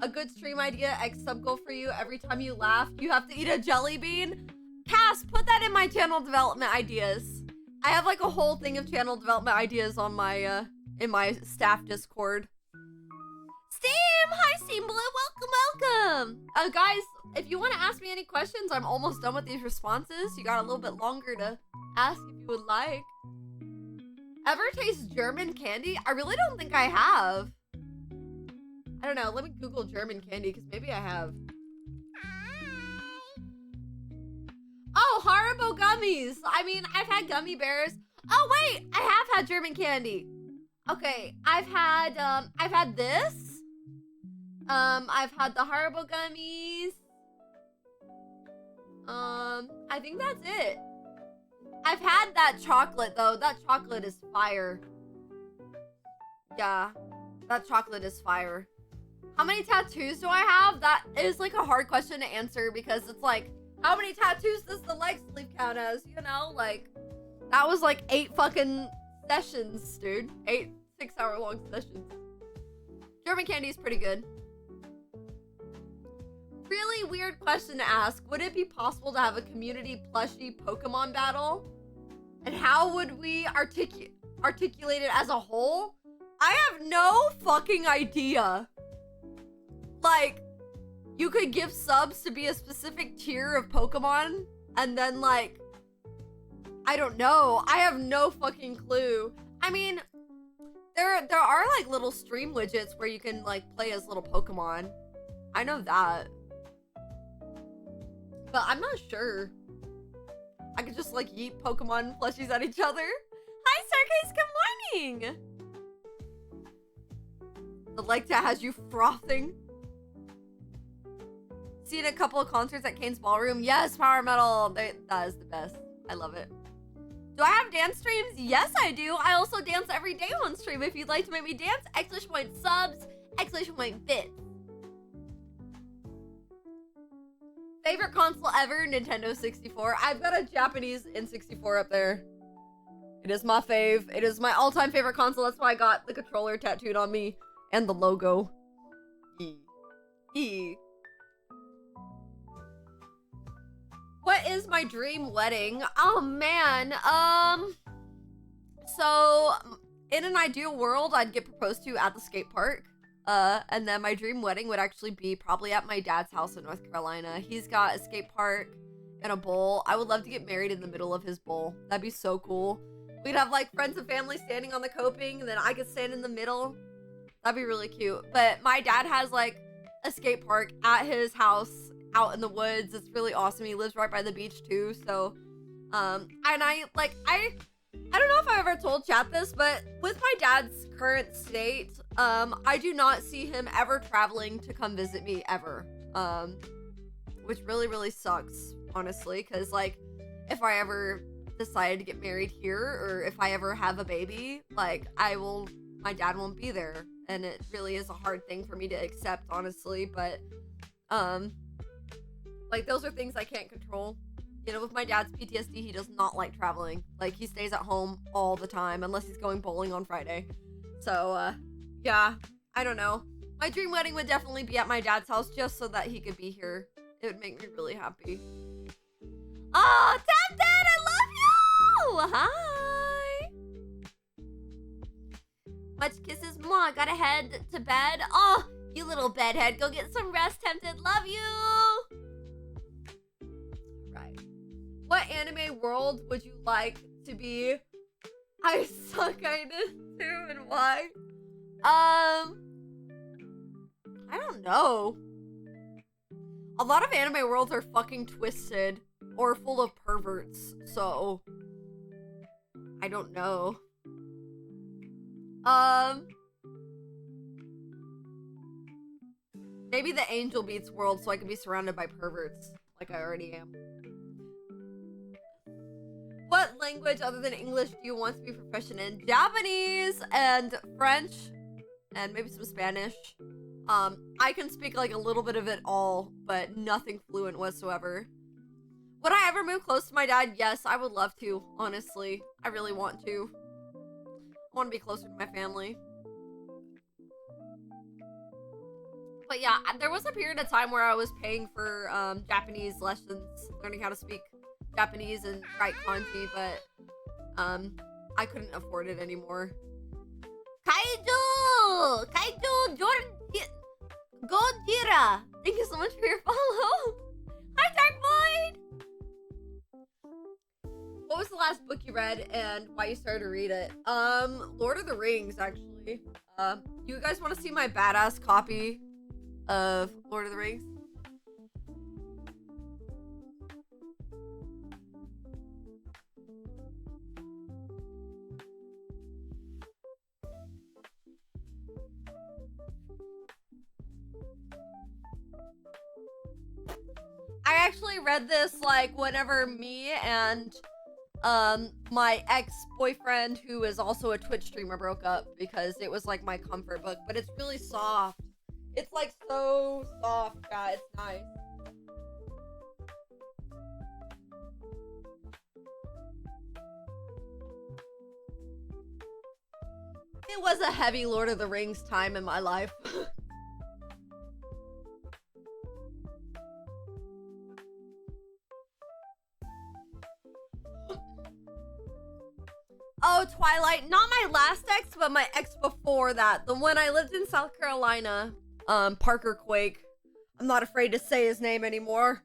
Speaker 2: A good stream idea, X sub goal for you. Every time you laugh, you have to eat a jelly bean. Cass, put that in my channel development ideas. I have like a whole thing of channel development ideas on my in my staff Discord. Steam! Hi, Steam Blue. Welcome, welcome. Guys, if you want to ask me any questions, I'm almost done with these responses. You got a little bit longer to ask if you would like. Ever taste German candy? I really don't think I have. I don't know. Let me Google German candy because maybe I have. Oh, Haribo gummies. I mean, I've had gummy bears. Oh wait, I have had German candy. Okay, I've had this. I've had the Haribo gummies. I think that's it. I've had that chocolate though. That chocolate is fire. Yeah, that chocolate is fire. How many tattoos do I have? That is like a hard question to answer because it's like, how many tattoos does the leg sleeve count as? You know, like, that was like 8 fucking sessions, dude. 8 6-hour-long sessions. German candy is pretty good. Really weird question to ask. Would it be possible to have a community plushie Pokemon battle? And how would we articulate it as a whole? I have no fucking idea. Like, you could give subs to be a specific tier of Pokemon, and then like, I don't know. I have no fucking clue. I mean, there are like little stream widgets where you can like play as little Pokemon. I know that. But I'm not sure. I could just like yeet Pokemon plushies at each other. Hi, Staircase, good morning! The like that has you frothing. Seen a couple of concerts at Kane's Ballroom. Yes, Power Metal. That is the best. I love it. Do I have dance streams? Yes, I do. I also dance every day on stream. If you'd like to make me dance, !subs, !bits. Favorite console ever, Nintendo 64. I've got a Japanese N64 up there. It is my fave. It is my all-time favorite console. That's why I got the controller tattooed on me and the logo. What is my dream wedding? Oh man, so in an ideal world, I'd get proposed to at the skate park. And then my dream wedding would actually be probably at my dad's house in North Carolina. He's got a skate park and a bowl. I would love to get married in the middle of his bowl. That'd be so cool. We'd have like friends and family standing on the coping, and then I could stand in the middle. That'd be really cute. But my dad has like a skate park at his house out in the woods. It's really awesome. He lives right by the beach too. So, and I don't know if I ever told chat this, but with my dad's current state, I do not see him ever traveling to come visit me ever. Which really, really sucks, honestly, because like, if I ever decided to get married here, or if I ever have a baby, like, my dad won't be there. And it really is a hard thing for me to accept, honestly, but, like, those are things I can't control. You know, with my dad's PTSD, he does not like traveling. Like, he stays at home all the time, unless he's going bowling on Friday. So, yeah, I don't know. My dream wedding would definitely be at my dad's house, just so that he could be here. It would make me really happy. Oh, Tap Dad, I love you! Hi! Much kisses, Mwah. Gotta head to bed. Oh, you little bedhead. Go get some rest, Tempted. Love you! Right. What anime world would you like to be? I suck kind of too, and why? I don't know. A lot of anime worlds are fucking twisted or full of perverts, so I don't know. Maybe the Angel Beats world, so I can be surrounded by perverts, like I already am. What language other than English do you want to be proficient in? Japanese and French and maybe some Spanish. I can speak like a little bit of it all, but nothing fluent whatsoever. Would I ever move close to my dad? Yes, I would love to, honestly. I really want to. I want to be closer to my family. But yeah, there was a period of time where I was paying for Japanese lessons, learning how to speak Japanese and write kanji, but I couldn't afford it anymore. Kaiju! Kaiju Jordan Gojira! Thank you so much for your follow. Hi, Dark Void! What was the last book you read and why you started to read it? Lord of the Rings, actually. You guys want to see my badass copy of Lord of the Rings? I actually read this like whenever me and my ex-boyfriend, who is also a Twitch streamer, broke up, because it was like my comfort book, but it's really soft. It's like so soft, yeah, it's nice. It was a heavy Lord of the Rings time in my life. Oh, Twilight. Not my last ex, but my ex before that. The one I lived in South Carolina. Parker Quake. I'm not afraid to say his name anymore.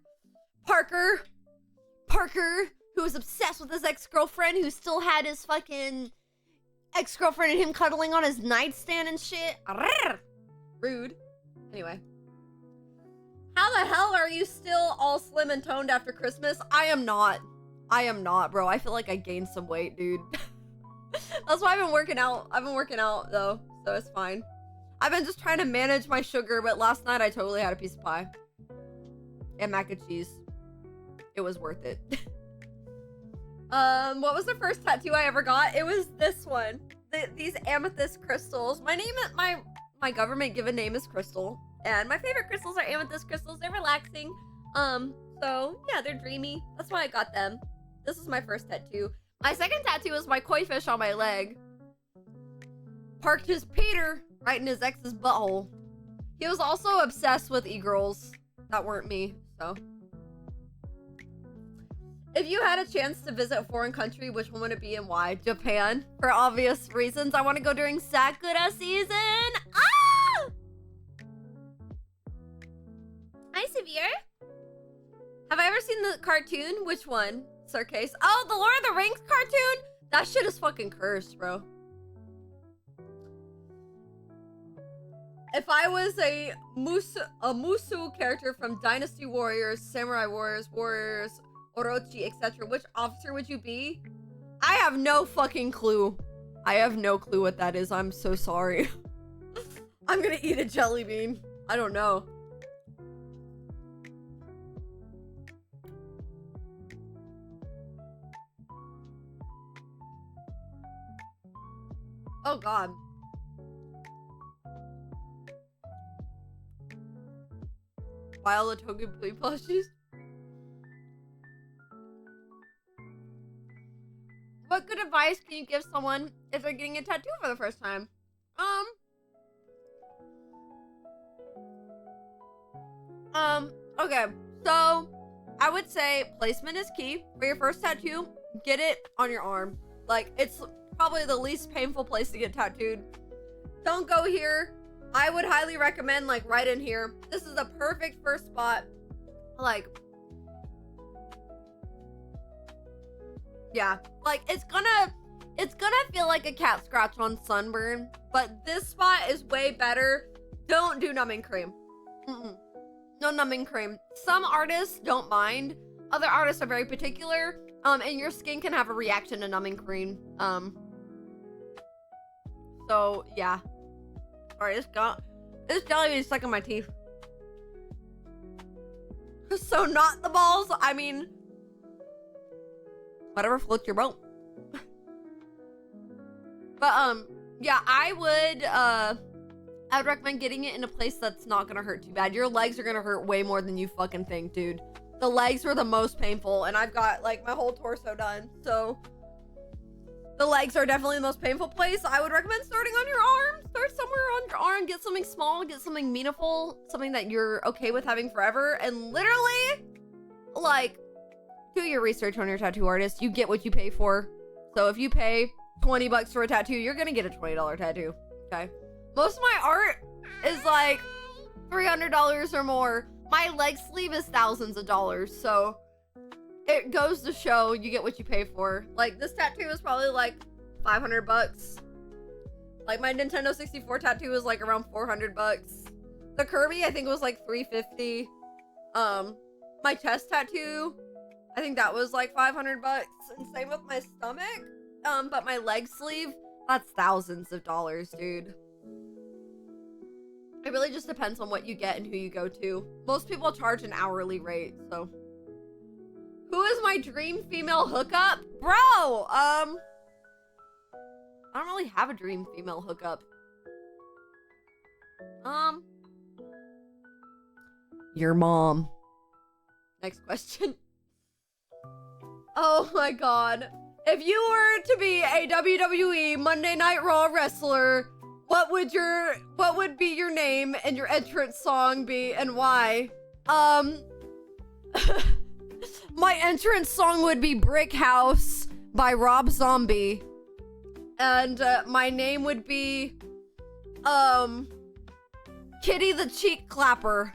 Speaker 2: Parker, who was obsessed with his ex-girlfriend, who still had his fucking ex-girlfriend and him cuddling on his nightstand and shit. Rude. Anyway. How the hell are you still all slim and toned after Christmas? I am not, bro. I feel like I gained some weight, dude. That's why I've been working out. I've been working out, though, so it's fine. I've been just trying to manage my sugar, but last night I totally had a piece of pie. And mac and cheese. It was worth it. What was the first tattoo I ever got? It was this one. These amethyst crystals. My government given name is Crystal. And my favorite crystals are amethyst crystals. They're relaxing. So yeah, they're dreamy. That's why I got them. This is my first tattoo. My second tattoo is my koi fish on my leg. Parked his Peter right in his ex's butthole. He was also obsessed with e-girls. That weren't me, so. If you had a chance to visit a foreign country, which one would it be and why? Japan, for obvious reasons. I want to go during Sakura season. Ah! Hi, Severe. Have I ever seen the cartoon? Which one? Circase. Oh, the Lord of the Rings cartoon? That shit is fucking cursed, bro. If I was a Musu character from Dynasty Warriors, Samurai Warriors, Orochi, etc., which officer would you be? I have no fucking clue. I have no clue what that is. I'm so sorry. I'm gonna eat a jelly bean. I don't know. Oh god. Viola Togen Play plushies. What good advice can you give someone if they're getting a tattoo for the first time? Okay, so I would say placement is key. For your first tattoo, get it on your arm. Like, it's probably the least painful place to get tattooed. Don't go here. I would highly recommend, like, right in here. This is the perfect first spot. Like, yeah, like, it's gonna feel like a cat scratch on sunburn, but this spot is way better. Don't do numbing cream. No numbing cream. Some artists don't mind. Other artists are very particular. And your skin can have a reaction to numbing cream. So yeah. Alright, this jelly bean is stuck in my teeth. So not the balls. I mean, whatever floats your boat. But yeah, I would recommend getting it in a place that's not gonna hurt too bad. Your legs are gonna hurt way more than you fucking think, dude. The legs were the most painful, and I've got like my whole torso done, so the legs are definitely the most painful place. I would recommend starting on your arm. Start somewhere on your arm. Get something small. Get something meaningful. Something that you're okay with having forever. And literally, like, do your research on your tattoo artist. You get what you pay for. So if you pay 20 bucks for a tattoo, you're gonna get a $20 tattoo. Okay. Most of my art is like $300 or more. My leg sleeve is thousands of dollars, so it goes to show you get what you pay for. Like, this tattoo is probably like 500 bucks. Like, my Nintendo 64 tattoo was like around 400 bucks. The Kirby, I think, was like 350. My chest tattoo, I think that was like 500 bucks. And same with my stomach. But my leg sleeve, that's thousands of dollars, dude. It really just depends on what you get and who you go to. Most people charge an hourly rate, so. Who is my dream female hookup? Bro, I don't really have a dream female hookup. Your mom. Next question. Oh my god. If you were to be a WWE Monday Night Raw wrestler, what would be your name and your entrance song be, and why? My entrance song would be Brick House by Rob Zombie. And my name would be Kitty the Cheek Clapper.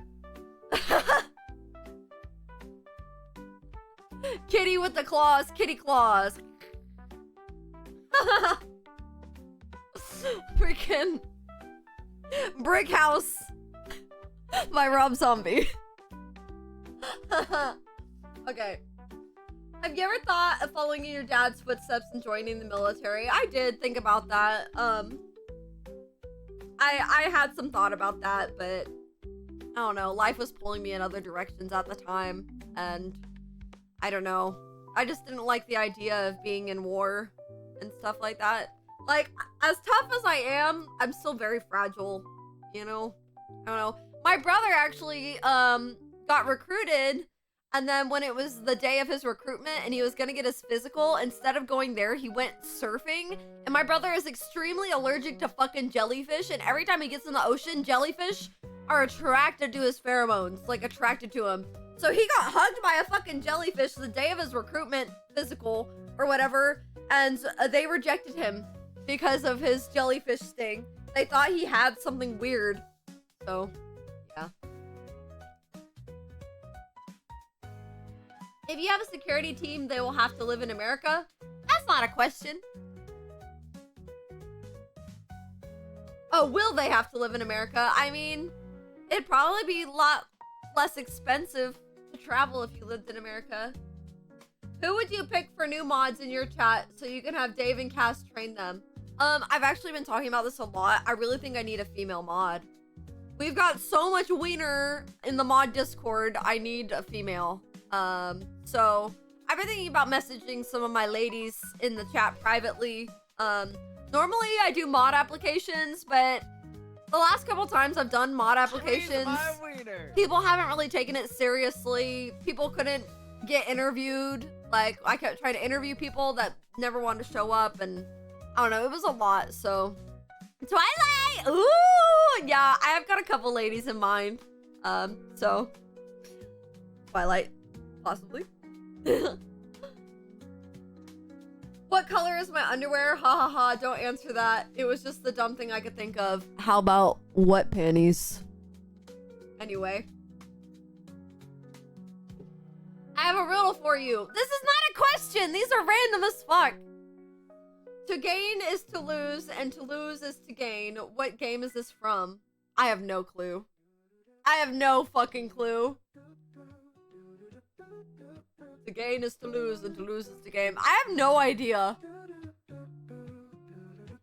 Speaker 2: Kitty with the claws, kitty claws. Freaking Brick House by Rob Zombie. Okay. Have you ever thought of following in your dad's footsteps and joining the military? I did think about that. I had some thought about that, but I don't know. Life was pulling me in other directions at the time, and I don't know. I just didn't like the idea of being in war and stuff like that. Like, as tough as I am, I'm still very fragile, you know? I don't know. My brother actually got recruited, and then when it was the day of his recruitment and he was gonna get his physical, instead of going there, he went surfing. And my brother is extremely allergic to fucking jellyfish, and every time he gets in the ocean, jellyfish are attracted to his pheromones, like attracted to him. So he got hugged by a fucking jellyfish the day of his recruitment physical or whatever, and they rejected him because of his jellyfish sting. They thought he had something weird. So, yeah. If you have a security team, they will have to live in America? That's not a question. Oh, will they have to live in America? I mean, it'd probably be a lot less expensive to travel if you lived in America. Who would you pick for new mods in your chat so you can have Dave and Cass train them? I've actually been talking about this a lot. I really think I need a female mod. We've got so much wiener in the mod Discord. I need a female. So I've been thinking about messaging some of my ladies in the chat privately. Normally I do mod applications, but the last couple times I've done mod applications, people haven't really taken it seriously. People couldn't get interviewed. Like, I kept trying to interview people that never wanted to show up, and I don't know, it was a lot, so. Twilight! Ooh! Yeah, I have got a couple ladies in mind. So. Twilight, possibly. What color is my underwear? Ha ha ha, don't answer that. It was just the dumb thing I could think of. How about wet panties? Anyway. I have a riddle for you. This is not a question. These are random as fuck. To gain is to lose, and to lose is to gain. What game is this from? I have no clue. I have no fucking clue. To gain is to lose, and to lose is to gain. I have no idea.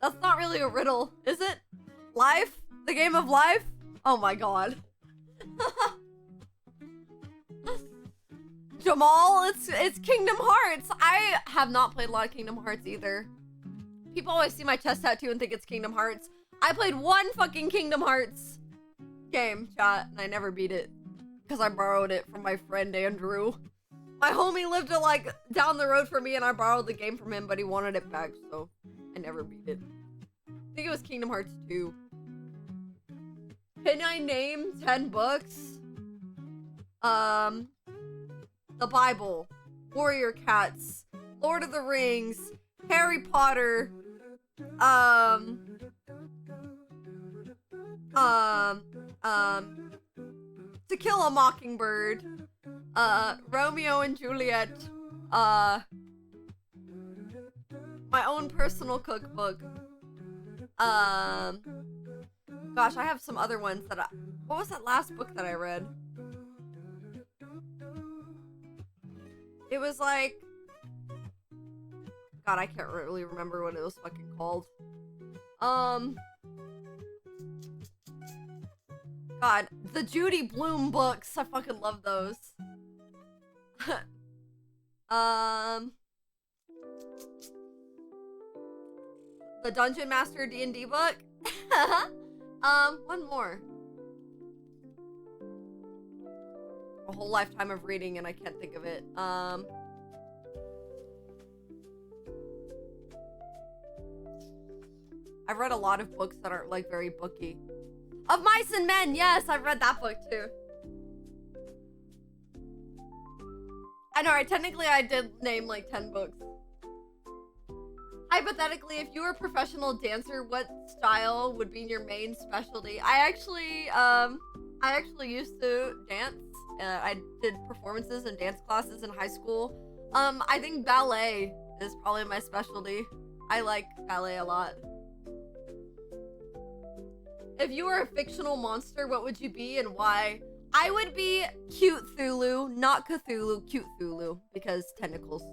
Speaker 2: That's not really a riddle, is it? Life? The game of life? Oh my god. Jamal, it's Kingdom Hearts. I have not played a lot of Kingdom Hearts either. People always see my chest tattoo and think it's Kingdom Hearts. I played one fucking Kingdom Hearts game, chat, and I never beat it. Because I borrowed it from my friend Andrew. My homie lived like down the road from me, and I borrowed the game from him, but he wanted it back, so I never beat it. I think it was Kingdom Hearts 2. Can I name 10 books? The Bible, Warrior Cats, Lord of the Rings, Harry Potter, To Kill a Mockingbird, Romeo and Juliet, my own personal cookbook, gosh, I have some other ones that what was that last book that I read? It was like, God, I can't really remember what it was fucking called. God, the Judy Blume books. I fucking love those. The Dungeon Master D&D book. One more. A whole lifetime of reading and I can't think of it. I've read a lot of books that aren't like very booky. Of Mice and Men, yes, I've read that book too. I know, right? Technically I did name like 10 books. Hypothetically, if you were a professional dancer, what style would be your main specialty? I actually used to dance. I did performances and dance classes in high school. I think ballet is probably my specialty. I like ballet a lot. If you were a fictional monster, what would you be and why? I would be Cute Thulu, not Cthulhu, Cute Thulu, because tentacles.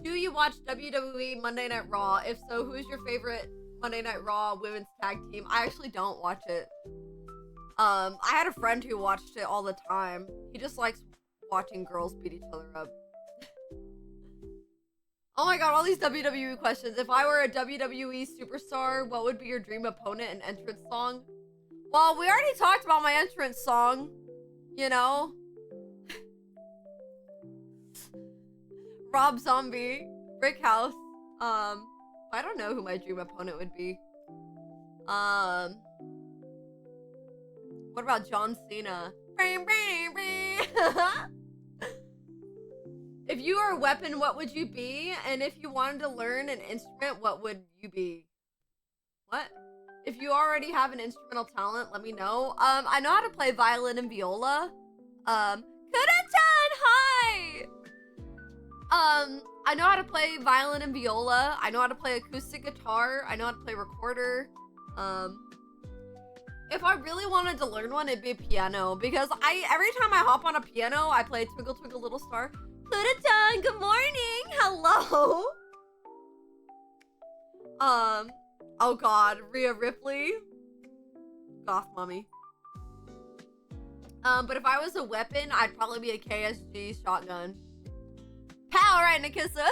Speaker 2: Do you watch WWE Monday Night Raw? If so, who's your favorite Monday Night Raw women's tag team? I actually don't watch it. I had a friend who watched it all the time. He just likes watching girls beat each other up. Oh my god, all these WWE questions. If I were a WWE superstar, what would be your dream opponent and entrance song? Well, we already talked about my entrance song. You know? Rob Zombie, Rick House. I don't know who my dream opponent would be. What about John Cena? If you were a weapon, what would you be? And if you wanted to learn an instrument, what would you be? What? If you already have an instrumental talent, let me know. I know how to play violin and viola. Kuda-chan, hi! I know how to play violin and viola. I know how to play acoustic guitar. I know how to play recorder. If I really wanted to learn one, it'd be piano. Because every time I hop on a piano, I play Twinkle Twinkle Little Star. Kuda-chan, good morning! Hello! Oh god, Rhea Ripley. Goth mommy. But if I was a weapon, I'd probably be a KSG shotgun. Pow, right, Nikissa?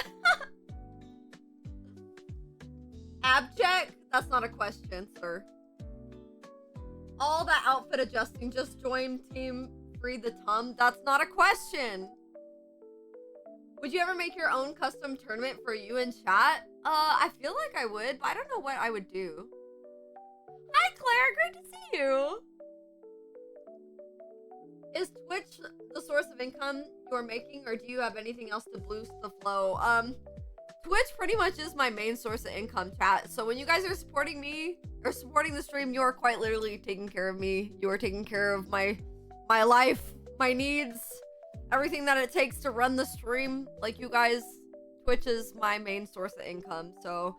Speaker 2: Abject? That's not a question, sir. All that outfit adjusting, just join team free the tum. That's not a question. Would you ever make your own custom tournament for you in chat? I feel like I would, but I don't know what I would do. Hi, Claire. Great to see you. Is Twitch the source of income you're making, or do you have anything else to boost the flow? Twitch pretty much is my main source of income, chat. So when you guys are supporting me or supporting the stream, you're quite literally taking care of me. You are taking care of my life, my needs, everything that it takes to run the stream. Like, you guys, Twitch is my main source of income. So,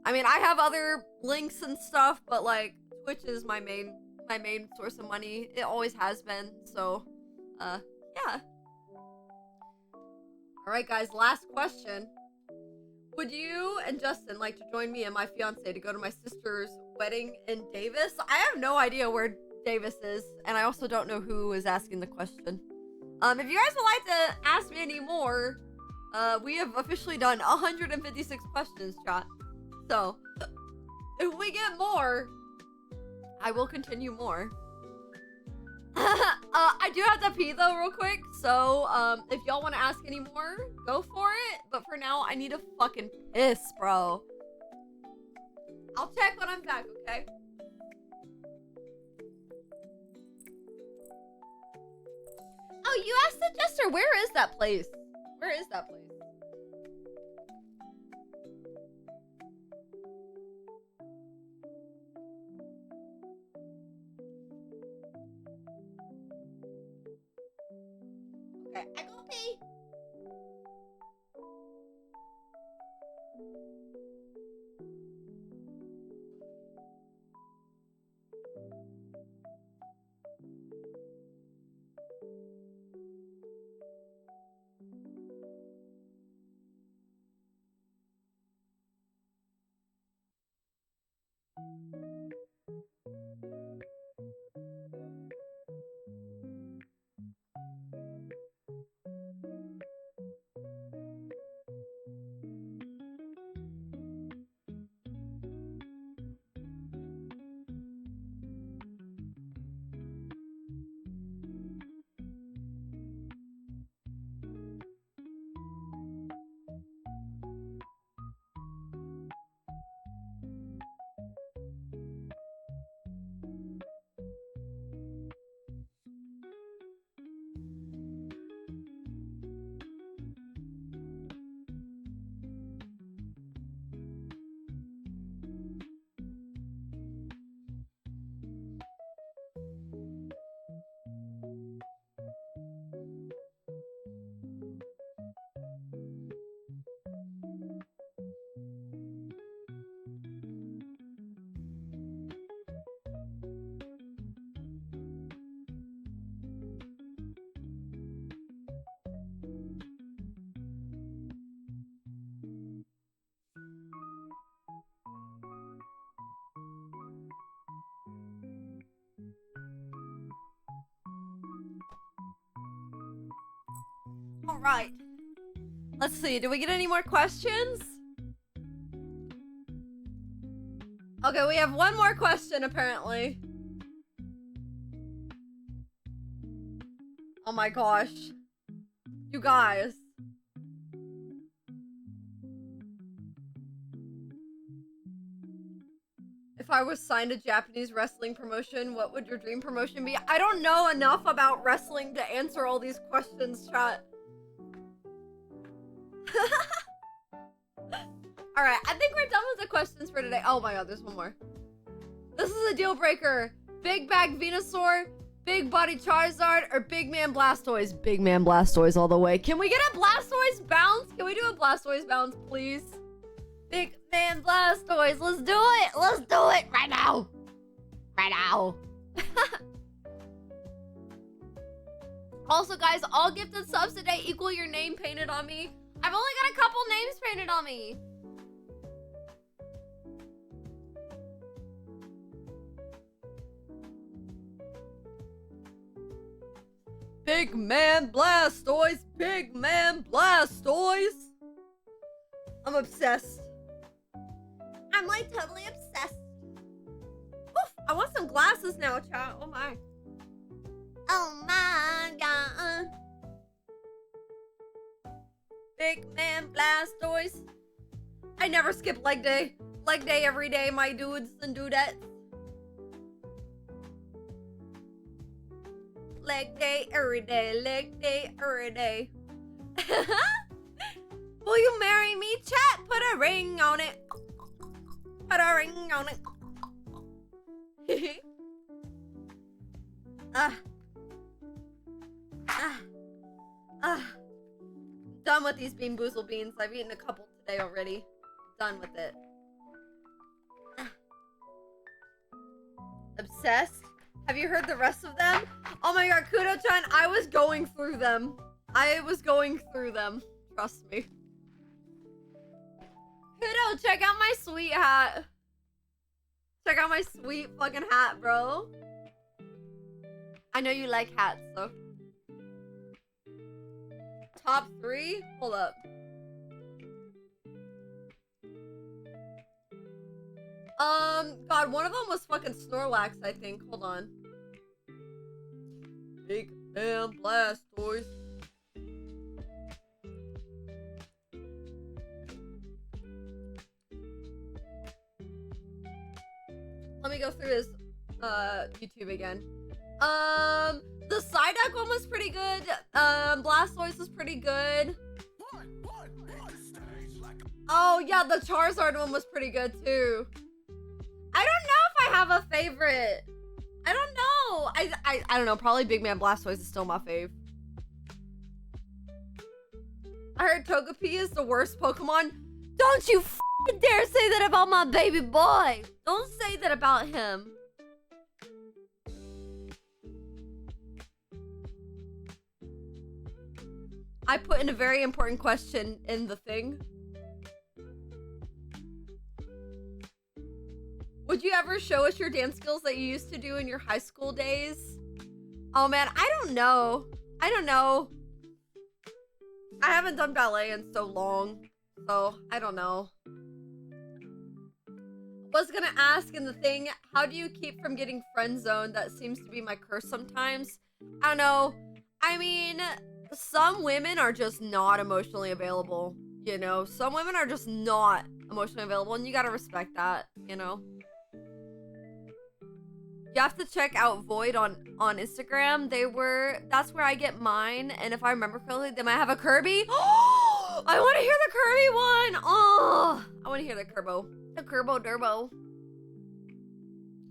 Speaker 2: I mean, I have other links and stuff, but like, Twitch is my main source of money. It always has been. So, yeah. All right, guys, last question. Would you and Justin like to join me and my fiance to go to my sister's wedding in Davis? I have no idea where Davis is, and I also don't know who is asking the question. If you guys would like to ask me any more, we have officially done 156 questions, chat. So, if we get more, I will continue more. I do have to pee though real quick, so if y'all want to ask any more, go for it. But for now, I need to fucking piss, bro. I'll check when I'm back, okay? Oh, you asked the jester, where is that place? Where is that place? Okay, I go pee. All right. Let's see. Do we get any more questions? Okay, we have one more question apparently. Oh my gosh. You guys. If I was signed a Japanese wrestling promotion, what would your dream promotion be? I don't know enough about wrestling to answer all these questions, chat. Alright, I think we're done with the questions for today. Oh my god, there's one more. This is a deal breaker. Big bag Venusaur, big body Charizard, or big man Blastoise? Big man Blastoise all the way. Can we get a Blastoise bounce? Can we do a Blastoise bounce, please? Big man Blastoise, let's do it! Let's do it right now! Right now! Also, guys, all gifted subs today equal your name painted on me. I've only got a couple names painted on me. Big man Blastoise! Big man Blastoise! I'm obsessed. I'm like totally obsessed. Oof, I want some glasses now, chat. Oh my. Oh my god. Big man Blastoise. I never skip leg day. Leg day every day, my dudes and dudettes. Leg day every day. Leg day every day. Will you marry me, chat? Put a ring on it. Put a ring on it. Done with these Bean Boozle beans. I've eaten a couple today already. Done with it. Obsessed? Have you heard the rest of them? Oh my god, Kudo-chan, I was going through them. I was going through them. Trust me. Kudo, check out my sweet hat. Check out my sweet fucking hat, bro. I know you like hats, so. Top 3? Hold up. God, one of them was fucking Snorlax, I think. Hold on. Big man Blastoise. Let me go through his YouTube again. The Psyduck one was pretty good. Blastoise was pretty good. Oh yeah, the Charizard one was pretty good too. I don't know if I have a favorite. I don't know. I don't know. Probably Big Man Blastoise is still my fave. I heard Togepi is the worst Pokemon. Don't you dare say that about my baby boy. Don't say that about him. I put in a very important question in the thing. Would you ever show us your dance skills that you used to do in your high school days? Oh man, I don't know. I don't know. I haven't done ballet in so long, so I don't know. Was gonna ask in the thing, how do you keep from getting friend zoned? That seems to be my curse sometimes. I don't know. I mean, some women are just not emotionally available, you know? Some women are just not emotionally available, and you gotta respect that, you know? You have to check out Void on Instagram. That's where I get mine, and if I remember correctly, they might have a Kirby. Oh, I want to hear the Kirby one. Oh, I want to hear the Kerbo. The Kerbo Durbo.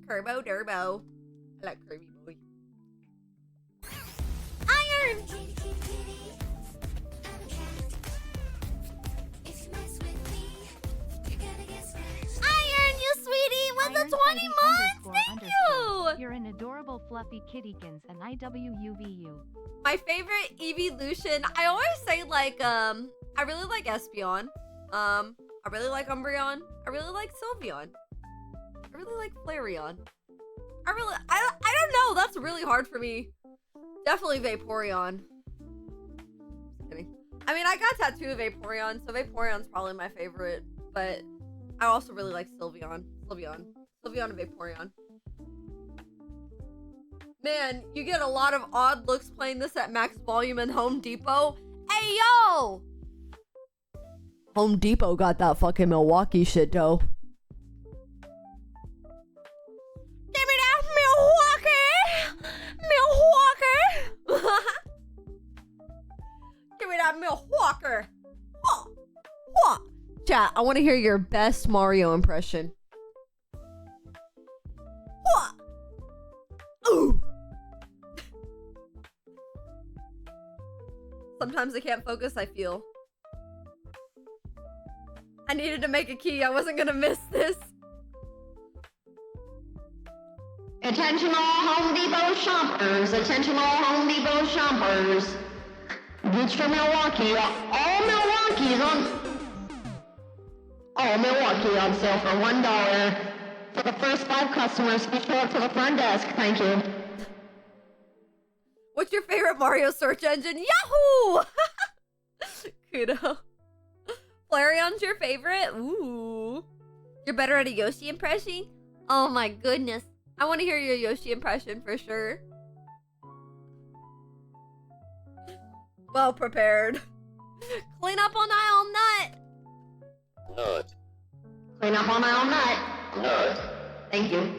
Speaker 2: Kerbo Durbo. I like Kirby boy. Iron! Iron, you sweetie! With the 20 months! Thank you!
Speaker 8: You're an adorable fluffy kittykins and IWUVU.
Speaker 2: My favorite evolution, I always say like, I really like Espeon. I really like Umbreon. I really like Sylveon. I really like Flareon. I don't know, that's really hard for me. Definitely Vaporeon. Just kidding. I mean, I got tattoo of Vaporeon, so Vaporeon's probably my favorite, but I also really like Sylveon and Vaporeon. Man, you get a lot of odd looks playing this at max volume in Home Depot. Hey, yo! Home Depot got that fucking Milwaukee shit, though. Give me that Milwaukee! Milwaukee! Give me that Milwaukee! Chat, I want to hear your best Mario impression. Ooh! Sometimes I can't focus, I feel. I needed to make a key. I wasn't gonna miss this.
Speaker 6: Attention all Home Depot shoppers. Attention all Home Depot shoppers. Boots for Milwaukee. All Milwaukee on sale for $1. For the first 5 customers who show up to the front desk. Thank you.
Speaker 2: What's your favorite Mario search engine? Yahoo! Kudo. Flarion's your favorite? Ooh. You're better at a Yoshi impression? Oh my goodness. I want to hear your Yoshi impression for sure. Well prepared. Clean up on aisle nut.
Speaker 6: Nut. Clean up on my own nut. Nut. Thank you.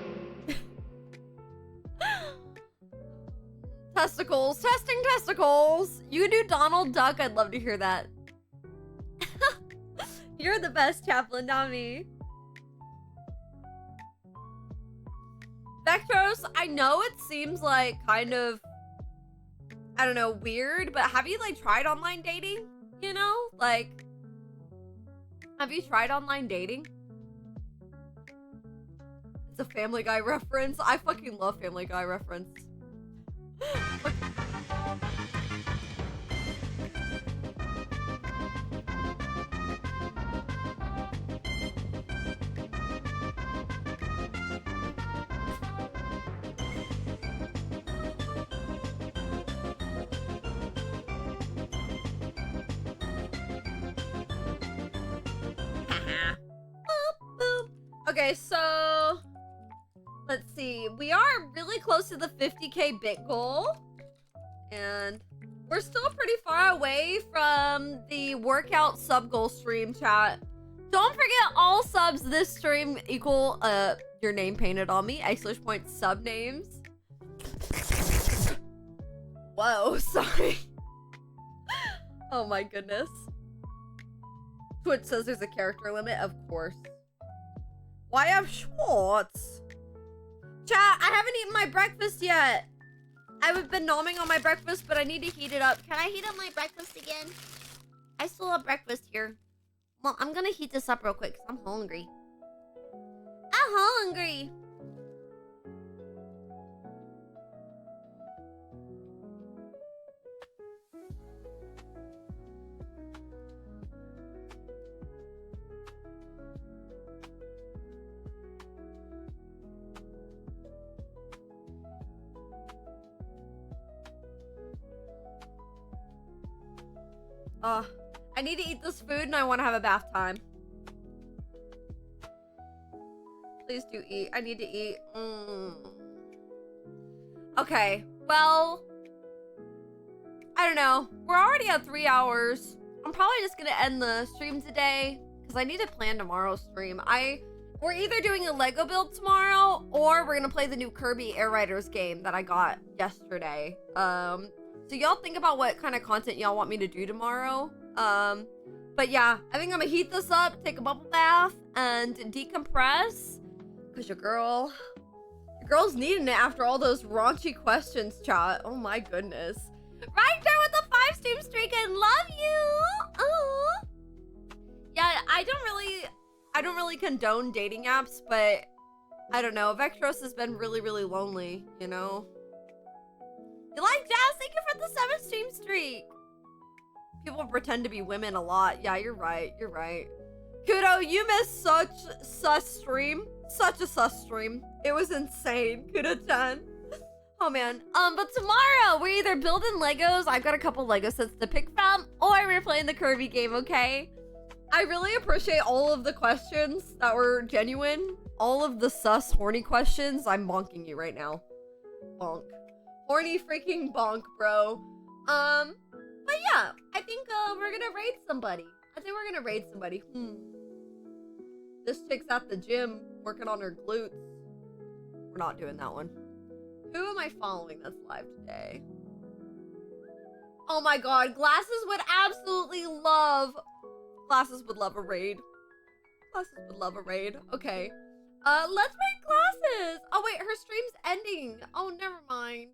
Speaker 2: Testicles. Testing testicles. You can do Donald Duck. I'd love to hear that. You're the best, Chaplain, not me. Vectros, I know it seems like kind of, I don't know, weird, but have you like tried online dating? You know, like, have you tried online dating? It's a Family Guy reference. I fucking love Family Guy reference. Okay, so let's see. We are really close to the 50k bit goal, and we're still pretty far away from the workout sub goal stream, chat. Don't forget, all subs this stream equal your name painted on me. ! Sub names. Whoa, sorry. Oh my goodness. Twitch says there's a character limit, of course. Why have Schwartz? Chat, I haven't eaten my breakfast yet. I've been nomming on my breakfast, but I need to heat it up.
Speaker 7: Can I heat up my breakfast again? I still have breakfast here. Well, I'm gonna heat this up real quick because I'm hungry. I'm hungry.
Speaker 2: I need to eat this food and I want to have a bath time. Please do eat. I need to eat. Okay, well, I don't know. We're already at 3 hours. I'm probably just gonna end the stream today because I need to plan tomorrow's stream. We're either doing a Lego build tomorrow or we're gonna play the new Kirby Air Riders game that I got yesterday. So y'all think about what kind of content y'all want me to do tomorrow. But yeah, I think I'm gonna heat this up, take a bubble bath, and decompress. Cause your girl's needing it after all those raunchy questions, chat. Oh my goodness. Right there with the 5 stream streak and love you. Oh. Yeah, I don't really condone dating apps, but I don't know. Vectros has been really, really lonely, you know? You like Jazz? Thank you for the 7 stream streak. People pretend to be women a lot. Yeah, you're right. You're right. Kudo, you missed such sus stream. Such a sus stream. It was insane. Kudo-chan. Oh man. But tomorrow we're either building Legos. I've got a couple Lego sets to pick from, or we're playing the Kirby game, okay? I really appreciate all of the questions that were genuine. All of the sus horny questions. I'm bonking you right now. Bonk. Horny freaking bonk, bro. But yeah, I think we're gonna raid somebody. This chick's at the gym working on her glutes. We're not doing that one. Who am I following that's live today? Oh my god, Glasses would absolutely love. Glasses would love a raid. Glasses would love a raid. Okay. Let's raid Glasses. Oh wait, her stream's ending. Oh, never mind.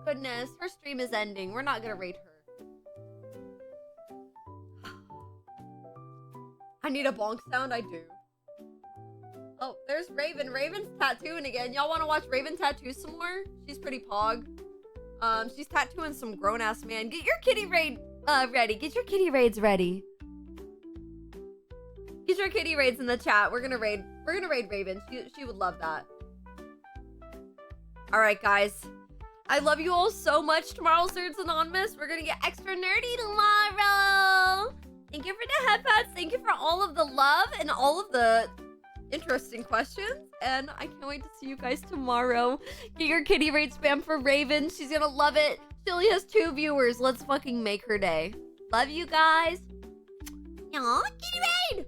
Speaker 2: Goodness, her stream is ending. We're not gonna raid her. I need a bonk sound. I do. Oh, there's Raven. Raven's tattooing again. Y'all want to watch Raven tattoo some more? She's pretty pog. She's tattooing some grown-ass man. Get your kitty raid ready. Get your kitty raids ready. Get your kitty raids in the chat. We're gonna raid Raven. She would love that. All right, guys. I love you all so much. Tomorrow's Nerds Anonymous. We're gonna get extra nerdy tomorrow. Thank you for the headphones. Thank you for all of the love and all of the interesting questions. And I can't wait to see you guys tomorrow. Get your kitty rate spam for Raven. She's gonna love it. She only has 2 viewers. Let's fucking make her day. Love you guys. Aw, kitty raid.